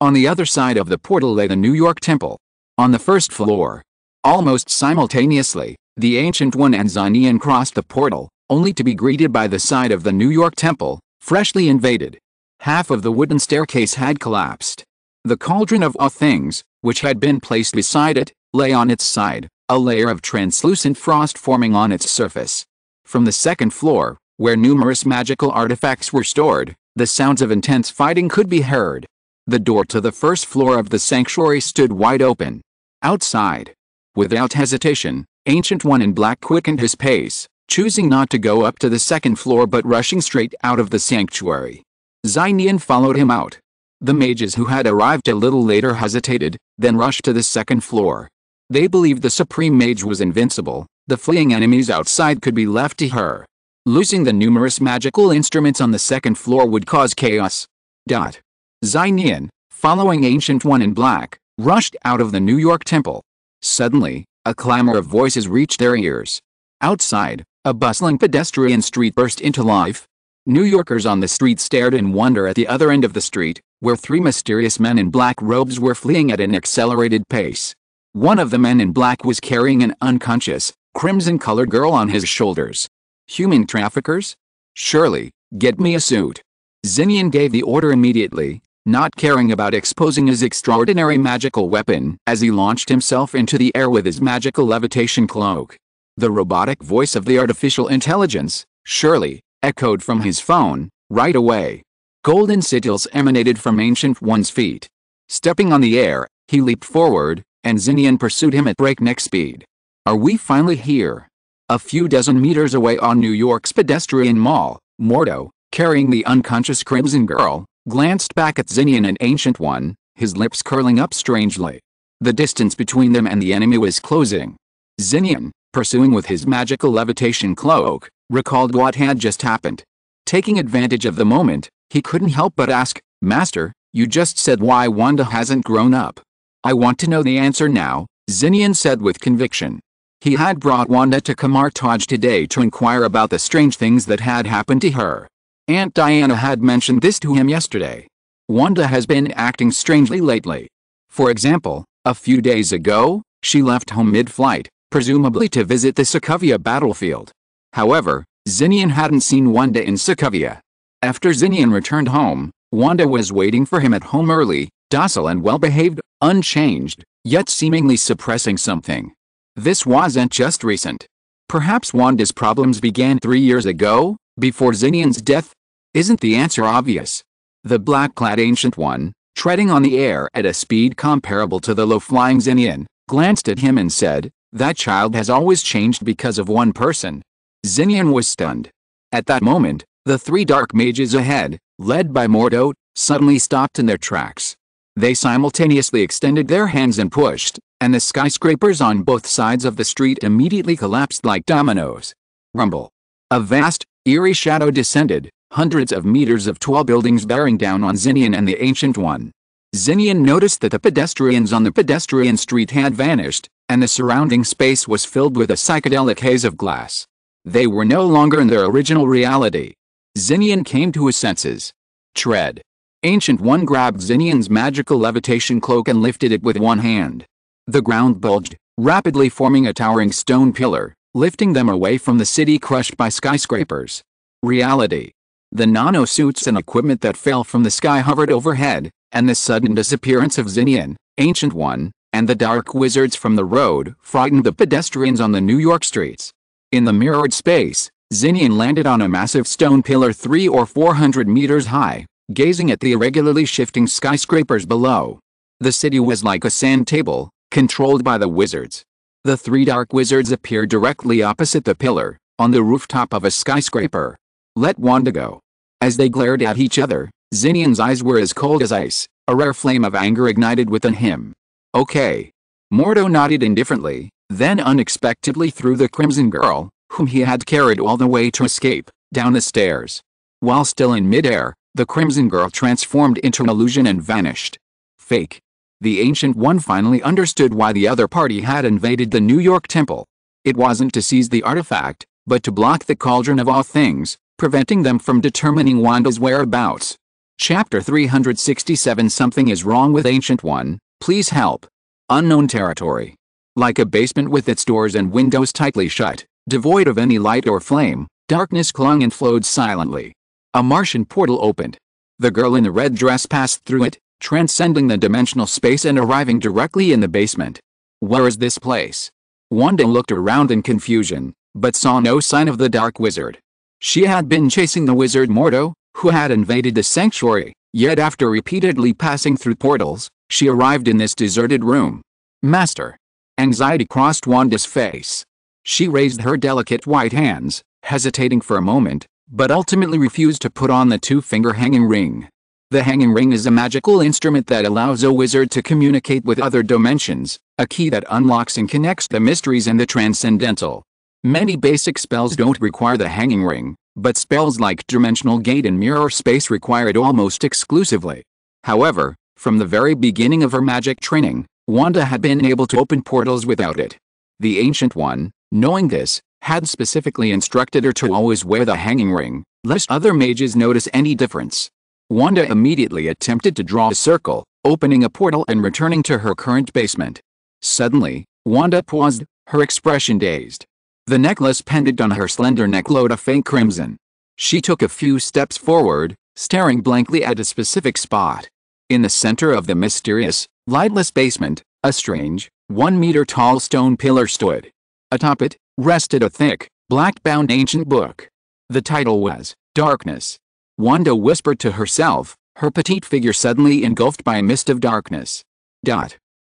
On the other side of the portal lay the New York Temple. On the first floor. Almost simultaneously, the Ancient One and Nian crossed the portal, only to be greeted by the side of the New York Temple, freshly invaded. Half of the wooden staircase had collapsed. The cauldron of all things, which had been placed beside it, lay on its side, a layer of translucent frost forming on its surface. From the second floor, where numerous magical artifacts were stored, the sounds of intense fighting could be heard. The door to the first floor of the sanctuary stood wide open. Outside. Without hesitation, Ancient One in Black quickened his pace, choosing not to go up to the second floor but rushing straight out of the sanctuary. Nian followed him out. The mages who had arrived a little later hesitated, then rushed to the second floor. They believed the Supreme Mage was invincible, the fleeing enemies outside could be left to her. Losing the numerous magical instruments on the second floor would cause chaos. Nian, following Ancient One in Black, rushed out of the New York Temple. Suddenly, a clamor of voices reached their ears. Outside, a bustling pedestrian street burst into life. New Yorkers on the street stared in wonder at the other end of the street, where 3 mysterious men in black robes were fleeing at an accelerated pace. One of the men in black was carrying an unconscious, crimson-colored girl on his shoulders. Human traffickers? Surely, get me a suit. Nian gave the order immediately, not caring about exposing his extraordinary magical weapon as he launched himself into the air with his magical levitation cloak. The robotic voice of the artificial intelligence, surely, echoed from his phone, right away. Golden sigils emanated from Ancient One's feet. Stepping on the air, he leaped forward, and Nian pursued him at breakneck speed. Are we finally here? A few dozen meters away on New York's pedestrian mall, Mordo, carrying the unconscious crimson girl, glanced back at Nian and Ancient One, his lips curling up strangely. The distance between them and the enemy was closing. Nian, pursuing with his magical levitation cloak, recalled what had just happened. Taking advantage of the moment, he couldn't help but ask, Master, you just said why Wanda hasn't grown up. I want to know the answer now, Nian said with conviction. He had brought Wanda to Kamartaj today to inquire about the strange things that had happened to her. Aunt Diana had mentioned this to him yesterday. Wanda has been acting strangely lately. For example, a few days ago, she left home mid-flight, presumably to visit the Sokovia battlefield. However, Nian hadn't seen Wanda in Sokovia. After Nian returned home, Wanda was waiting for him at home early, docile and well-behaved, unchanged, yet seemingly suppressing something. This wasn't just recent. Perhaps Wanda's problems began 3 years ago, before Nian's death? Isn't the answer obvious? The black-clad Ancient One, treading on the air at a speed comparable to the low-flying Nian, glanced at him and said, that child has always changed because of one person. Nian was stunned. At that moment, the 3 dark mages ahead, led by Mordo, suddenly stopped in their tracks. They simultaneously extended their hands and pushed, and the skyscrapers on both sides of the street immediately collapsed like dominoes. Rumble. A vast, eerie shadow descended, hundreds of meters of tall buildings bearing down on Nian and the Ancient One. Nian noticed that the pedestrians on the pedestrian street had vanished, and the surrounding space was filled with a psychedelic haze of glass. They were no longer in their original reality. Nian came to his senses. Tread. Ancient One grabbed Nian's magical levitation cloak and lifted it with one hand. The ground bulged, rapidly forming a towering stone pillar, lifting them away from the city crushed by skyscrapers. Reality. The nanosuits and equipment that fell from the sky hovered overhead, and the sudden disappearance of Nian, Ancient One, and the dark wizards from the road frightened the pedestrians on the New York streets. In the mirrored space, Nian landed on a massive stone pillar 300 or 400 meters high, gazing at the irregularly shifting skyscrapers below. The city was like a sand table, controlled by the wizards. The 3 dark wizards appeared directly opposite the pillar, on the rooftop of a skyscraper. Let Wanda go. As they glared at each other, Nian's eyes were as cold as ice, A rare flame of anger ignited within him. Okay. Mordo nodded indifferently, then unexpectedly threw the crimson girl, whom he had carried all the way to escape, down the stairs. While still in midair, the crimson girl transformed into an illusion and vanished. Fake. The Ancient One finally understood why the other party had invaded the New York temple. It wasn't to seize the artifact, but to block the cauldron of all things, preventing them from determining Wanda's whereabouts. Chapter 367. Something is wrong with Ancient One, please help. Unknown territory. Like a basement with its doors and windows tightly shut, devoid of any light or flame, darkness clung and flowed silently. A Martian portal opened. The girl in the red dress passed through it, transcending the dimensional space and arriving directly in the basement. Where is this place? Wanda looked around in confusion, but saw no sign of the dark wizard. She had been chasing the wizard Mordo, who had invaded the sanctuary, yet after repeatedly passing through portals, she arrived in this deserted room. Master. Anxiety crossed Wanda's face. She raised her delicate white hands, hesitating for a moment, but ultimately refused to put on the two-finger hanging ring. The hanging ring is a magical instrument that allows a wizard to communicate with other dimensions, a key that unlocks and connects the mysteries and the transcendental. Many basic spells don't require the hanging ring, but spells like Dimensional Gate and Mirror Space require it almost exclusively. However, from the very beginning of her magic training, Wanda had been able to open portals without it. The Ancient One, knowing this, had specifically instructed her to always wear the hanging ring, lest other mages notice any difference. Wanda immediately attempted to draw a circle, opening a portal and returning to her current basement. Suddenly, Wanda paused, her expression dazed. The necklace pendant on her slender neck glowed a faint crimson. She took a few steps forward, staring blankly at a specific spot. In the center of the mysterious, lightless basement, a strange, 1-meter-tall stone pillar stood. Atop it, rested a thick, black-bound ancient book. The title was Darkness. Wanda whispered to herself, her petite figure suddenly engulfed by a mist of darkness.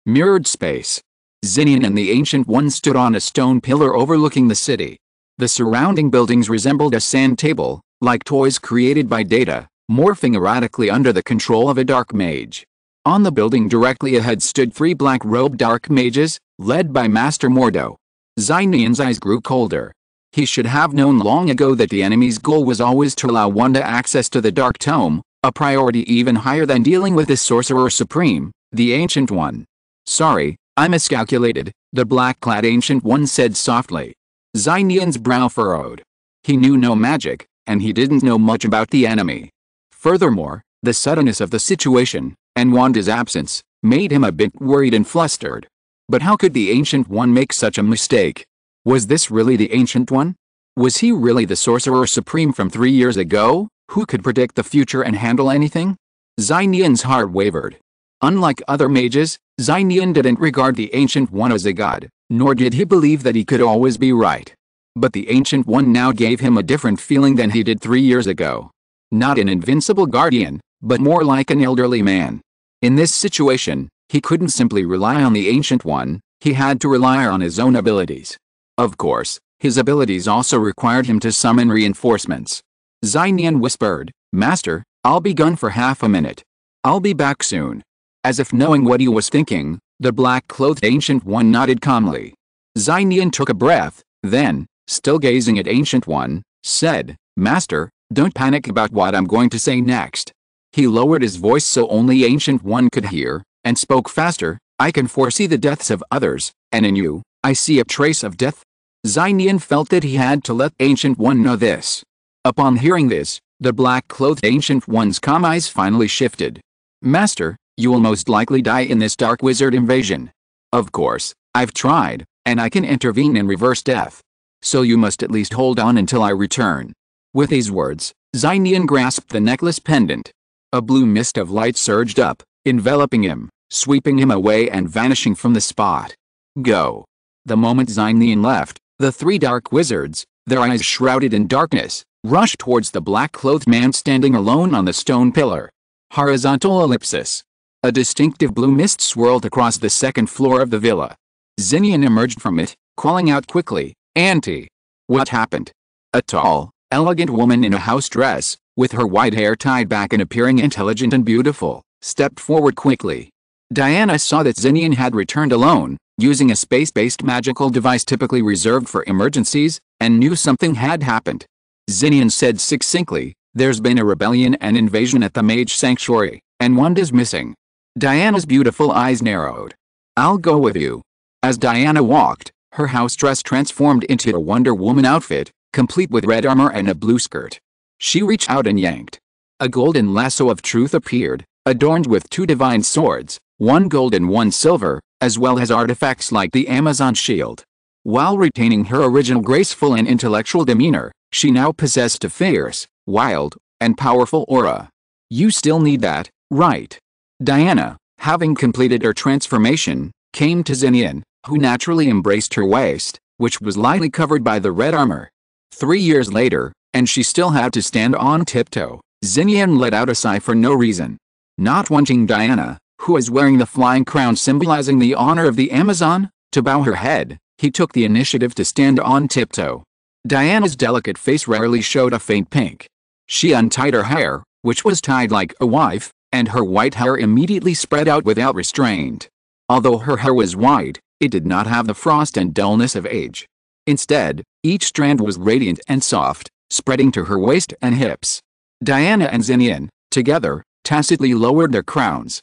Mirrored space. Nian and the Ancient One stood on a stone pillar overlooking the city. The surrounding buildings resembled a sand table, like toys created by Data, morphing erratically under the control of a dark mage. On the building directly ahead stood 3 black-robed dark mages, led by Master Mordo. Nian's eyes grew colder. He should have known long ago that the enemy's goal was always to allow Wanda access to the Dark Tome, a priority even higher than dealing with the Sorcerer Supreme, the Ancient One. Sorry, I miscalculated, the black-clad Ancient One said softly. Nian's brow furrowed. He knew no magic, and he didn't know much about the enemy. Furthermore, the suddenness of the situation, and Wanda's absence, made him a bit worried and flustered. But how could the Ancient One make such a mistake? Was this really the Ancient One? Was he really the Sorcerer Supreme from 3 years ago, who could predict the future and handle anything? Nian's heart wavered. Unlike other mages, Nian didn't regard the Ancient One as a god, nor did he believe that he could always be right. But the Ancient One now gave him a different feeling than he did 3 years ago. Not an invincible guardian, but more like an elderly man. In this situation, he couldn't simply rely on the Ancient One, he had to rely on his own abilities. Of course, his abilities also required him to summon reinforcements. Nian whispered, Master, I'll be gone for half a minute. I'll be back soon. As if knowing what he was thinking, the black-clothed Ancient One nodded calmly. Nian took a breath, then, still gazing at Ancient One, said, Master, don't panic about what I'm going to say next. He lowered his voice so only Ancient One could hear, and spoke faster, I can foresee the deaths of others, and in you, I see a trace of death. Nian felt that he had to let Ancient One know this. Upon hearing this, the black-clothed Ancient One's calm eyes finally shifted. Master, you will most likely die in this dark wizard invasion. Of course, I've tried, and I can intervene and reverse death. So you must at least hold on until I return. With these words, Nian grasped the necklace pendant. A blue mist of light surged up, enveloping him, sweeping him away and vanishing from the spot. Go. The moment Nian left, the 3 dark wizards, their eyes shrouded in darkness, rushed towards the black-clothed man standing alone on the stone pillar. Horizontal ellipsis. A distinctive blue mist swirled across the second floor of the villa. Nian emerged from it, calling out quickly, Auntie. What happened? A tall, elegant woman in a house dress, with her white hair tied back and appearing intelligent and beautiful, stepped forward quickly. Diana saw that Xinian had returned alone, using a space-based magical device typically reserved for emergencies, and knew something had happened. Xinian said succinctly, "There's been a rebellion and invasion at the Mage Sanctuary, and Wanda's missing." Diana's beautiful eyes narrowed. "I'll go with you." As Diana walked, her house dress transformed into a Wonder Woman outfit, complete with red armor and a blue skirt. She reached out and yanked. A golden lasso of truth appeared, adorned with 2 divine swords, one gold and one silver, as well as artifacts like the Amazon shield. While retaining her original graceful and intellectual demeanor, she now possessed a fierce, wild, and powerful aura. "You still need that, right?" Diana, having completed her transformation, came to Xinian, who naturally embraced her waist, which was lightly covered by the red armor. 3 years later, and she still had to stand on tiptoe, Xinian let out a sigh for no reason. Not wanting Diana, who was wearing the flying crown symbolizing the honor of the Amazon, to bow her head, he took the initiative to stand on tiptoe. Diana's delicate face rarely showed a faint pink. She untied her hair, which was tied like a wife, and her white hair immediately spread out without restraint. Although her hair was white, it did not have the frost and dullness of age. Instead, each strand was radiant and soft, spreading to her waist and hips. Diana and Xinian, together, tacitly lowered their crowns.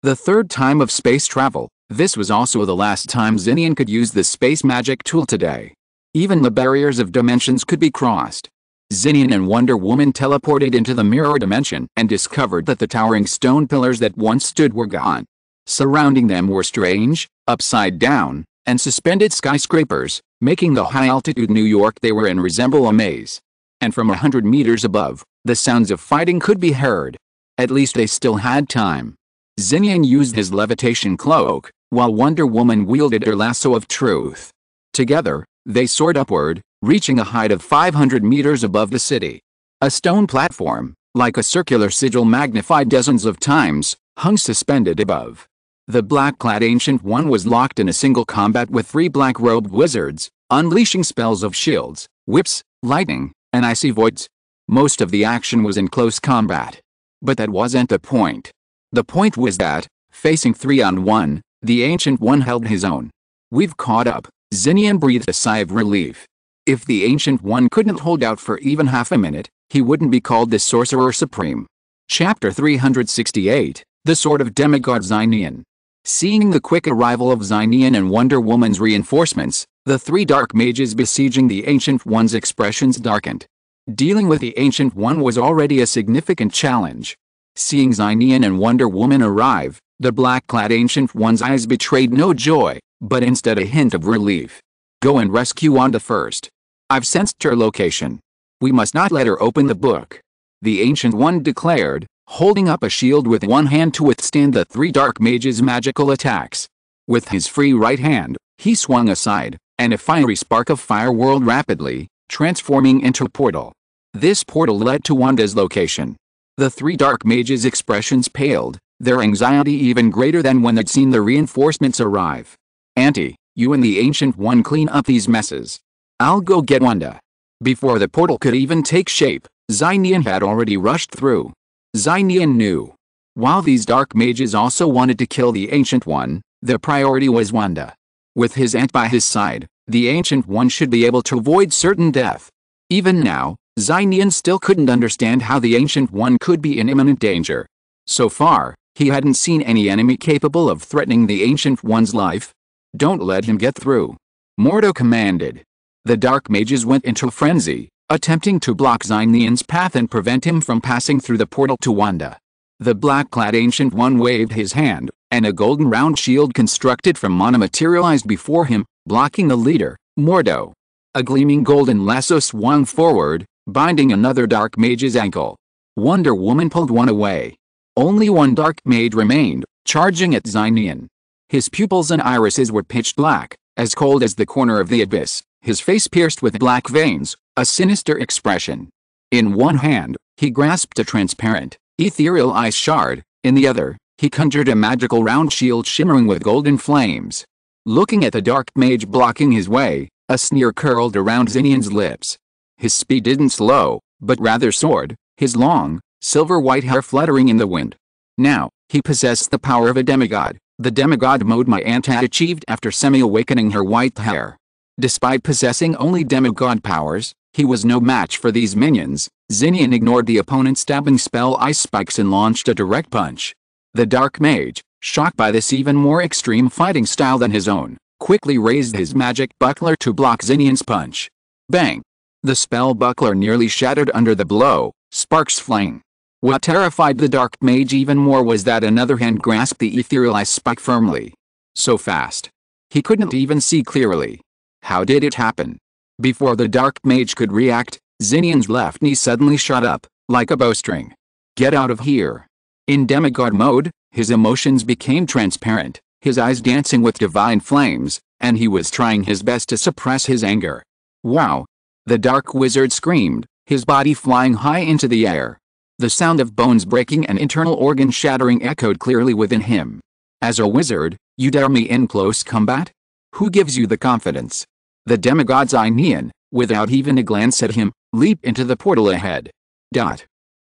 The third time of space travel, this was also the last time Xinian could use the space magic tool today. Even the barriers of dimensions could be crossed. Xinian and Wonder Woman teleported into the mirror dimension and discovered that the towering stone pillars that once stood were gone. Surrounding them were strange, upside-down, and suspended skyscrapers, making the high-altitude New York they were in resemble a maze. And from 100 meters above, the sounds of fighting could be heard. At least they still had time. Xinian used his levitation cloak, while Wonder Woman wielded her lasso of truth. Together, they soared upward, reaching a height of 500 meters above the city. A stone platform, like a circular sigil magnified dozens of times, hung suspended above. The black-clad Ancient One was locked in a single combat with 3 black-robed wizards, unleashing spells of shields, whips, lightning, and icy voids. Most of the action was in close combat. But that wasn't the point. The point was that, facing 3-on-1, the Ancient One held his own. "We've caught up," Xinian breathed a sigh of relief. If the Ancient One couldn't hold out for even half a minute, he wouldn't be called the Sorcerer Supreme. Chapter 368, The Sword of Demigod Xinian. Seeing the quick arrival of Xinian and Wonder Woman's reinforcements, the 3 dark mages besieging the Ancient One's expressions darkened. Dealing with the Ancient One was already a significant challenge. Seeing Xinian and Wonder Woman arrive, the black-clad Ancient One's eyes betrayed no joy, but instead a hint of relief. "Go and rescue Wanda first. I've sensed her location. We must not let her open the book," the Ancient One declared, holding up a shield with one hand to withstand the 3 dark mages' magical attacks. With his free right hand, he swung aside, and a fiery spark of fire whirled rapidly, transforming into a portal. This portal led to Wanda's location. The 3 dark mages' expressions paled, their anxiety even greater than when they'd seen the reinforcements arrive. "Auntie, you and the Ancient One clean up these messes. I'll go get Wanda." Before the portal could even take shape, Xinian had already rushed through. Xinian knew. While these dark mages also wanted to kill the Ancient One, their priority was Wanda. With his aunt by his side, the Ancient One should be able to avoid certain death. Even now, Xinian still couldn't understand how the Ancient One could be in imminent danger. So far, he hadn't seen any enemy capable of threatening the Ancient One's life. "Don't let him get through," Mordo commanded. The dark mages went into a frenzy, attempting to block Xinian's path and prevent him from passing through the portal to Wanda. The black-clad Ancient One waved his hand, and a golden round shield constructed from mana materialized before him, blocking the leader, Mordo. A gleaming golden lasso swung forward, binding another dark mage's ankle. Wonder Woman pulled one away. Only one dark mage remained, charging at Xinian. His pupils and irises were pitch black, as cold as the corner of the abyss, his face pierced with black veins, a sinister expression. In one hand, he grasped a transparent, ethereal ice shard, in the other, he conjured a magical round shield shimmering with golden flames. Looking at the dark mage blocking his way, a sneer curled around Xinian's lips. His speed didn't slow, but rather soared, his long, silver-white hair fluttering in the wind. Now, he possessed the power of a demigod, the demigod mode my aunt had achieved after semi-awakening her white hair. Despite possessing only demigod powers, he was no match for these minions. Nian ignored the opponent's stabbing spell ice spikes and launched a direct punch. The dark mage, shocked by this even more extreme fighting style than his own, quickly raised his magic buckler to block Nian's punch. Bang! The spell buckler nearly shattered under the blow, sparks flying. What terrified the dark mage even more was that another hand grasped the ethereal ice spike firmly. So fast. He couldn't even see clearly. How did it happen? Before the dark mage could react, Nian's left knee suddenly shot up, like a bowstring. Get out of here. In demigod mode, his emotions became transparent, his eyes dancing with divine flames, and he was trying his best to suppress his anger. Wow! The dark wizard screamed, his body flying high into the air. The sound of bones breaking and internal organs shattering echoed clearly within him. As a wizard, you dare me in close combat? Who gives you the confidence? The demigod's eye Nian, without even a glance at him, leaped into the portal ahead.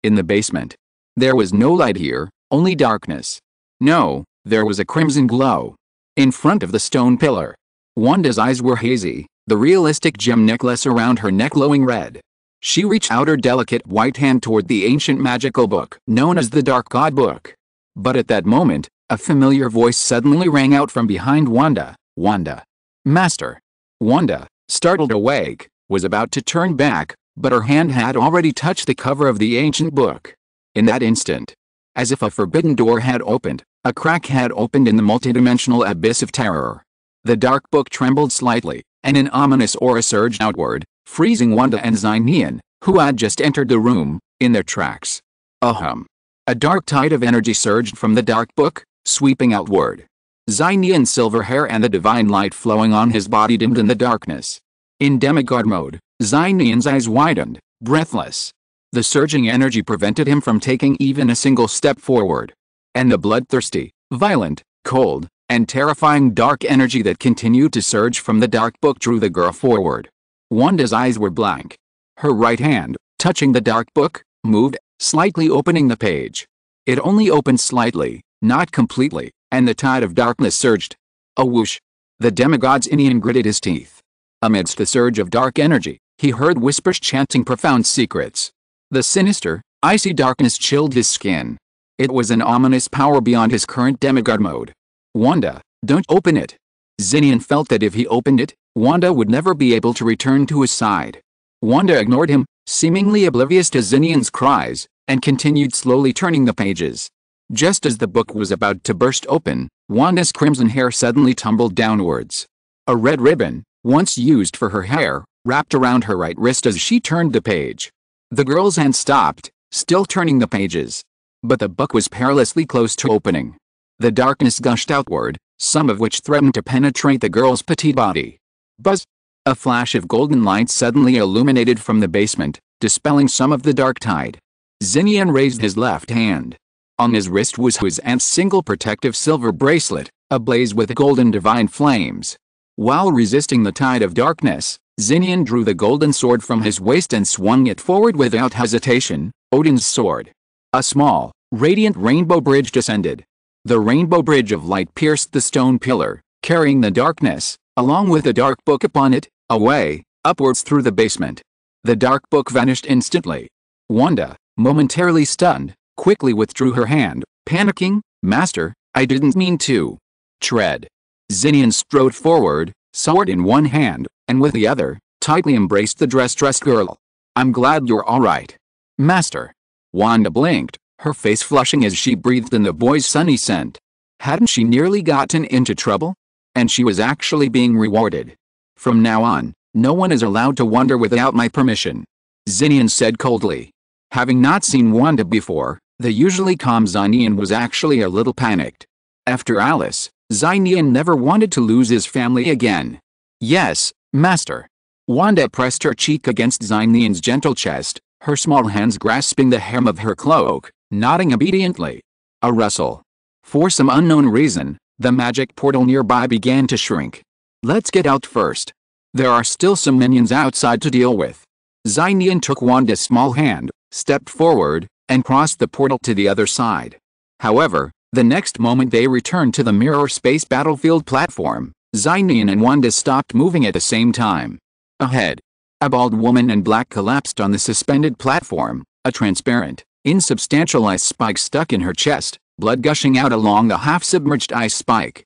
In the basement. There was no light here, only darkness. No, there was a crimson glow. In front of the stone pillar. Wanda's eyes were hazy, the realistic gem necklace around her neck glowing red. She reached out her delicate white hand toward the ancient magical book known as the Dark God Book. But at that moment, a familiar voice suddenly rang out from behind Wanda. Wanda. Master. Wanda, startled awake, was about to turn back, but her hand had already touched the cover of the ancient book. In that instant, as if a forbidden door had opened, a crack had opened in the multidimensional abyss of terror. The dark book trembled slightly, and an ominous aura surged outward, freezing Wanda and Nian, who had just entered the room, in their tracks. A dark tide of energy surged from the dark book, sweeping outward. Nian's silver hair and the divine light flowing on his body dimmed in the darkness. In demigod mode, Nian's eyes widened, breathless. The surging energy prevented him from taking even a single step forward. And the bloodthirsty, violent, cold, and terrifying dark energy that continued to surge from the dark book drew the girl forward. Wanda's eyes were blank. Her right hand, touching the dark book, moved, slightly opening the page. It only opened slightly, not completely, and the tide of darkness surged. A whoosh. The demigod's Nian gritted his teeth. Amidst the surge of dark energy, he heard whispers chanting profound secrets. The sinister, icy darkness chilled his skin. It was an ominous power beyond his current demigod mode. Wanda, don't open it. Nian felt that if he opened it, Wanda would never be able to return to his side. Wanda ignored him, seemingly oblivious to Nian's cries, and continued slowly turning the pages. Just as the book was about to burst open, Wanda's crimson hair suddenly tumbled downwards. A red ribbon, once used for her hair, wrapped around her right wrist as she turned the page. The girl's hand stopped, still turning the pages. But the book was perilously close to opening. The darkness gushed outward, some of which threatened to penetrate the girl's petite body. Buzz! A flash of golden light suddenly illuminated from the basement, dispelling some of the dark tide. Nian raised his left hand. On his wrist was his aunt's single protective silver bracelet, ablaze with golden divine flames. While resisting the tide of darkness, Nian drew the golden sword from his waist and swung it forward without hesitation, Odin's sword. A small, radiant rainbow bridge descended. The rainbow bridge of light pierced the stone pillar, carrying the darkness, along with the dark book upon it, away, upwards through the basement. The dark book vanished instantly. Wanda, momentarily stunned, quickly withdrew her hand, panicking, Master, I didn't mean to. Tread. Nian strode forward, sword in one hand, and with the other, tightly embraced the dressed girl. I'm glad you're alright. Master. Wanda blinked, her face flushing as she breathed in the boy's sunny scent. Hadn't she nearly gotten into trouble? And she was actually being rewarded. From now on, no one is allowed to wander without my permission. Nian said coldly. Having not seen Wanda before, the usually calm Nian was actually a little panicked. After Alice, Nian never wanted to lose his family again. Yes, Master. Wanda pressed her cheek against Nian's gentle chest, her small hands grasping the hem of her cloak, nodding obediently. A rustle. For some unknown reason, the magic portal nearby began to shrink. Let's get out first. There are still some minions outside to deal with. Nian took Wanda's small hand, stepped forward, and crossed the portal to the other side. However, the next moment they returned to the mirror space battlefield platform, Nian and Wanda stopped moving at the same time. Ahead, a bald woman in black collapsed on the suspended platform, a transparent, insubstantial ice spike stuck in her chest, blood gushing out along the half-submerged ice spike.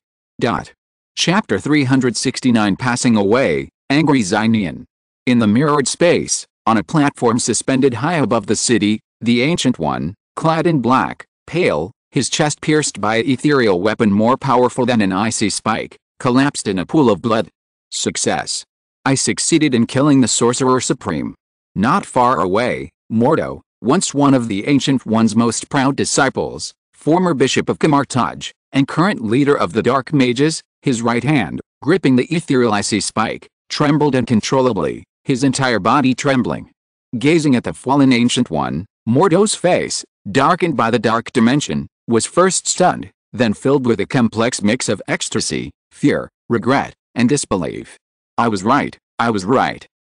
Chapter 369 Passing Away, Angry Nian. In the mirrored space, on a platform suspended high above the city, the Ancient One, clad in black, pale, his chest pierced by an ethereal weapon more powerful than an icy spike, collapsed in a pool of blood. Success. I succeeded in killing the Sorcerer Supreme. Not far away, Mordo, once one of the Ancient One's most proud disciples, former Bishop of Kamartaj, and current leader of the Dark Mages, his right hand, gripping the ethereal icy spike, trembled uncontrollably, his entire body trembling. Gazing at the fallen Ancient One, Mordo's face, darkened by the dark dimension, was first stunned, then filled with a complex mix of ecstasy, fear, regret, and disbelief. I was right,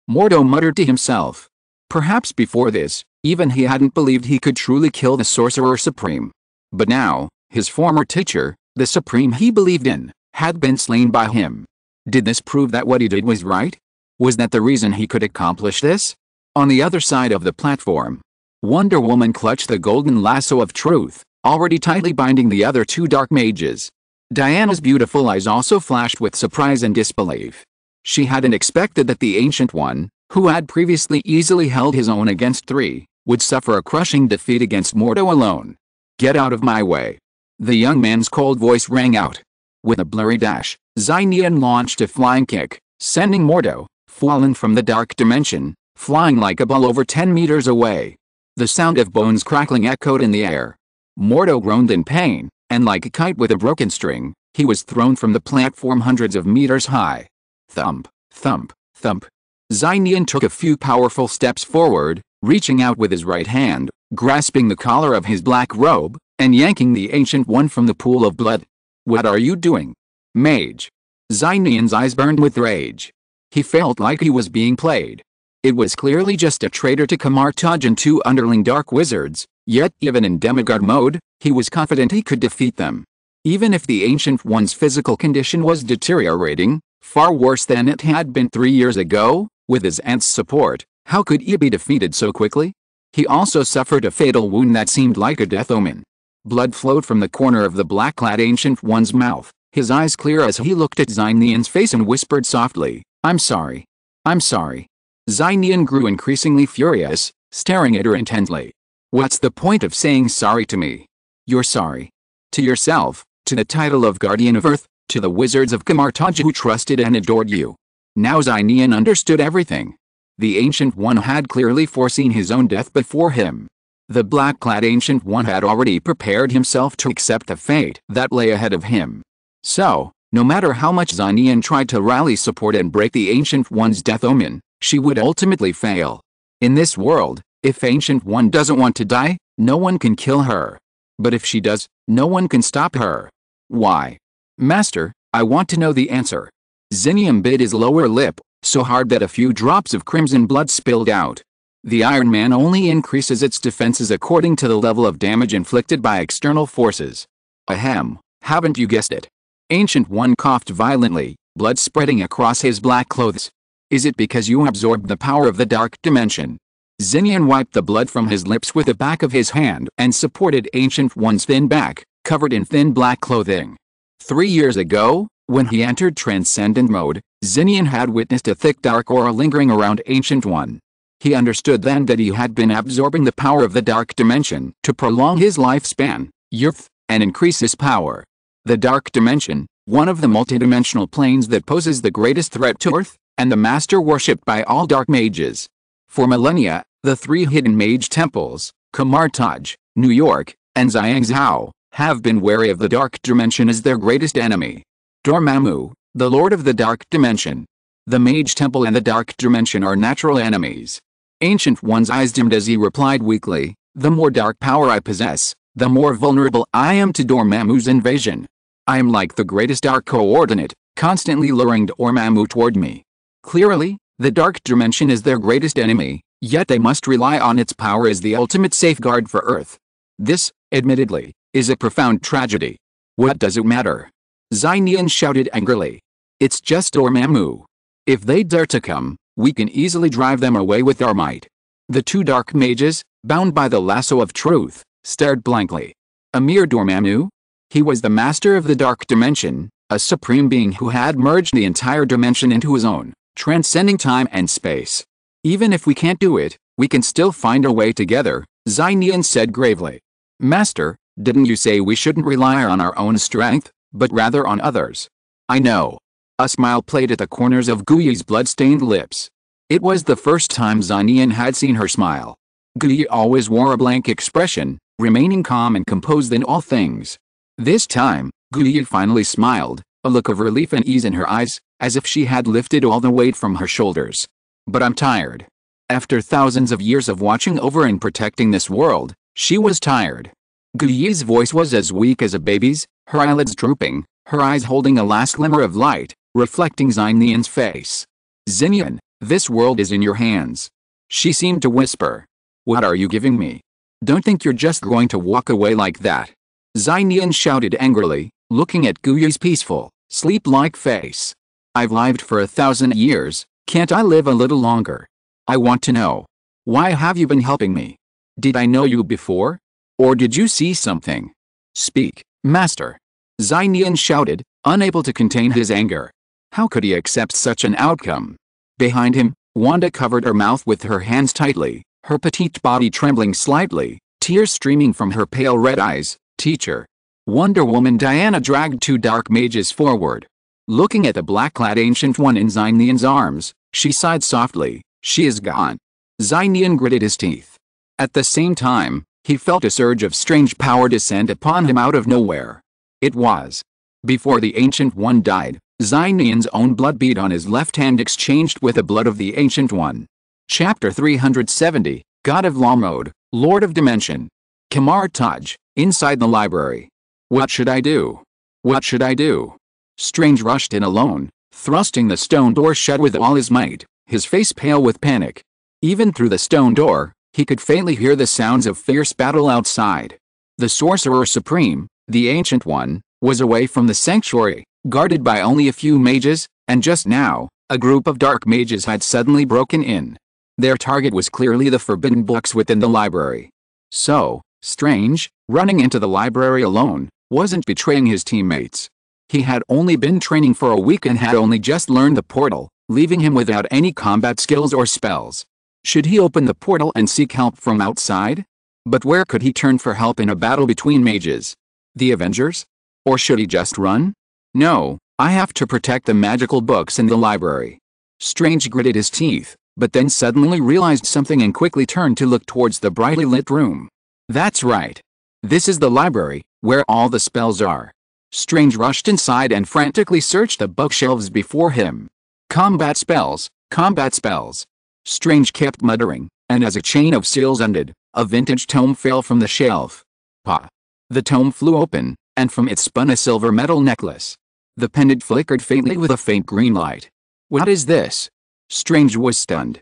Mordo muttered to himself. Perhaps before this, even he hadn't believed he could truly kill the Sorcerer Supreme. But now, his former teacher, the Supreme he believed in, had been slain by him. Did this prove that what he did was right? Was that the reason he could accomplish this? On the other side of the platform, Wonder Woman clutched the golden lasso of truth, already tightly binding the other two dark mages. Diana's beautiful eyes also flashed with surprise and disbelief. She hadn't expected that the Ancient One, who had previously easily held his own against three, would suffer a crushing defeat against Mordo alone. Get out of my way. The young man's cold voice rang out. With a blurry dash, Nian launched a flying kick, sending Mordo, fallen from the dark dimension, flying like a ball over 10 meters away. The sound of bones crackling echoed in the air. Mordo groaned in pain, and like a kite with a broken string, he was thrown from the platform hundreds of meters high. Thump, thump, thump. Nian took a few powerful steps forward, reaching out with his right hand, grasping the collar of his black robe, and yanking the Ancient One from the pool of blood. What are you doing, mage? Nian's eyes burned with rage. He felt like he was being played. It was clearly just a traitor to Kamartaj and two underling dark wizards, yet even in demigod mode, he was confident he could defeat them. Even if the Ancient One's physical condition was deteriorating, far worse than it had been 3 years ago, with his aunt's support, how could he be defeated so quickly? He also suffered a fatal wound that seemed like a death omen. Blood flowed from the corner of the black-clad Ancient One's mouth, his eyes clear as he looked at Nian's face and whispered softly, I'm sorry. I'm sorry. Nian grew increasingly furious, staring at her intently. What's the point of saying sorry to me? You're sorry. To yourself, to the title of Guardian of Earth, to the wizards of Kamartaj who trusted and adored you. Now Nian understood everything. The Ancient One had clearly foreseen his own death before him. The black-clad Ancient One had already prepared himself to accept the fate that lay ahead of him. So, no matter how much Nian tried to rally support and break the Ancient One's death omen, she would ultimately fail. In this world, if Ancient One doesn't want to die, no one can kill her. But if she does, no one can stop her. Why? Master, I want to know the answer. Nian bit his lower lip, so hard that a few drops of crimson blood spilled out. The Iron Man only increases its defenses according to the level of damage inflicted by external forces. Ahem, haven't you guessed it? Ancient One coughed violently, blood spreading across his black clothes. Is it because you absorbed the power of the dark dimension? Nian wiped the blood from his lips with the back of his hand and supported Ancient One's thin back, covered in thin black clothing. 3 years ago, when he entered Transcendent mode, Nian had witnessed a thick dark aura lingering around Ancient One. He understood then that he had been absorbing the power of the dark dimension to prolong his lifespan, youth, and increase his power. The dark dimension, one of the multidimensional planes that poses the greatest threat to Earth, and the master worshipped by all dark mages. For millennia, the 3 hidden mage temples, Kamartaj, New York, and Xiangzhou, have been wary of the dark dimension as their greatest enemy. Dormammu, the lord of the dark dimension. The mage temple and the dark dimension are natural enemies. Ancient One's eyes dimmed as he replied weakly, the more dark power I possess, the more vulnerable I am to Dormammu's invasion. I am like the greatest dark coordinate, constantly luring Dormammu toward me. Clearly, the dark dimension is their greatest enemy, yet they must rely on its power as the ultimate safeguard for Earth. This, admittedly, is a profound tragedy. What does it matter? Nian shouted angrily. It's just Dormammu. If they dare to come, we can easily drive them away with our might. The two dark mages, bound by the lasso of truth, stared blankly. A mere Dormammu? He was the master of the dark dimension, a supreme being who had merged the entire dimension into his own, transcending time and space. Even if we can't do it, we can still find a way together, Nian said gravely. Master, didn't you say we shouldn't rely on our own strength, but rather on others? I know. A smile played at the corners of Guyi's blood-stained lips. It was the first time Nian had seen her smile. Guyi always wore a blank expression, remaining calm and composed in all things. This time, Guyi finally smiled, a look of relief and ease in her eyes, as if she had lifted all the weight from her shoulders. But I'm tired. After thousands of years of watching over and protecting this world, she was tired. Guyi's voice was as weak as a baby's, her eyelids drooping, her eyes holding a last glimmer of light, reflecting Nian's face. Nian, this world is in your hands. She seemed to whisper. What are you giving me? Don't think you're just going to walk away like that. Nian shouted angrily, looking at Guyi's peaceful, sleep-like face. I've lived for 1,000 years, can't I live a little longer? I want to know. Why have you been helping me? Did I know you before? Or did you see something? Speak, master. Nian shouted, unable to contain his anger. How could he accept such an outcome? Behind him, Wanda covered her mouth with her hands tightly, her petite body trembling slightly, tears streaming from her pale red eyes. Teacher. Wonder Woman Diana dragged two dark mages forward. Looking at the black-clad Ancient One in Nian's arms, she sighed softly. She is gone. Nian gritted his teeth. At the same time, he felt a surge of strange power descend upon him out of nowhere. It was. Before the Ancient One died, Nian's own blood bead on his left hand exchanged with the blood of the Ancient One. Chapter 370, God of Law Mode, Lord of Dimension. Kamar Taj, inside the library. What should I do? What should I do? Strange rushed in alone, thrusting the stone door shut with all his might, his face pale with panic. Even through the stone door, he could faintly hear the sounds of fierce battle outside. The Sorcerer Supreme, the Ancient One, was away from the sanctuary, guarded by only a few mages, and just now, a group of dark mages had suddenly broken in. Their target was clearly the forbidden books within the library. So, Strange, running into the library alone, wasn't betraying his teammates. He had only been training for a week and had only just learned the portal, leaving him without any combat skills or spells. Should he open the portal and seek help from outside? But where could he turn for help in a battle between mages? The Avengers? Or should he just run? No, I have to protect the magical books in the library. Strange gritted his teeth, but then suddenly realized something and quickly turned to look towards the brightly lit room. That's right. This is the library, where all the spells are. Strange rushed inside and frantically searched the bookshelves before him. Combat spells, combat spells. Strange kept muttering, and as a chain of seals ended, a vintage tome fell from the shelf. Pa! The tome flew open, and from it spun a silver metal necklace. The pendant flickered faintly with a faint green light. What is this? Strange was stunned.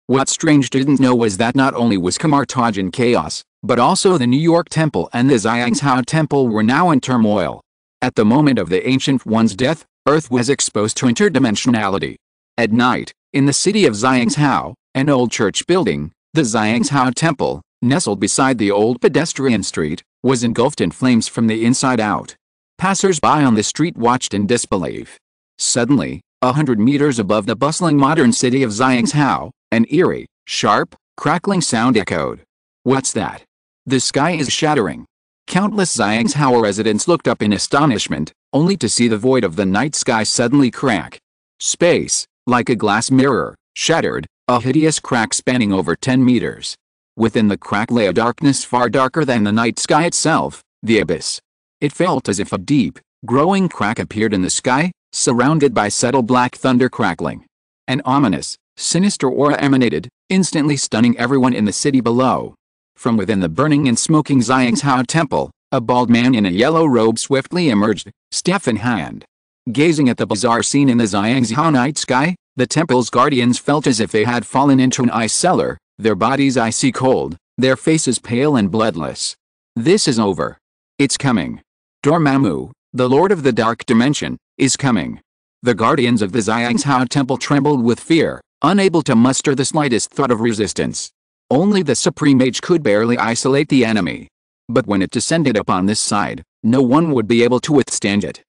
What Strange didn't know was that not only was Kamar Taj in chaos, but also the New York Temple and the Xiangshao Temple were now in turmoil. At the moment of the Ancient One's death, Earth was exposed to interdimensionality. At night, in the city of Xiangshao, an old church building, the Xiangshao Temple, nestled beside the old pedestrian street, was engulfed in flames from the inside out. Passers-by on the street watched in disbelief. Suddenly, 100 meters above the bustling modern city of Xiangshao, an eerie, sharp, crackling sound echoed. What's that? The sky is shattering. Countless Xiangshao residents looked up in astonishment, only to see the void of the night sky suddenly crack. Space, like a glass mirror, shattered, a hideous crack spanning over 10 meters. Within the crack lay a darkness far darker than the night sky itself, the abyss. It felt as if a deep, growing crack appeared in the sky, surrounded by subtle black thunder crackling. An ominous, sinister aura emanated, instantly stunning everyone in the city below. From within the burning and smoking Xiangshao Temple, a bald man in a yellow robe swiftly emerged, staff in hand. Gazing at the bizarre scene in the Xiangshao night sky, the temple's guardians felt as if they had fallen into an ice cellar, their bodies icy cold, their faces pale and bloodless. This is over. It's coming. Dormammu, the Lord of the Dark Dimension, is coming. The guardians of the Xiangshao Temple trembled with fear, unable to muster the slightest thought of resistance. Only the Supreme Mage could barely isolate the enemy. But when it descended upon this side, no one would be able to withstand it.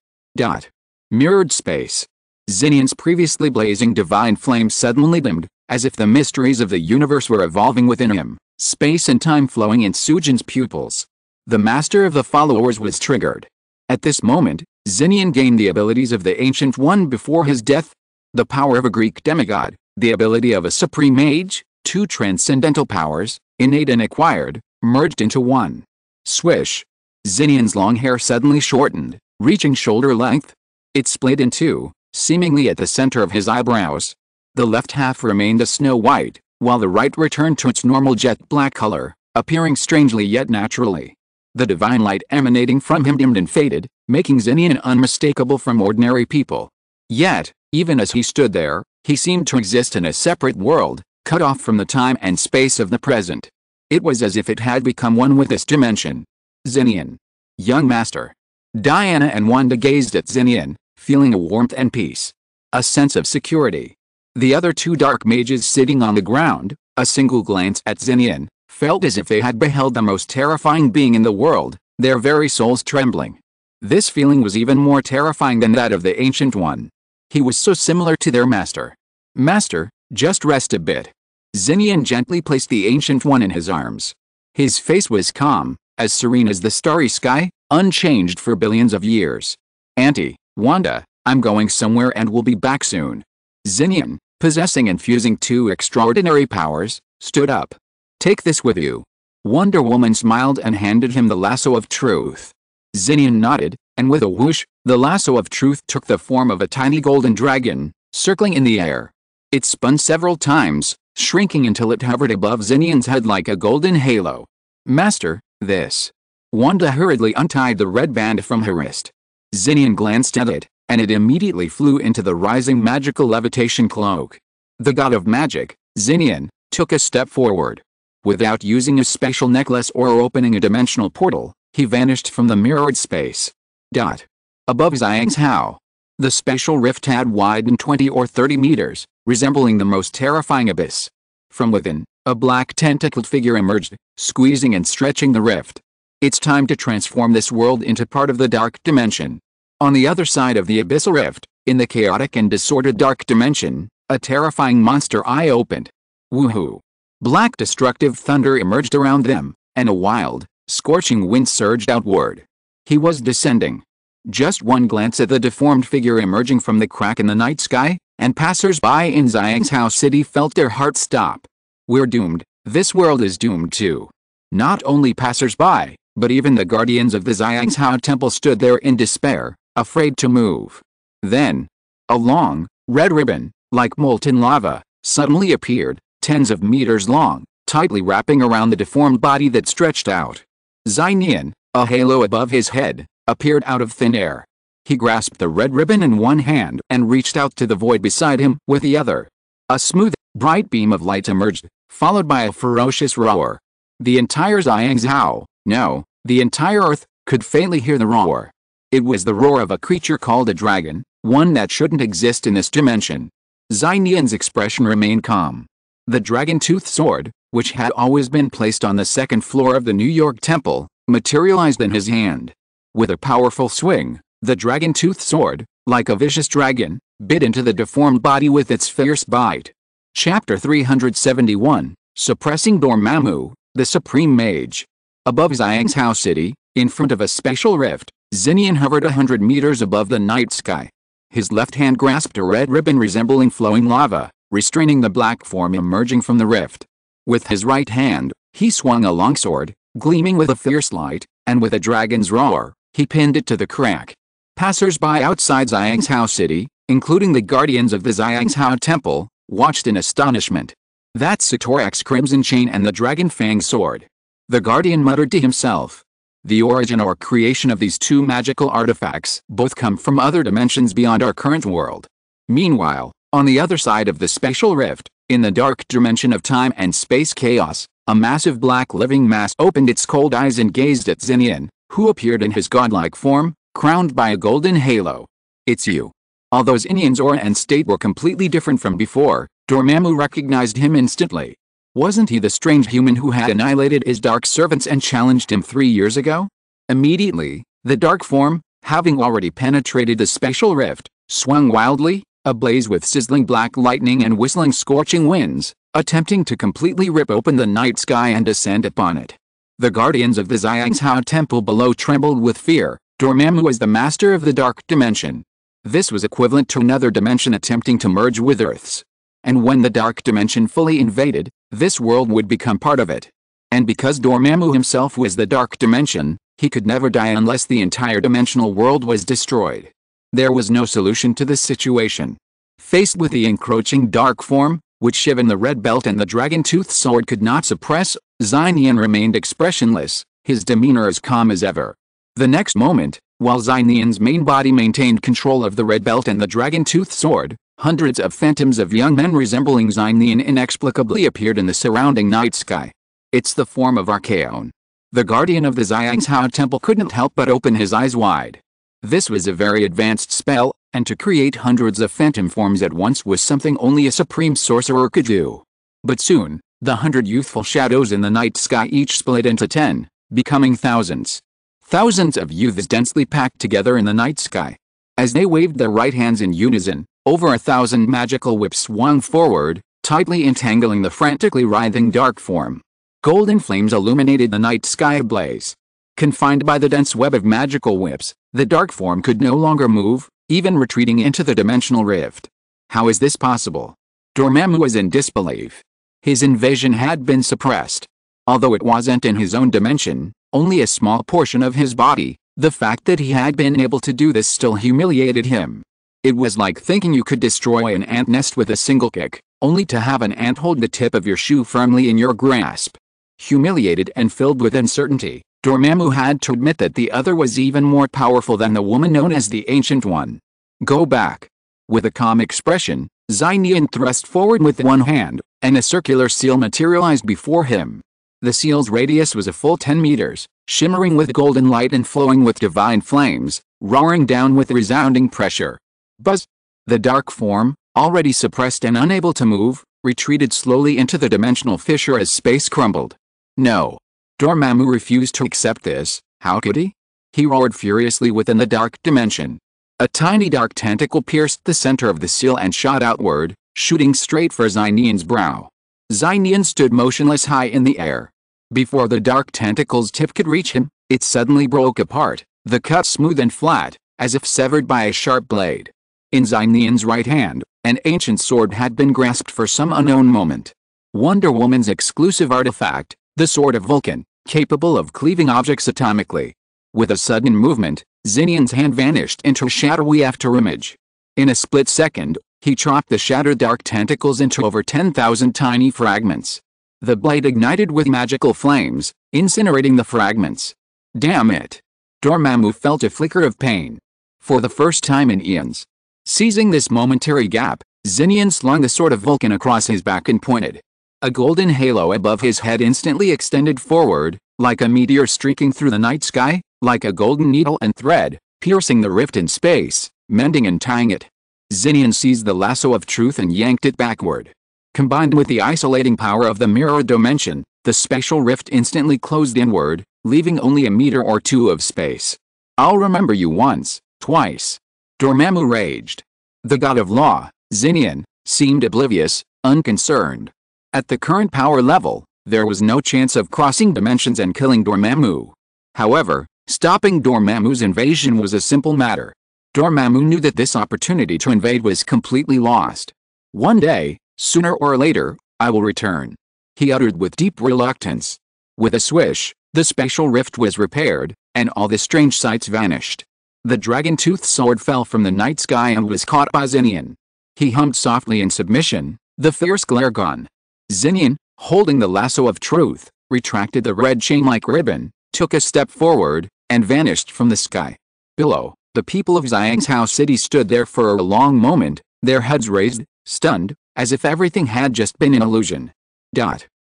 Mirrored space. Xinian's previously blazing divine flame suddenly dimmed, as if the mysteries of the universe were evolving within him, space and time flowing in Sujin's pupils. The master of the followers was triggered. At this moment, Xinian gained the abilities of the Ancient One before his death. The power of a Greek demigod, the ability of a supreme mage, two transcendental powers, innate and acquired, merged into one. Swish. Xinian's long hair suddenly shortened, reaching shoulder length. It split in two, seemingly at the center of his eyebrows. The left half remained a snow white, while the right returned to its normal jet black color, appearing strangely yet naturally. The divine light emanating from him dimmed and faded, making Xinian unmistakable from ordinary people. Yet, even as he stood there, he seemed to exist in a separate world, cut off from the time and space of the present. It was as if it had become one with this dimension. Xinian. Young master. Diana and Wanda gazed at Xinian, feeling a warmth and peace. A sense of security. The other two dark mages sitting on the ground, a single glance at Xinian, felt as if they had beheld the most terrifying being in the world, their very souls trembling. This feeling was even more terrifying than that of the Ancient One. He was so similar to their master. Master, just rest a bit. Xinian gently placed the Ancient One in his arms. His face was calm, as serene as the starry sky, unchanged for billions of years. Auntie, Wanda, I'm going somewhere and will be back soon. Xinian, possessing and fusing two extraordinary powers, stood up. Take this with you. Wonder Woman smiled and handed him the lasso of truth. Xinian nodded, and with a whoosh, the lasso of truth took the form of a tiny golden dragon, circling in the air. It spun several times, shrinking until it hovered above Xinian's head like a golden halo. Master, this. Wanda hurriedly untied the red band from her wrist. Xinian glanced at it, and it immediately flew into the rising magical levitation cloak. The god of magic, Xinian, took a step forward. Without using a special necklace or opening a dimensional portal, he vanished from the mirrored space. Above Xiangshao, the special rift had widened 20 or 30 meters, resembling the most terrifying abyss. From within, a black tentacled figure emerged, squeezing and stretching the rift. It's time to transform this world into part of the dark dimension. On the other side of the abyssal rift, in the chaotic and disordered dark dimension, a terrifying monster eye opened. Woohoo! Black destructive thunder emerged around them, and a wild, scorching wind surged outward. He was descending. Just one glance at the deformed figure emerging from the crack in the night sky, and passers-by in Xiangshao City felt their hearts stop. We're doomed. This world is doomed too. Not only passers-by, but even the guardians of the Xiangshao Temple stood there in despair, afraid to move. Then, a long, red ribbon, like molten lava, suddenly appeared, tens of meters long, tightly wrapping around the deformed body that stretched out. Nian, a halo above his head, appeared out of thin air. He grasped the red ribbon in one hand and reached out to the void beside him with the other. A smooth, bright beam of light emerged, followed by a ferocious roar. The entire Xiangshao, no, the entire earth, could faintly hear the roar. It was the roar of a creature called a dragon, one that shouldn't exist in this dimension. Nian's expression remained calm. The dragon-toothed sword, which had always been placed on the second floor of the New York Temple, materialized in his hand. With a powerful swing, the dragon-toothed sword, like a vicious dragon, bit into the deformed body with its fierce bite. Chapter 371, Suppressing Dormammu, the Supreme Mage. Above Xiangshao City, in front of a special rift, Xinian hovered 100 meters above the night sky. His left hand grasped a red ribbon resembling flowing lava, restraining the black form emerging from the rift. With his right hand, he swung a longsword, gleaming with a fierce light, and with a dragon's roar, he pinned it to the crack. Passers-by outside Xiangshao City, including the guardians of the Xiangshao Temple, watched in astonishment. That's Satorak's crimson chain and the dragon fang sword. The guardian muttered to himself. The origin or creation of these two magical artifacts both come from other dimensions beyond our current world. Meanwhile, on the other side of the special rift, in the dark dimension of time and space chaos, A massive black living mass opened its cold eyes and gazed at Nian, who appeared in his godlike form, crowned by a golden halo. "It's you." Although Nian's aura and state were completely different from before, Dormammu recognized him instantly. Wasn't he the strange human who had annihilated his dark servants and challenged him 3 years ago? Immediately, the dark form, having already penetrated the spatial rift, swung wildly, ablaze with sizzling black lightning and whistling scorching winds, attempting to completely rip open the night sky and descend upon it. The guardians of the Xianghao temple below trembled with fear. Dormammu was the master of the dark dimension. This was equivalent to another dimension attempting to merge with Earth's. And when the dark dimension fully invaded, this world would become part of it. And because Dormammu himself was the dark dimension, he could never die unless the entire dimensional world was destroyed. There was no solution to this situation. Faced with the encroaching dark form, which even the red belt and the dragon-toothed sword could not suppress, Nian remained expressionless, his demeanor as calm as ever. The next moment, while Nian's main body maintained control of the red belt and the dragon-toothed sword, hundreds of phantoms of young men resembling Nian inexplicably appeared in the surrounding night sky. It's the form of Archaon. The guardian of the Xianghao temple couldn't help but open his eyes wide. This was a very advanced spell, and to create hundreds of phantom forms at once was something only a supreme sorcerer could do. But soon, the 100 youthful shadows in the night sky each split into 10, becoming thousands. Thousands of youths densely packed together in the night sky. As they waved their right hands in unison, over 1,000 magical whips swung forward, tightly entangling the frantically writhing dark form. Golden flames illuminated the night sky ablaze. Confined by the dense web of magical whips, the dark form could no longer move, even retreating into the dimensional rift. How is this possible? Dormammu was in disbelief. His invasion had been suppressed. Although it wasn't in his own dimension, only a small portion of his body, the fact that he had been able to do this still humiliated him. It was like thinking you could destroy an ant nest with a single kick, only to have an ant hold the tip of your shoe firmly in your grasp. Humiliated and filled with uncertainty, Dormammu had to admit that the other was even more powerful than the woman known as the Ancient One. Go back. With a calm expression, Nian thrust forward with one hand, and a circular seal materialized before him. The seal's radius was a full 10 meters, shimmering with golden light and flowing with divine flames, roaring down with resounding pressure. Buzz! The dark form, already suppressed and unable to move, retreated slowly into the dimensional fissure as space crumbled. No. Dormammu refused to accept this. How could he? He roared furiously within the dark dimension. A tiny dark tentacle pierced the center of the seal and shot outward, shooting straight for Nian's brow. Nian stood motionless high in the air. Before the dark tentacle's tip could reach him, it suddenly broke apart, the cut smooth and flat, as if severed by a sharp blade. In Nian's right hand, an ancient sword had been grasped for some unknown moment. Wonder Woman's exclusive artifact, the Sword of Vulcan, capable of cleaving objects atomically. With a sudden movement, Nian's hand vanished into a shadowy afterimage. In a split second, he chopped the shattered dark tentacles into over 10,000 tiny fragments. The blade ignited with magical flames, incinerating the fragments. Damn it! Dormammu felt a flicker of pain. For the first time in eons. Seizing this momentary gap, Nian slung the Sword of Vulcan across his back and pointed. A golden halo above his head instantly extended forward, like a meteor streaking through the night sky, like a golden needle and thread, piercing the rift in space, mending and tying it. Nian seized the lasso of truth and yanked it backward. Combined with the isolating power of the mirror dimension, the spatial rift instantly closed inward, leaving only a meter or two of space. I'll remember you once, twice. Dormammu raged. The god of law, Nian, seemed oblivious, unconcerned. At the current power level, there was no chance of crossing dimensions and killing Dormammu. However, stopping Dormammu's invasion was a simple matter. Dormammu knew that this opportunity to invade was completely lost. One day, sooner or later, I will return. He uttered with deep reluctance. With a swish, the spatial rift was repaired, and all the strange sights vanished. The dragon-toothed sword fell from the night sky and was caught by Nian. He hummed softly in submission, the fierce glare gone. Nian, holding the lasso of truth, retracted the red chain-like ribbon, took a step forward, and vanished from the sky. Below, the people of Xianghao City stood there for a long moment, their heads raised, stunned, as if everything had just been an illusion.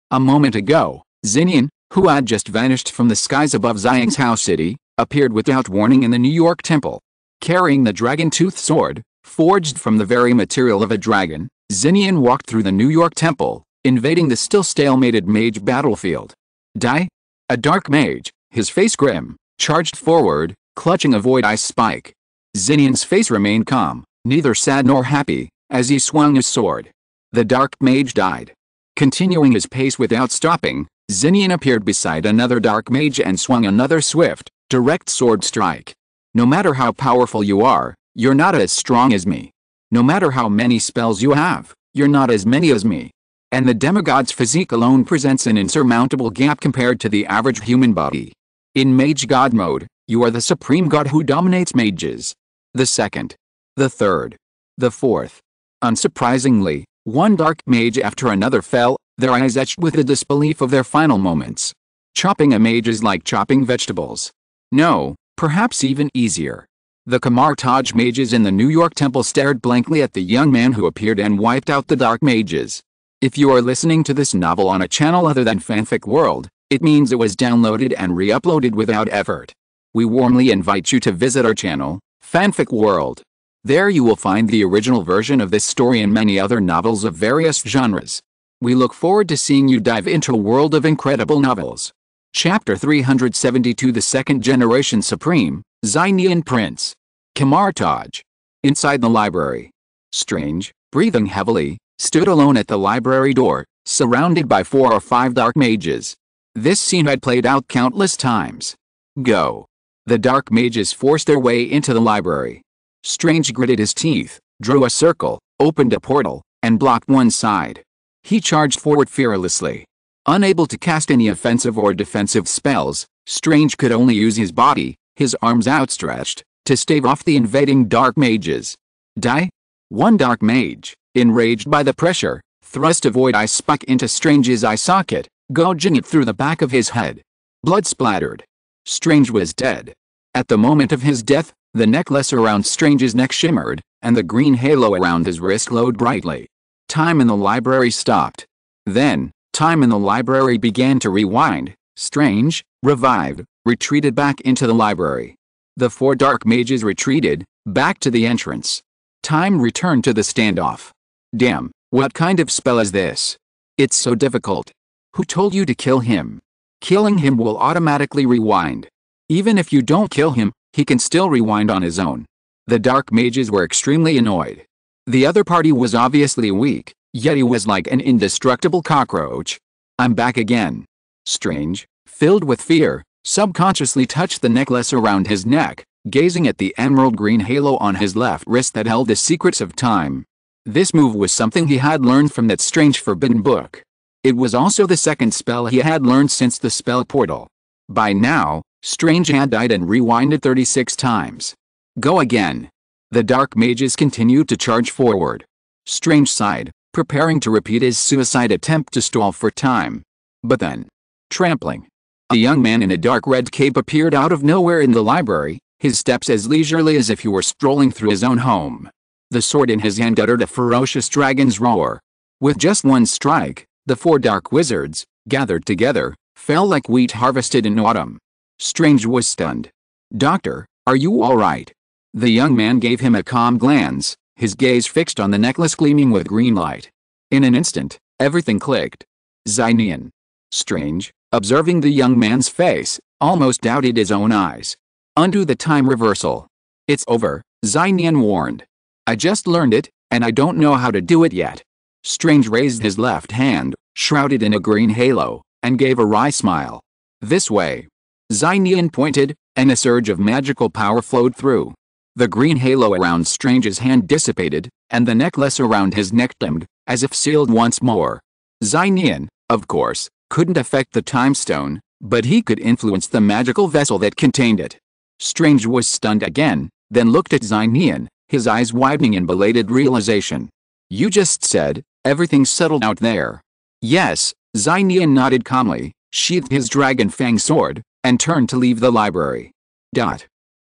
A moment ago, Nian, who had just vanished from the skies above Xiang's house city, appeared without warning in the New York temple. Carrying the dragon-toothed sword, forged from the very material of a dragon, Nian walked through the New York temple, invading the still stalemated mage battlefield. Die? A dark mage, his face grim, charged forward, clutching a void ice spike. Nian's face remained calm, neither sad nor happy, as he swung his sword. The dark mage died. Continuing his pace without stopping, Nian appeared beside another dark mage and swung another swift, direct sword strike. No matter how powerful you are, you're not as strong as me. No matter how many spells you have, you're not as many as me. And the demigod's physique alone presents an insurmountable gap compared to the average human body. In mage god mode, you are the supreme god who dominates mages. The second. The third. The fourth. Unsurprisingly, one dark mage after another fell, their eyes etched with the disbelief of their final moments. Chopping a mage is like chopping vegetables. No, perhaps even easier. The Kamartaj mages in the New York temple stared blankly at the young man who appeared and wiped out the dark mages. If you are listening to this novel on a channel other than Fanfic World, it means it was downloaded and re-uploaded without effort. We warmly invite you to visit our channel, Fanfic World. There you will find the original version of this story and many other novels of various genres. We look forward to seeing you dive into a world of incredible novels. Chapter 372, The Second Generation Supreme, Nian Prince. Kamartaj. Inside the library. Strange, breathing heavily, stood alone at the library door, surrounded by 4 or 5 dark mages. This scene had played out countless times. Go. The dark mages forced their way into the library. Strange gritted his teeth, drew a circle, opened a portal, and blocked one side. He charged forward fearlessly. Unable to cast any offensive or defensive spells, Strange could only use his body, his arms outstretched, to stave off the invading dark mages. Die? One dark mage, enraged by the pressure, thrust a void ice spike into Strange's eye socket, gouging it through the back of his head. Blood splattered. Strange was dead. At the moment of his death, the necklace around Strange's neck shimmered, and the green halo around his wrist glowed brightly. Time in the library stopped. Then, time in the library began to rewind. Strange, revived, retreated back into the library. The 4 dark mages retreated, back to the entrance. Time returned to the standoff. Damn, what kind of spell is this? It's so difficult. Who told you to kill him? Killing him will automatically rewind. Even if you don't kill him, he can still rewind on his own. The dark mages were extremely annoyed. The other party was obviously weak, yet he was like an indestructible cockroach. I'm back again. Strange, filled with fear, subconsciously touched the necklace around his neck, gazing at the emerald green halo on his left wrist that held the secrets of time. This move was something he had learned from that strange forbidden book. It was also the second spell he had learned since the spell portal. By now, Strange had died and rewinded 36 times. Go again. The dark mages continued to charge forward. Strange sighed, preparing to repeat his suicide attempt to stall for time. But then, trampling. A young man in a dark red cape appeared out of nowhere in the library, his steps as leisurely as if he were strolling through his own home. The sword in his hand uttered a ferocious dragon's roar. With just one strike, the 4 dark wizards, gathered together, fell like wheat harvested in autumn. Strange was stunned. Doctor, are you all right? The young man gave him a calm glance, his gaze fixed on the necklace gleaming with green light. In an instant, everything clicked. Nian. Strange, observing the young man's face, almost doubted his own eyes. Undo the time reversal. It's over, Nian warned. I just learned it, and I don't know how to do it yet. Strange raised his left hand, shrouded in a green halo, and gave a wry smile. This way. Nian pointed, and a surge of magical power flowed through. The green halo around Strange's hand dissipated, and the necklace around his neck dimmed, as if sealed once more. Nian, of course, couldn't affect the time stone, but he could influence the magical vessel that contained it. Strange was stunned again, then looked at Nian, his eyes widening in belated realization. You just said, everything's settled out there. Yes, Nian nodded calmly, sheathed his dragon fang sword, and turned to leave the library.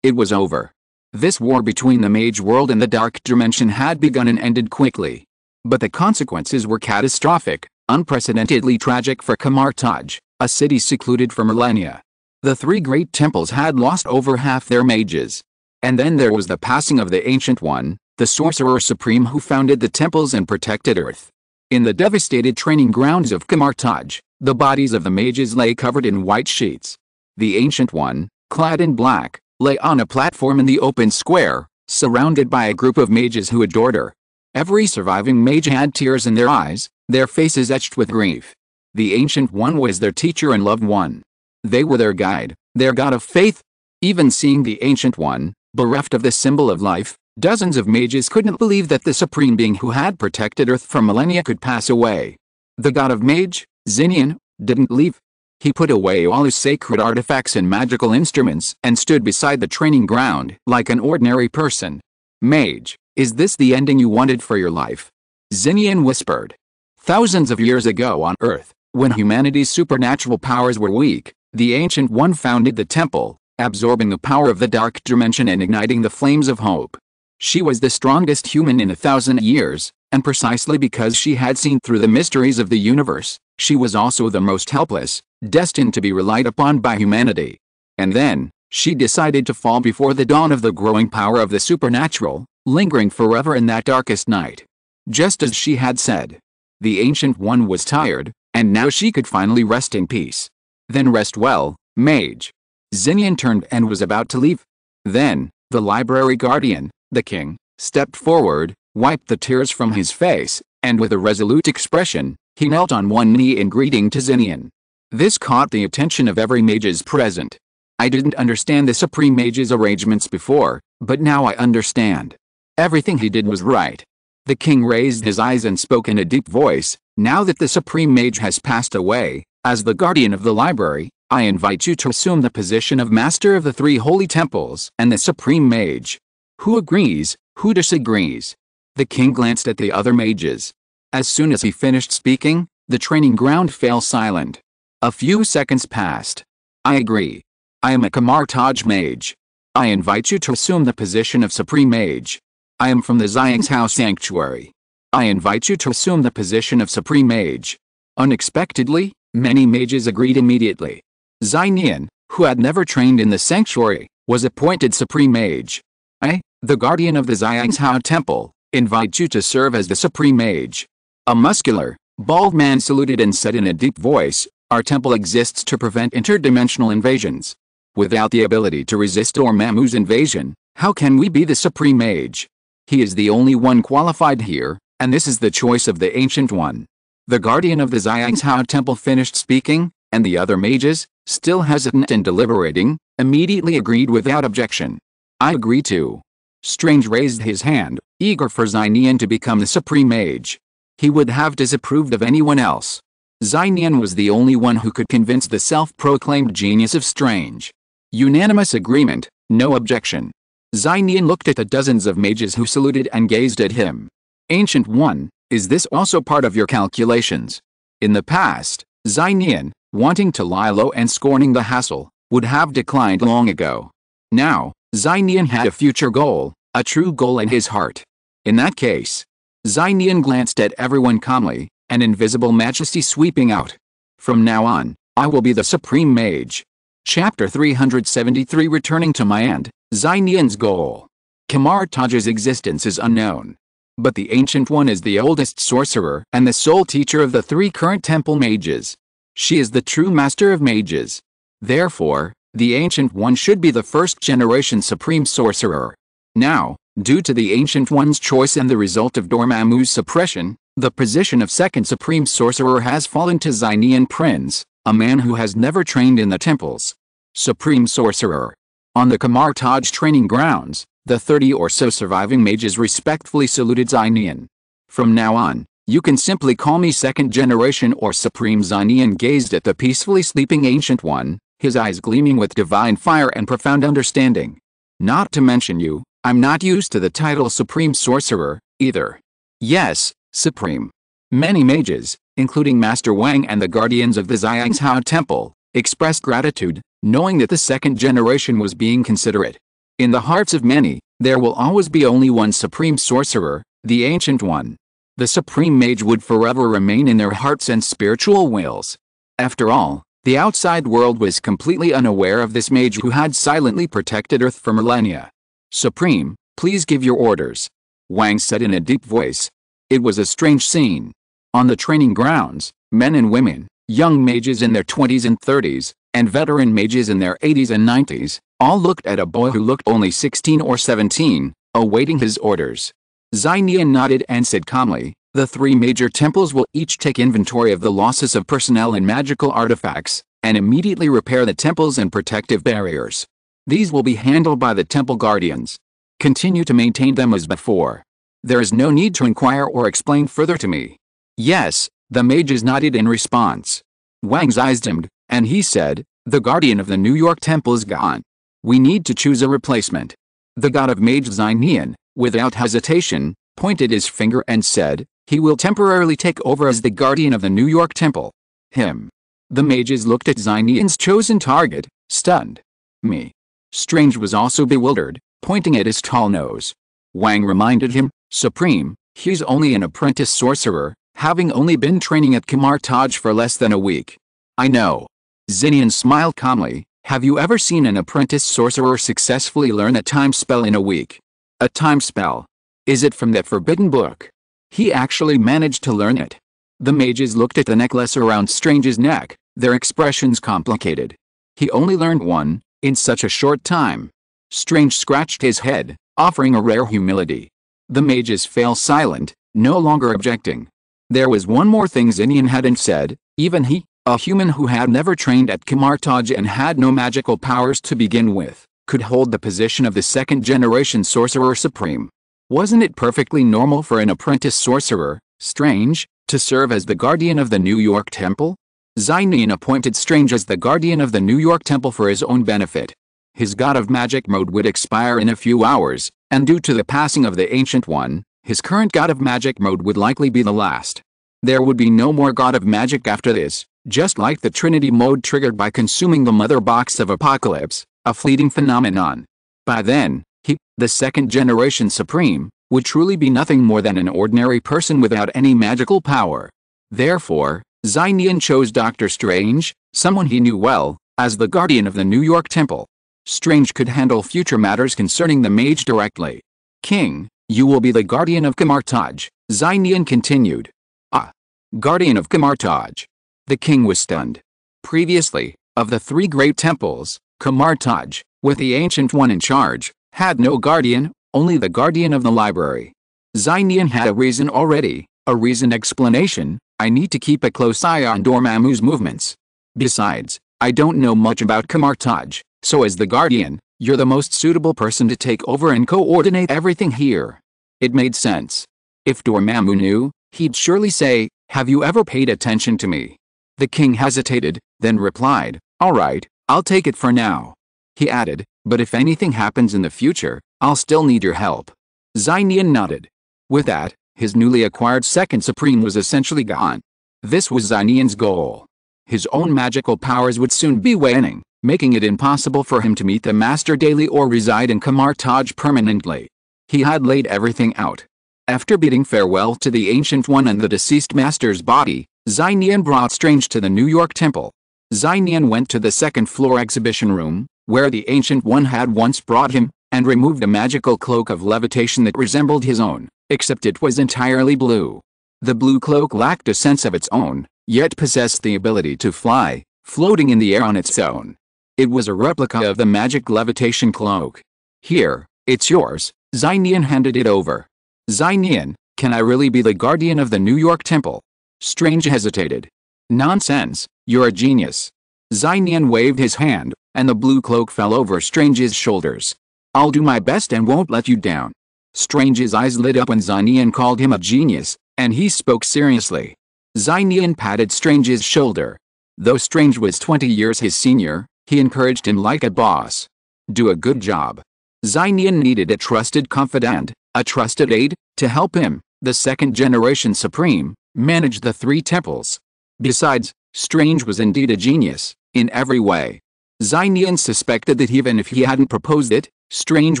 It was over. This war between the mage world and the dark dimension had begun and ended quickly. But the consequences were catastrophic, unprecedentedly tragic for Kamartaj, a city secluded for millennia. The three great temples had lost over half their mages. And then there was the passing of the Ancient One, the Sorcerer Supreme who founded the temples and protected Earth. In the devastated training grounds of Kamartaj, the bodies of the mages lay covered in white sheets. The Ancient One, clad in black, lay on a platform in the open square, surrounded by a group of mages who adored her. Every surviving mage had tears in their eyes, their faces etched with grief. The Ancient One was their teacher and loved one. They were their guide, their god of faith. Even seeing the Ancient One, bereft of the symbol of life, dozens of mages couldn't believe that the supreme being who had protected Earth for millennia could pass away. The god of mage, Nian, didn't leave. He put away all his sacred artifacts and magical instruments and stood beside the training ground like an ordinary person. "Mage, is this the ending you wanted for your life?" Nian whispered. Thousands of years ago on Earth, when humanity's supernatural powers were weak, the Ancient One founded the temple, absorbing the power of the dark dimension and igniting the flames of hope. She was the strongest human in 1,000 years, and precisely because she had seen through the mysteries of the universe, she was also the most helpless, destined to be relied upon by humanity. And then, she decided to fall before the dawn of the growing power of the supernatural, lingering forever in that darkest night. Just as she had said. The Ancient One was tired, and now she could finally rest in peace. "Then rest well, mage." Nian turned and was about to leave. Then, the library guardian, the king, stepped forward, wiped the tears from his face, and with a resolute expression, he knelt on one knee in greeting to Nian. This caught the attention of every mages present. "I didn't understand the Supreme Mage's arrangements before, but now I understand. Everything he did was right." The king raised his eyes and spoke in a deep voice, "Now that the Supreme Mage has passed away, as the guardian of the library, I invite you to assume the position of Master of the Three Holy Temples and the Supreme Mage. Who agrees, who disagrees?" The king glanced at the other mages. As soon as he finished speaking, the training ground fell silent. A few seconds passed. "I agree. I am a Kamartaj mage. I invite you to assume the position of Supreme Mage. I am from the Xiang's House Sanctuary. I invite you to assume the position of Supreme Mage." Unexpectedly, many mages agreed immediately. Nian, who had never trained in the sanctuary, was appointed Supreme Mage. "I, the guardian of the Xiang's House Temple, invite you to serve as the Supreme Mage." A muscular, bald man saluted and said in a deep voice, "Our temple exists to prevent interdimensional invasions. Without the ability to resist Dormammu's invasion, how can we be the Supreme Mage? He is the only one qualified here, and this is the choice of the Ancient One." The guardian of the Xiang's House Temple finished speaking, and the other mages, still hesitant and deliberating, immediately agreed without objection. "I agree too." Strange raised his hand, eager for Nian to become the Supreme Mage. He would have disapproved of anyone else. Nian was the only one who could convince the self-proclaimed genius of Strange. Unanimous agreement, no objection. Nian looked at the dozens of mages who saluted and gazed at him. "Ancient One, is this also part of your calculations?" In the past, Nian, wanting to lie low and scorning the hassle, would have declined long ago. Now, Nian had a future goal, a true goal in his heart. In that case, Nian glanced at everyone calmly, an invisible majesty sweeping out. "From now on, I will be the Supreme Mage." Chapter 373 Returning to my end, Nian's goal. Kamartaj's existence is unknown. But the Ancient One is the oldest sorcerer and the sole teacher of the three current temple mages. She is the true master of mages. Therefore, the Ancient One should be the first-generation supreme sorcerer. Now, due to the Ancient One's choice and the result of Dormammu's suppression, the position of second supreme sorcerer has fallen to Nian Prince, a man who has never trained in the temples. Supreme Sorcerer. On the Kamartaj training grounds, the 30 or so surviving mages respectfully saluted Nian. "From now on, you can simply call me second generation or Supreme." Nian gazed at the peacefully sleeping Ancient One, his eyes gleaming with divine fire and profound understanding. "Not to mention you, I'm not used to the title Supreme Sorcerer, either." "Yes, Supreme." Many mages, including Master Wang and the guardians of the Xiang's House Temple, expressed gratitude, knowing that the second generation was being considerate. In the hearts of many, there will always be only one Supreme Sorcerer, the Ancient One. the supreme mage would forever remain in their hearts and spiritual wills. After all, the outside world was completely unaware of this mage who had silently protected Earth for millennia. "Supreme, please give your orders," Wang said in a deep voice. It was a strange scene. On the training grounds, men and women, young mages in their 20s and 30s, and veteran mages in their 80s and 90s, all looked at a boy who looked only 16 or 17, awaiting his orders. Nian nodded and said calmly, "The three major temples will each take inventory of the losses of personnel and magical artifacts, and immediately repair the temples and protective barriers. These will be handled by the temple guardians. Continue to maintain them as before. There is no need to inquire or explain further to me." "Yes," the mages nodded in response. Wang's eyes dimmed, and he said, "The guardian of the New York temple is gone. We need to choose a replacement." The god of mage Nian, without hesitation, pointed his finger and said, "He will temporarily take over as the guardian of the New York temple." Him. The mages looked at Nian's chosen target, stunned. Me. Strange was also bewildered, pointing at his tall nose. Wang reminded him, "Supreme, he's only an apprentice sorcerer, having only been training at Taj for less than a week." "I know." Nian smiled calmly. "Have you ever seen an apprentice sorcerer successfully learn a time spell in a week?" "A time spell? Is it from that forbidden book?" "He actually managed to learn it." The mages looked at the necklace around Strange's neck, their expressions complicated. "He only learned one, in such a short time." Strange scratched his head, offering a rare humility. The mages fell silent, no longer objecting. There was one more thing Nian hadn't said. Even he, a human who had never trained at Taj and had no magical powers to begin with, could hold the position of the second-generation sorcerer supreme. Wasn't it perfectly normal for an apprentice sorcerer, Strange, to serve as the guardian of the New York temple? Nian appointed Strange as the guardian of the New York temple for his own benefit. His god of magic mode would expire in a few hours, and due to the passing of the Ancient One, his current god of magic mode would likely be the last. There would be no more god of magic after this, just like the Trinity mode triggered by consuming the mother box of Apocalypse, a fleeting phenomenon. By then, he, the second-generation supreme, would truly be nothing more than an ordinary person without any magical power. Therefore, Nian chose Dr. Strange, someone he knew well, as the guardian of the New York temple. Strange could handle future matters concerning the mage directly. "King, you will be the guardian of Taj," Nian continued. "Ah, guardian of Taj." The king was stunned. Previously, of the three great temples, Taj, with the Ancient One in charge, had no guardian, only the guardian of the library. Nian had a reason already, a reasoned explanation: "I need to keep a close eye on Dormammu's movements. Besides, I don't know much about Taj, so as the guardian, you're the most suitable person to take over and coordinate everything here." It made sense. If Dormammu knew, he'd surely say, "Have you ever paid attention to me?" The king hesitated, then replied, "All right, I'll take it for now." He added, "But if anything happens in the future, I'll still need your help." Nian nodded. With that, his newly acquired second supreme was essentially gone. This was Nian's goal. His own magical powers would soon be waning, making it impossible for him to meet the master daily or reside in Taj permanently. He had laid everything out. After bidding farewell to the Ancient One and the deceased master's body, Nian brought Strange to the New York temple. Nian went to the second-floor exhibition room, where the Ancient One had once brought him, and removed a magical cloak of levitation that resembled his own, except it was entirely blue. The blue cloak lacked a sense of its own, yet possessed the ability to fly, floating in the air on its own. It was a replica of the magic levitation cloak. "Here, it's yours." Nian handed it over. "Nian, can I really be the guardian of the New York temple?" Strange hesitated. "Nonsense, you're a genius." Nian waved his hand, and the blue cloak fell over Strange's shoulders. "I'll do my best and won't let you down." Strange's eyes lit up when Nian called him a genius, and he spoke seriously. Nian patted Strange's shoulder. Though Strange was 20 years his senior, he encouraged him like a boss. "Do a good job." Nian needed a trusted confidant, a trusted aide, to help him, the second-generation supreme, manage the three temples. Besides, Strange was indeed a genius, in every way. Nian suspected that even if he hadn't proposed it, Strange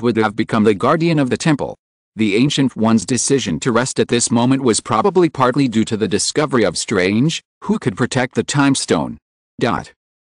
would have become the guardian of the temple. The Ancient One's decision to rest at this moment was probably partly due to the discovery of Strange, who could protect the Time Stone.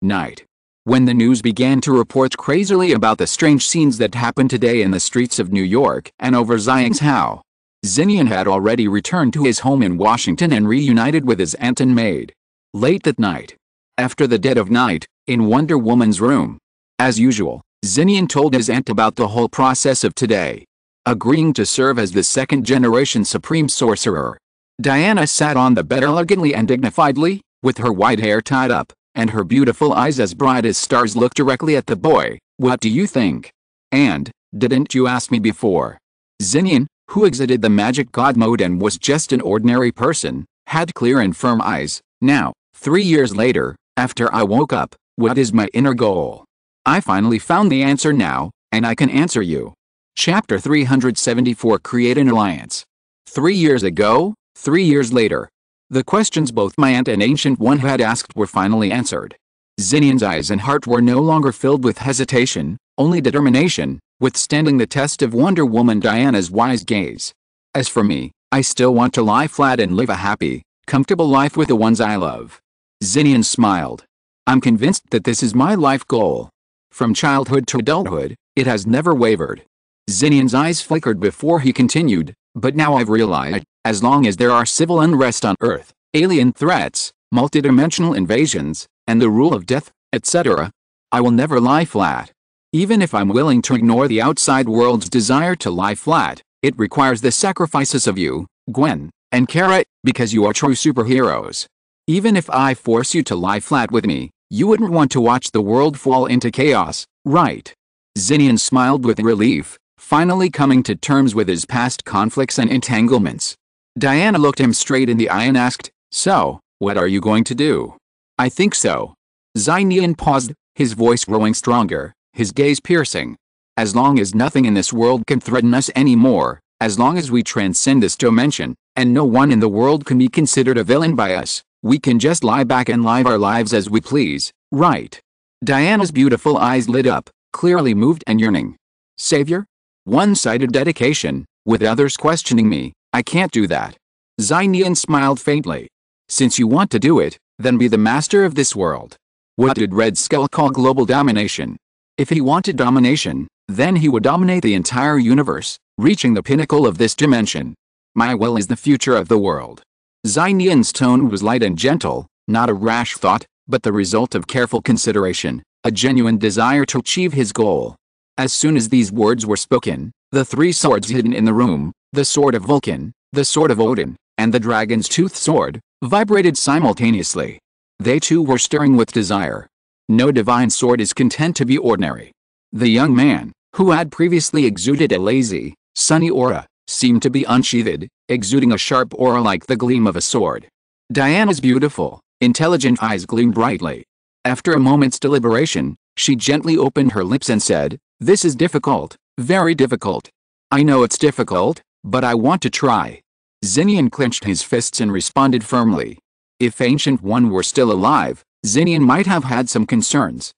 Night. When the news began to report crazily about the strange scenes that happened today in the streets of New York and over Xiang's house, Nian had already returned to his home in Washington and reunited with his aunt and maid. Late that night, after the dead of night, in Wonder Woman's room, as usual, Nian told his aunt about the whole process of today, agreeing to serve as the second-generation Supreme Sorcerer. Diana sat on the bed elegantly and dignifiedly, with her white hair tied up, and her beautiful eyes as bright as stars looked directly at the boy. "What do you think? And, didn't you ask me before?" Nian, who exited the magic god mode and was just an ordinary person, had clear and firm eyes. "Now, 3 years later, after I woke up, what is my inner goal? I finally found the answer now, and I can answer you." Chapter 374 Create an Alliance. 3 years ago, 3 years later. The questions both my aunt and Ancient One had asked were finally answered. Nian's eyes and heart were no longer filled with hesitation, only determination, withstanding the test of Wonder Woman Diana's wise gaze. As for me, I still want to lie flat and live a happy, comfortable life with the ones I love. Nian smiled. I'm convinced that this is my life goal. From childhood to adulthood, it has never wavered. Nian's eyes flickered before he continued, but now I've realized, as long as there are civil unrest on Earth, alien threats, multidimensional invasions, and the rule of death, etc., I will never lie flat. Even if I'm willing to ignore the outside world's desire to lie flat, it requires the sacrifices of you, Gwen, and Kara, because you are true superheroes. Even if I force you to lie flat with me, you wouldn't want to watch the world fall into chaos, right? Nian smiled with relief, finally coming to terms with his past conflicts and entanglements. Diana looked him straight in the eye and asked, "So, what are you going to do?" "I think so." Nian paused, his voice growing stronger, his gaze piercing. "As long as nothing in this world can threaten us anymore, as long as we transcend this dimension, and no one in the world can be considered a villain by us, we can just lie back and live our lives as we please, right?" Diana's beautiful eyes lit up, clearly moved and yearning. "Savior? One-sided dedication, with others questioning me, I can't do that." Nian smiled faintly. "Since you want to do it, then be the master of this world." What did Red Skull call global domination? If he wanted domination, then he would dominate the entire universe, reaching the pinnacle of this dimension. My will is the future of the world. Nian's tone was light and gentle, not a rash thought, but the result of careful consideration, a genuine desire to achieve his goal. As soon as these words were spoken, the three swords hidden in the room, the sword of Vulcan, the sword of Odin, and the dragon's tooth sword, vibrated simultaneously. They too were stirring with desire. No divine sword is content to be ordinary. The young man, who had previously exuded a lazy, sunny aura, seemed to be unsheathed, exuding a sharp aura like the gleam of a sword. Diana's beautiful, intelligent eyes gleamed brightly. After a moment's deliberation, she gently opened her lips and said, "This is difficult, very difficult. I know it's difficult, but I want to try." Nian clenched his fists and responded firmly. If Ancient One were still alive, Nian might have had some concerns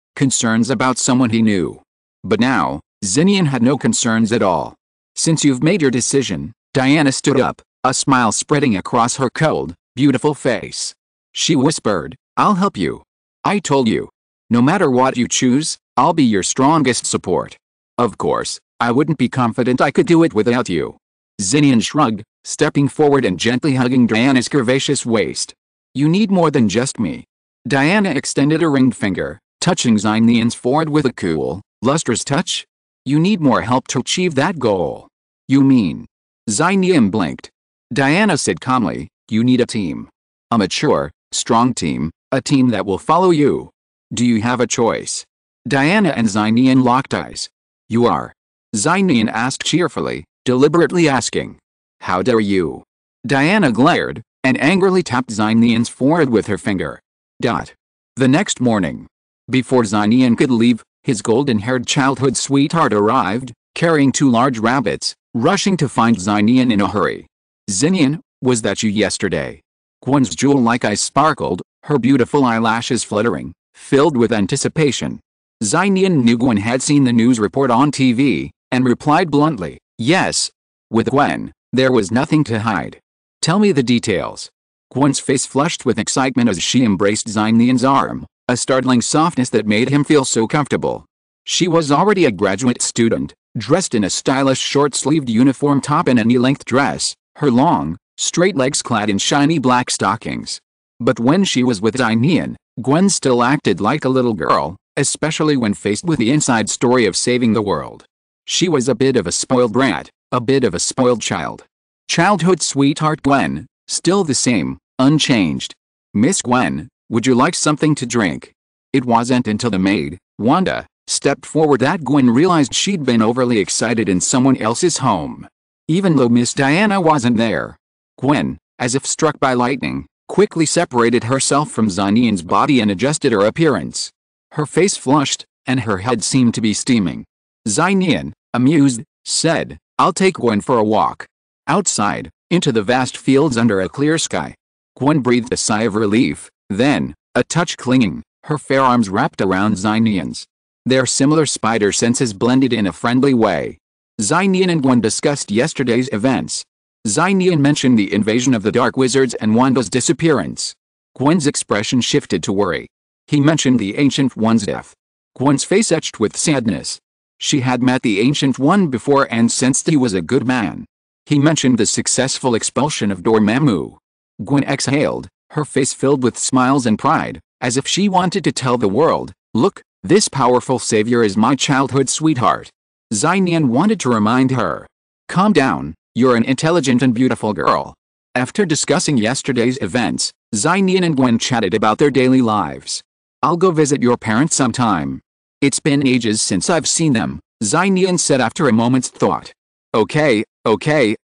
about someone he knew. But now, Nian had no concerns at all. "Since you've made your decision," Diana stood up, a smile spreading across her cold, beautiful face. She whispered, "I'll help you. I told you. No matter what you choose, I'll be your strongest support. Of course, I wouldn't be confident I could do it without you." Nian shrugged, stepping forward and gently hugging Diana's curvaceous waist. "You need more than just me." Diana extended a ringed finger, touching Nian's forehead with a cool, lustrous touch. "You need more help to achieve that goal." "You mean?" Nian blinked. Diana said calmly, "You need a team. A mature, strong team, a team that will follow you. Do you have a choice?" Diana and Nian locked eyes. "You are?" Nian asked cheerfully, deliberately asking. "How dare you?" Diana glared, and angrily tapped Nian's forehead with her finger. The next morning, before Nian could leave, his golden-haired childhood sweetheart arrived, carrying 2 large rabbits, rushing to find Nian in a hurry. "Nian, was that you yesterday?" Gwen's jewel-like eyes sparkled, her beautiful eyelashes fluttering, filled with anticipation. Nian knew Gwen had seen the news report on TV, and replied bluntly, "Yes. With Gwen, there was nothing to hide. Tell me the details. Gwen's face flushed with excitement as she embraced Nian's arm, a startling softness that made him feel so comfortable. She was already a graduate student, dressed in a stylish short-sleeved uniform top and a knee-length dress, her long, straight legs clad in shiny black stockings. But when she was with Nian, Gwen still acted like a little girl, especially when faced with the inside story of saving the world. She was a bit of a spoiled brat, a bit of a spoiled child. Childhood sweetheart Gwen, still the same, unchanged. Miss Gwen, would you like something to drink? It wasn't until the maid, Wanda, stepped forward that Gwen realized she'd been overly excited in someone else's home. Even though Miss Diana wasn't there. Gwen, as if struck by lightning, quickly separated herself from Nian's body and adjusted her appearance. Her face flushed, and her head seemed to be steaming. Nian, amused, said, "I'll take Gwen for a walk." Outside, into the vast fields under a clear sky. Gwen breathed a sigh of relief, then, a touch clinging, her fair arms wrapped around Nian's. Their similar spider senses blended in a friendly way. Nian and Gwen discussed yesterday's events. Nian mentioned the invasion of the Dark Wizards and Wanda's disappearance. Gwen's expression shifted to worry. He mentioned the Ancient One's death. Gwen's face etched with sadness. She had met the Ancient One before and sensed he was a good man. He mentioned the successful expulsion of Dormammu. Gwen exhaled, her face filled with smiles and pride, as if she wanted to tell the world, "Look, this powerful savior is my childhood sweetheart." Nian wanted to remind her. "Calm down, you're an intelligent and beautiful girl." After discussing yesterday's events, Nian and Gwen chatted about their daily lives. "I'll go visit your parents sometime. It's been ages since I've seen them," Nian said after a moment's thought. Okay,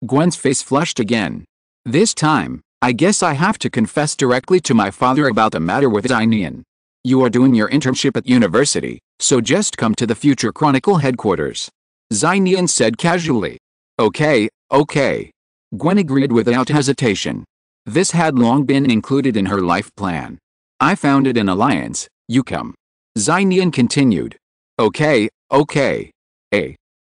Gwen's face flushed again. "This time, I guess I have to confess directly to my father about the matter with Nian. You are doing your internship at university, so just come to the Future Chronicle headquarters," Nian said casually. Okay. Gwen agreed without hesitation. This had long been included in her life plan. "I founded an alliance, you come," Nian continued. Okay.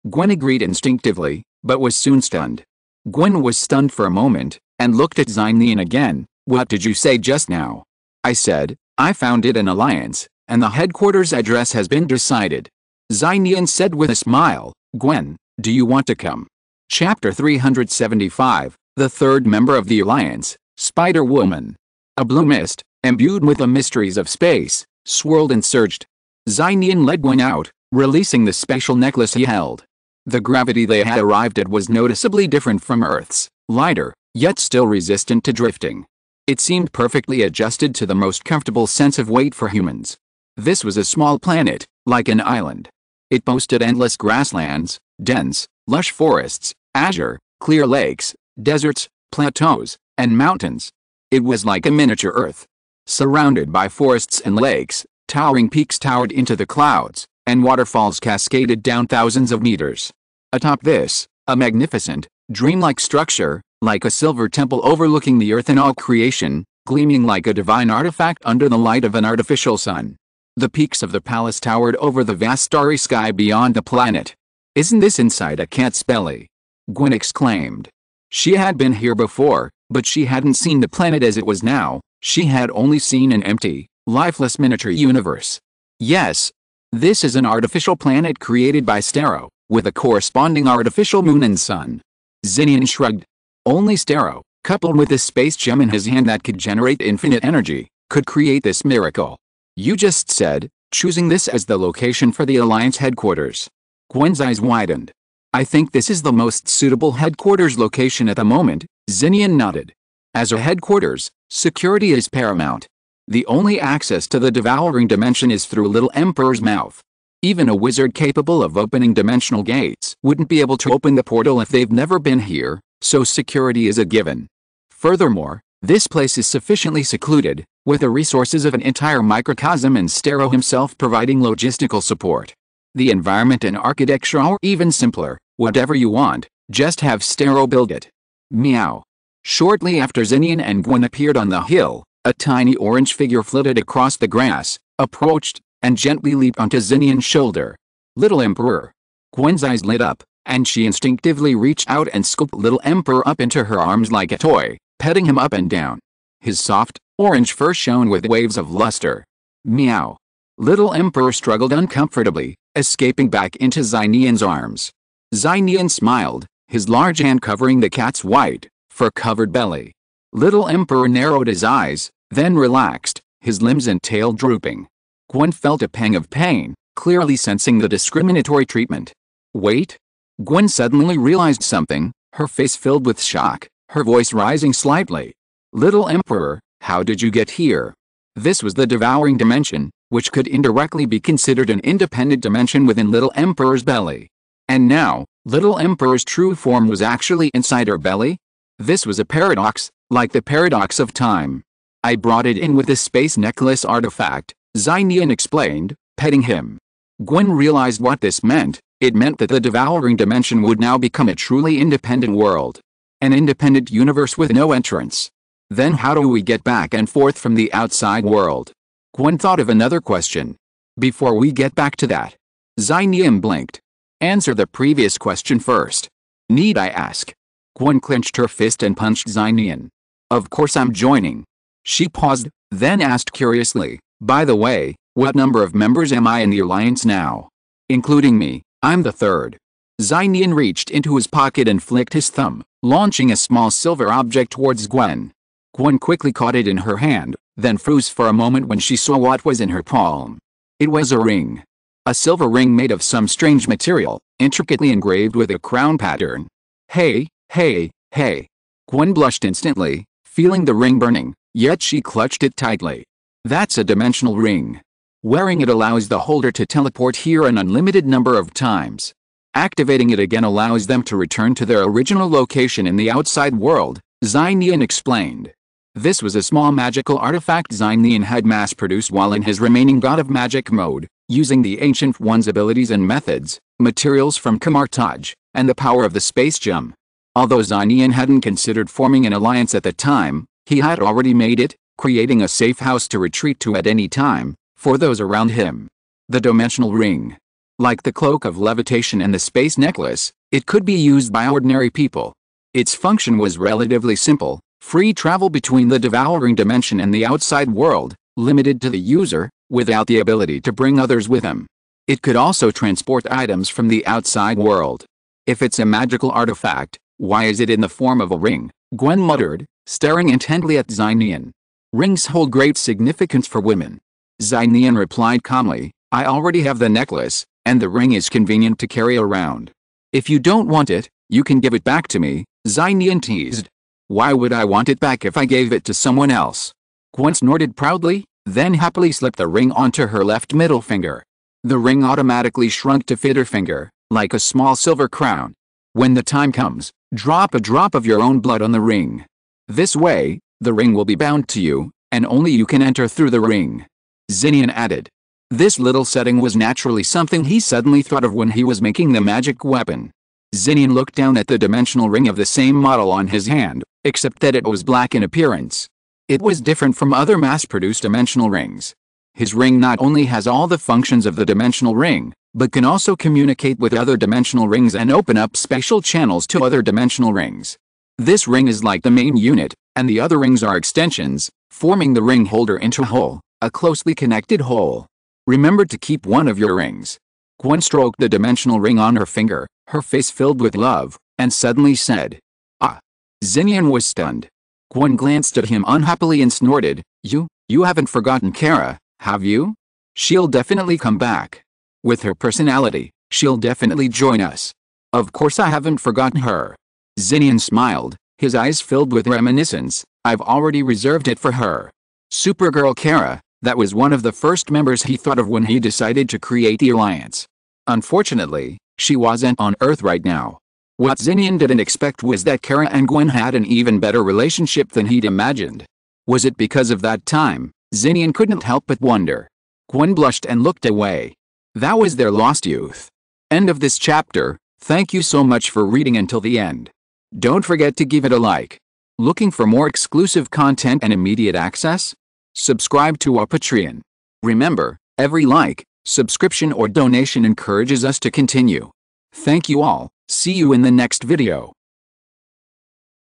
Gwen agreed instinctively, but was soon stunned. Gwen was stunned for a moment, and looked at Nian again. "What did you say just now?" "I said, I founded an alliance, and the headquarters address has been decided," Nian said with a smile. "Gwen, do you want to come?" Chapter 375, the third member of the alliance, Spider-Woman. A blue mist, imbued with the mysteries of space, swirled and surged. Nian led Gwen out, releasing the spatial necklace he held. The gravity they had arrived at was noticeably different from Earth's, lighter, yet still resistant to drifting. It seemed perfectly adjusted to the most comfortable sense of weight for humans. This was a small planet, like an island. It boasted endless grasslands, dense, lush forests, azure, clear lakes, deserts, plateaus, and mountains. It was like a miniature Earth. Surrounded by forests and lakes, towering peaks towered into the clouds, and waterfalls cascaded down thousands of meters. Atop this, a magnificent, dreamlike structure, like a silver temple overlooking the earth and all creation, gleaming like a divine artifact under the light of an artificial sun. The peaks of the palace towered over the vast starry sky beyond the planet. "Isn't this inside a cat's belly?" Gwen exclaimed. She had been here before, but she hadn't seen the planet as it was now. She had only seen an empty, lifeless miniature universe. "Yes. This is an artificial planet created by Stero, with a corresponding artificial moon and sun." Nian shrugged. Only Stero, coupled with a space gem in his hand that could generate infinite energy, could create this miracle. "You just said, choosing this as the location for the Alliance headquarters." Gwen's eyes widened. "I think this is the most suitable headquarters location at the moment," Nian nodded. "As a headquarters, security is paramount. The only access to the devouring dimension is through Little Emperor's mouth. Even a wizard capable of opening dimensional gates wouldn't be able to open the portal if they've never been here, so security is a given. Furthermore, this place is sufficiently secluded, with the resources of an entire microcosm and Stero himself providing logistical support. The environment and architecture are even simpler. Whatever you want, just have Stero build it." Meow. Shortly after Nian and Gwen appeared on the hill, a tiny orange figure flitted across the grass, approached, and gently leaped onto Nian's shoulder. "Little Emperor." Gwen's eyes lit up, and she instinctively reached out and scooped little Emperor up into her arms like a toy, petting him up and down. His soft, orange fur shone with waves of luster. Meow. Little Emperor struggled uncomfortably, escaping back into Nian's arms. Nian smiled, his large hand covering the cat's white, fur-covered belly. Little Emperor narrowed his eyes, then relaxed, his limbs and tail drooping. Gwen felt a pang of pain, clearly sensing the discriminatory treatment. Wait? Gwen suddenly realized something, her face filled with shock, her voice rising slightly. Little Emperor, how did you get here? This was the devouring dimension, which could indirectly be considered an independent dimension within Little Emperor's belly. And now, Little Emperor's true form was actually inside her belly? This was a paradox, like the paradox of time. I brought it in with this space necklace artifact, Nian explained, petting him. Gwen realized what this meant. It meant that the devouring dimension would now become a truly independent world. An independent universe with no entrance. Then how do we get back and forth from the outside world? Gwen thought of another question. Before we get back to that. Nian blinked. Answer the previous question first. Need I ask? Gwen clenched her fist and punched Nian. Of course I'm joining. She paused, then asked curiously, by the way, what number of members am I in the alliance now? Including me, I'm the third. Nian reached into his pocket and flicked his thumb, launching a small silver object towards Gwen. Gwen quickly caught it in her hand, then froze for a moment when she saw what was in her palm. It was a ring. A silver ring made of some strange material, intricately engraved with a crown pattern. Hey, hey, hey. Gwen blushed instantly, feeling the ring burning, yet she clutched it tightly. That's a dimensional ring. Wearing it allows the holder to teleport here an unlimited number of times. Activating it again allows them to return to their original location in the outside world, Nian explained. This was a small magical artifact Nian had mass-produced while in his remaining God of Magic mode, using the Ancient One's abilities and methods, materials from Kamartaj, and the power of the space gem. Although Nian hadn't considered forming an alliance at the time, he had already made it, creating a safe house to retreat to at any time, for those around him. The dimensional ring. Like the cloak of levitation and the space necklace, it could be used by ordinary people. Its function was relatively simple, free travel between the devouring dimension and the outside world, limited to the user, without the ability to bring others with him. It could also transport items from the outside world. If it's a magical artifact, why is it in the form of a ring? Gwen muttered, staring intently at Nian. Rings hold great significance for women. Nian replied calmly, I already have the necklace, and the ring is convenient to carry around. If you don't want it, you can give it back to me, Nian teased. Why would I want it back if I gave it to someone else? Gwen snorted proudly, then happily slipped the ring onto her left middle finger. The ring automatically shrunk to fit her finger, like a small silver crown. When the time comes, drop a drop of your own blood on the ring. This way, the ring will be bound to you, and only you can enter through the ring. Nian added. This little setting was naturally something he suddenly thought of when he was making the magic weapon. Nian looked down at the dimensional ring of the same model on his hand, except that it was black in appearance. It was different from other mass-produced dimensional rings. His ring not only has all the functions of the dimensional ring, but can also communicate with other dimensional rings and open up spatial channels to other dimensional rings. This ring is like the main unit, and the other rings are extensions, forming the ring holder into a whole, a closely connected whole. Remember to keep one of your rings. Gwen stroked the dimensional ring on her finger, her face filled with love, and suddenly said, Ah! Nian was stunned. Gwen glanced at him unhappily and snorted, You haven't forgotten Kara, have you? She'll definitely come back. With her personality, she'll definitely join us. Of course I haven't forgotten her. Nian smiled, his eyes filled with reminiscence. I've already reserved it for her. Supergirl Kara, that was one of the first members he thought of when he decided to create the alliance. Unfortunately, she wasn't on Earth right now. What Nian didn't expect was that Kara and Gwen had an even better relationship than he'd imagined. Was it because of that time? Nian couldn't help but wonder. Gwen blushed and looked away. That was their lost youth. End of this chapter. Thank you so much for reading until the end. Don't forget to give it a like. Looking for more exclusive content and immediate access? Subscribe to our Patreon. Remember, every like, subscription or donation encourages us to continue. Thank you all. See you in the next video.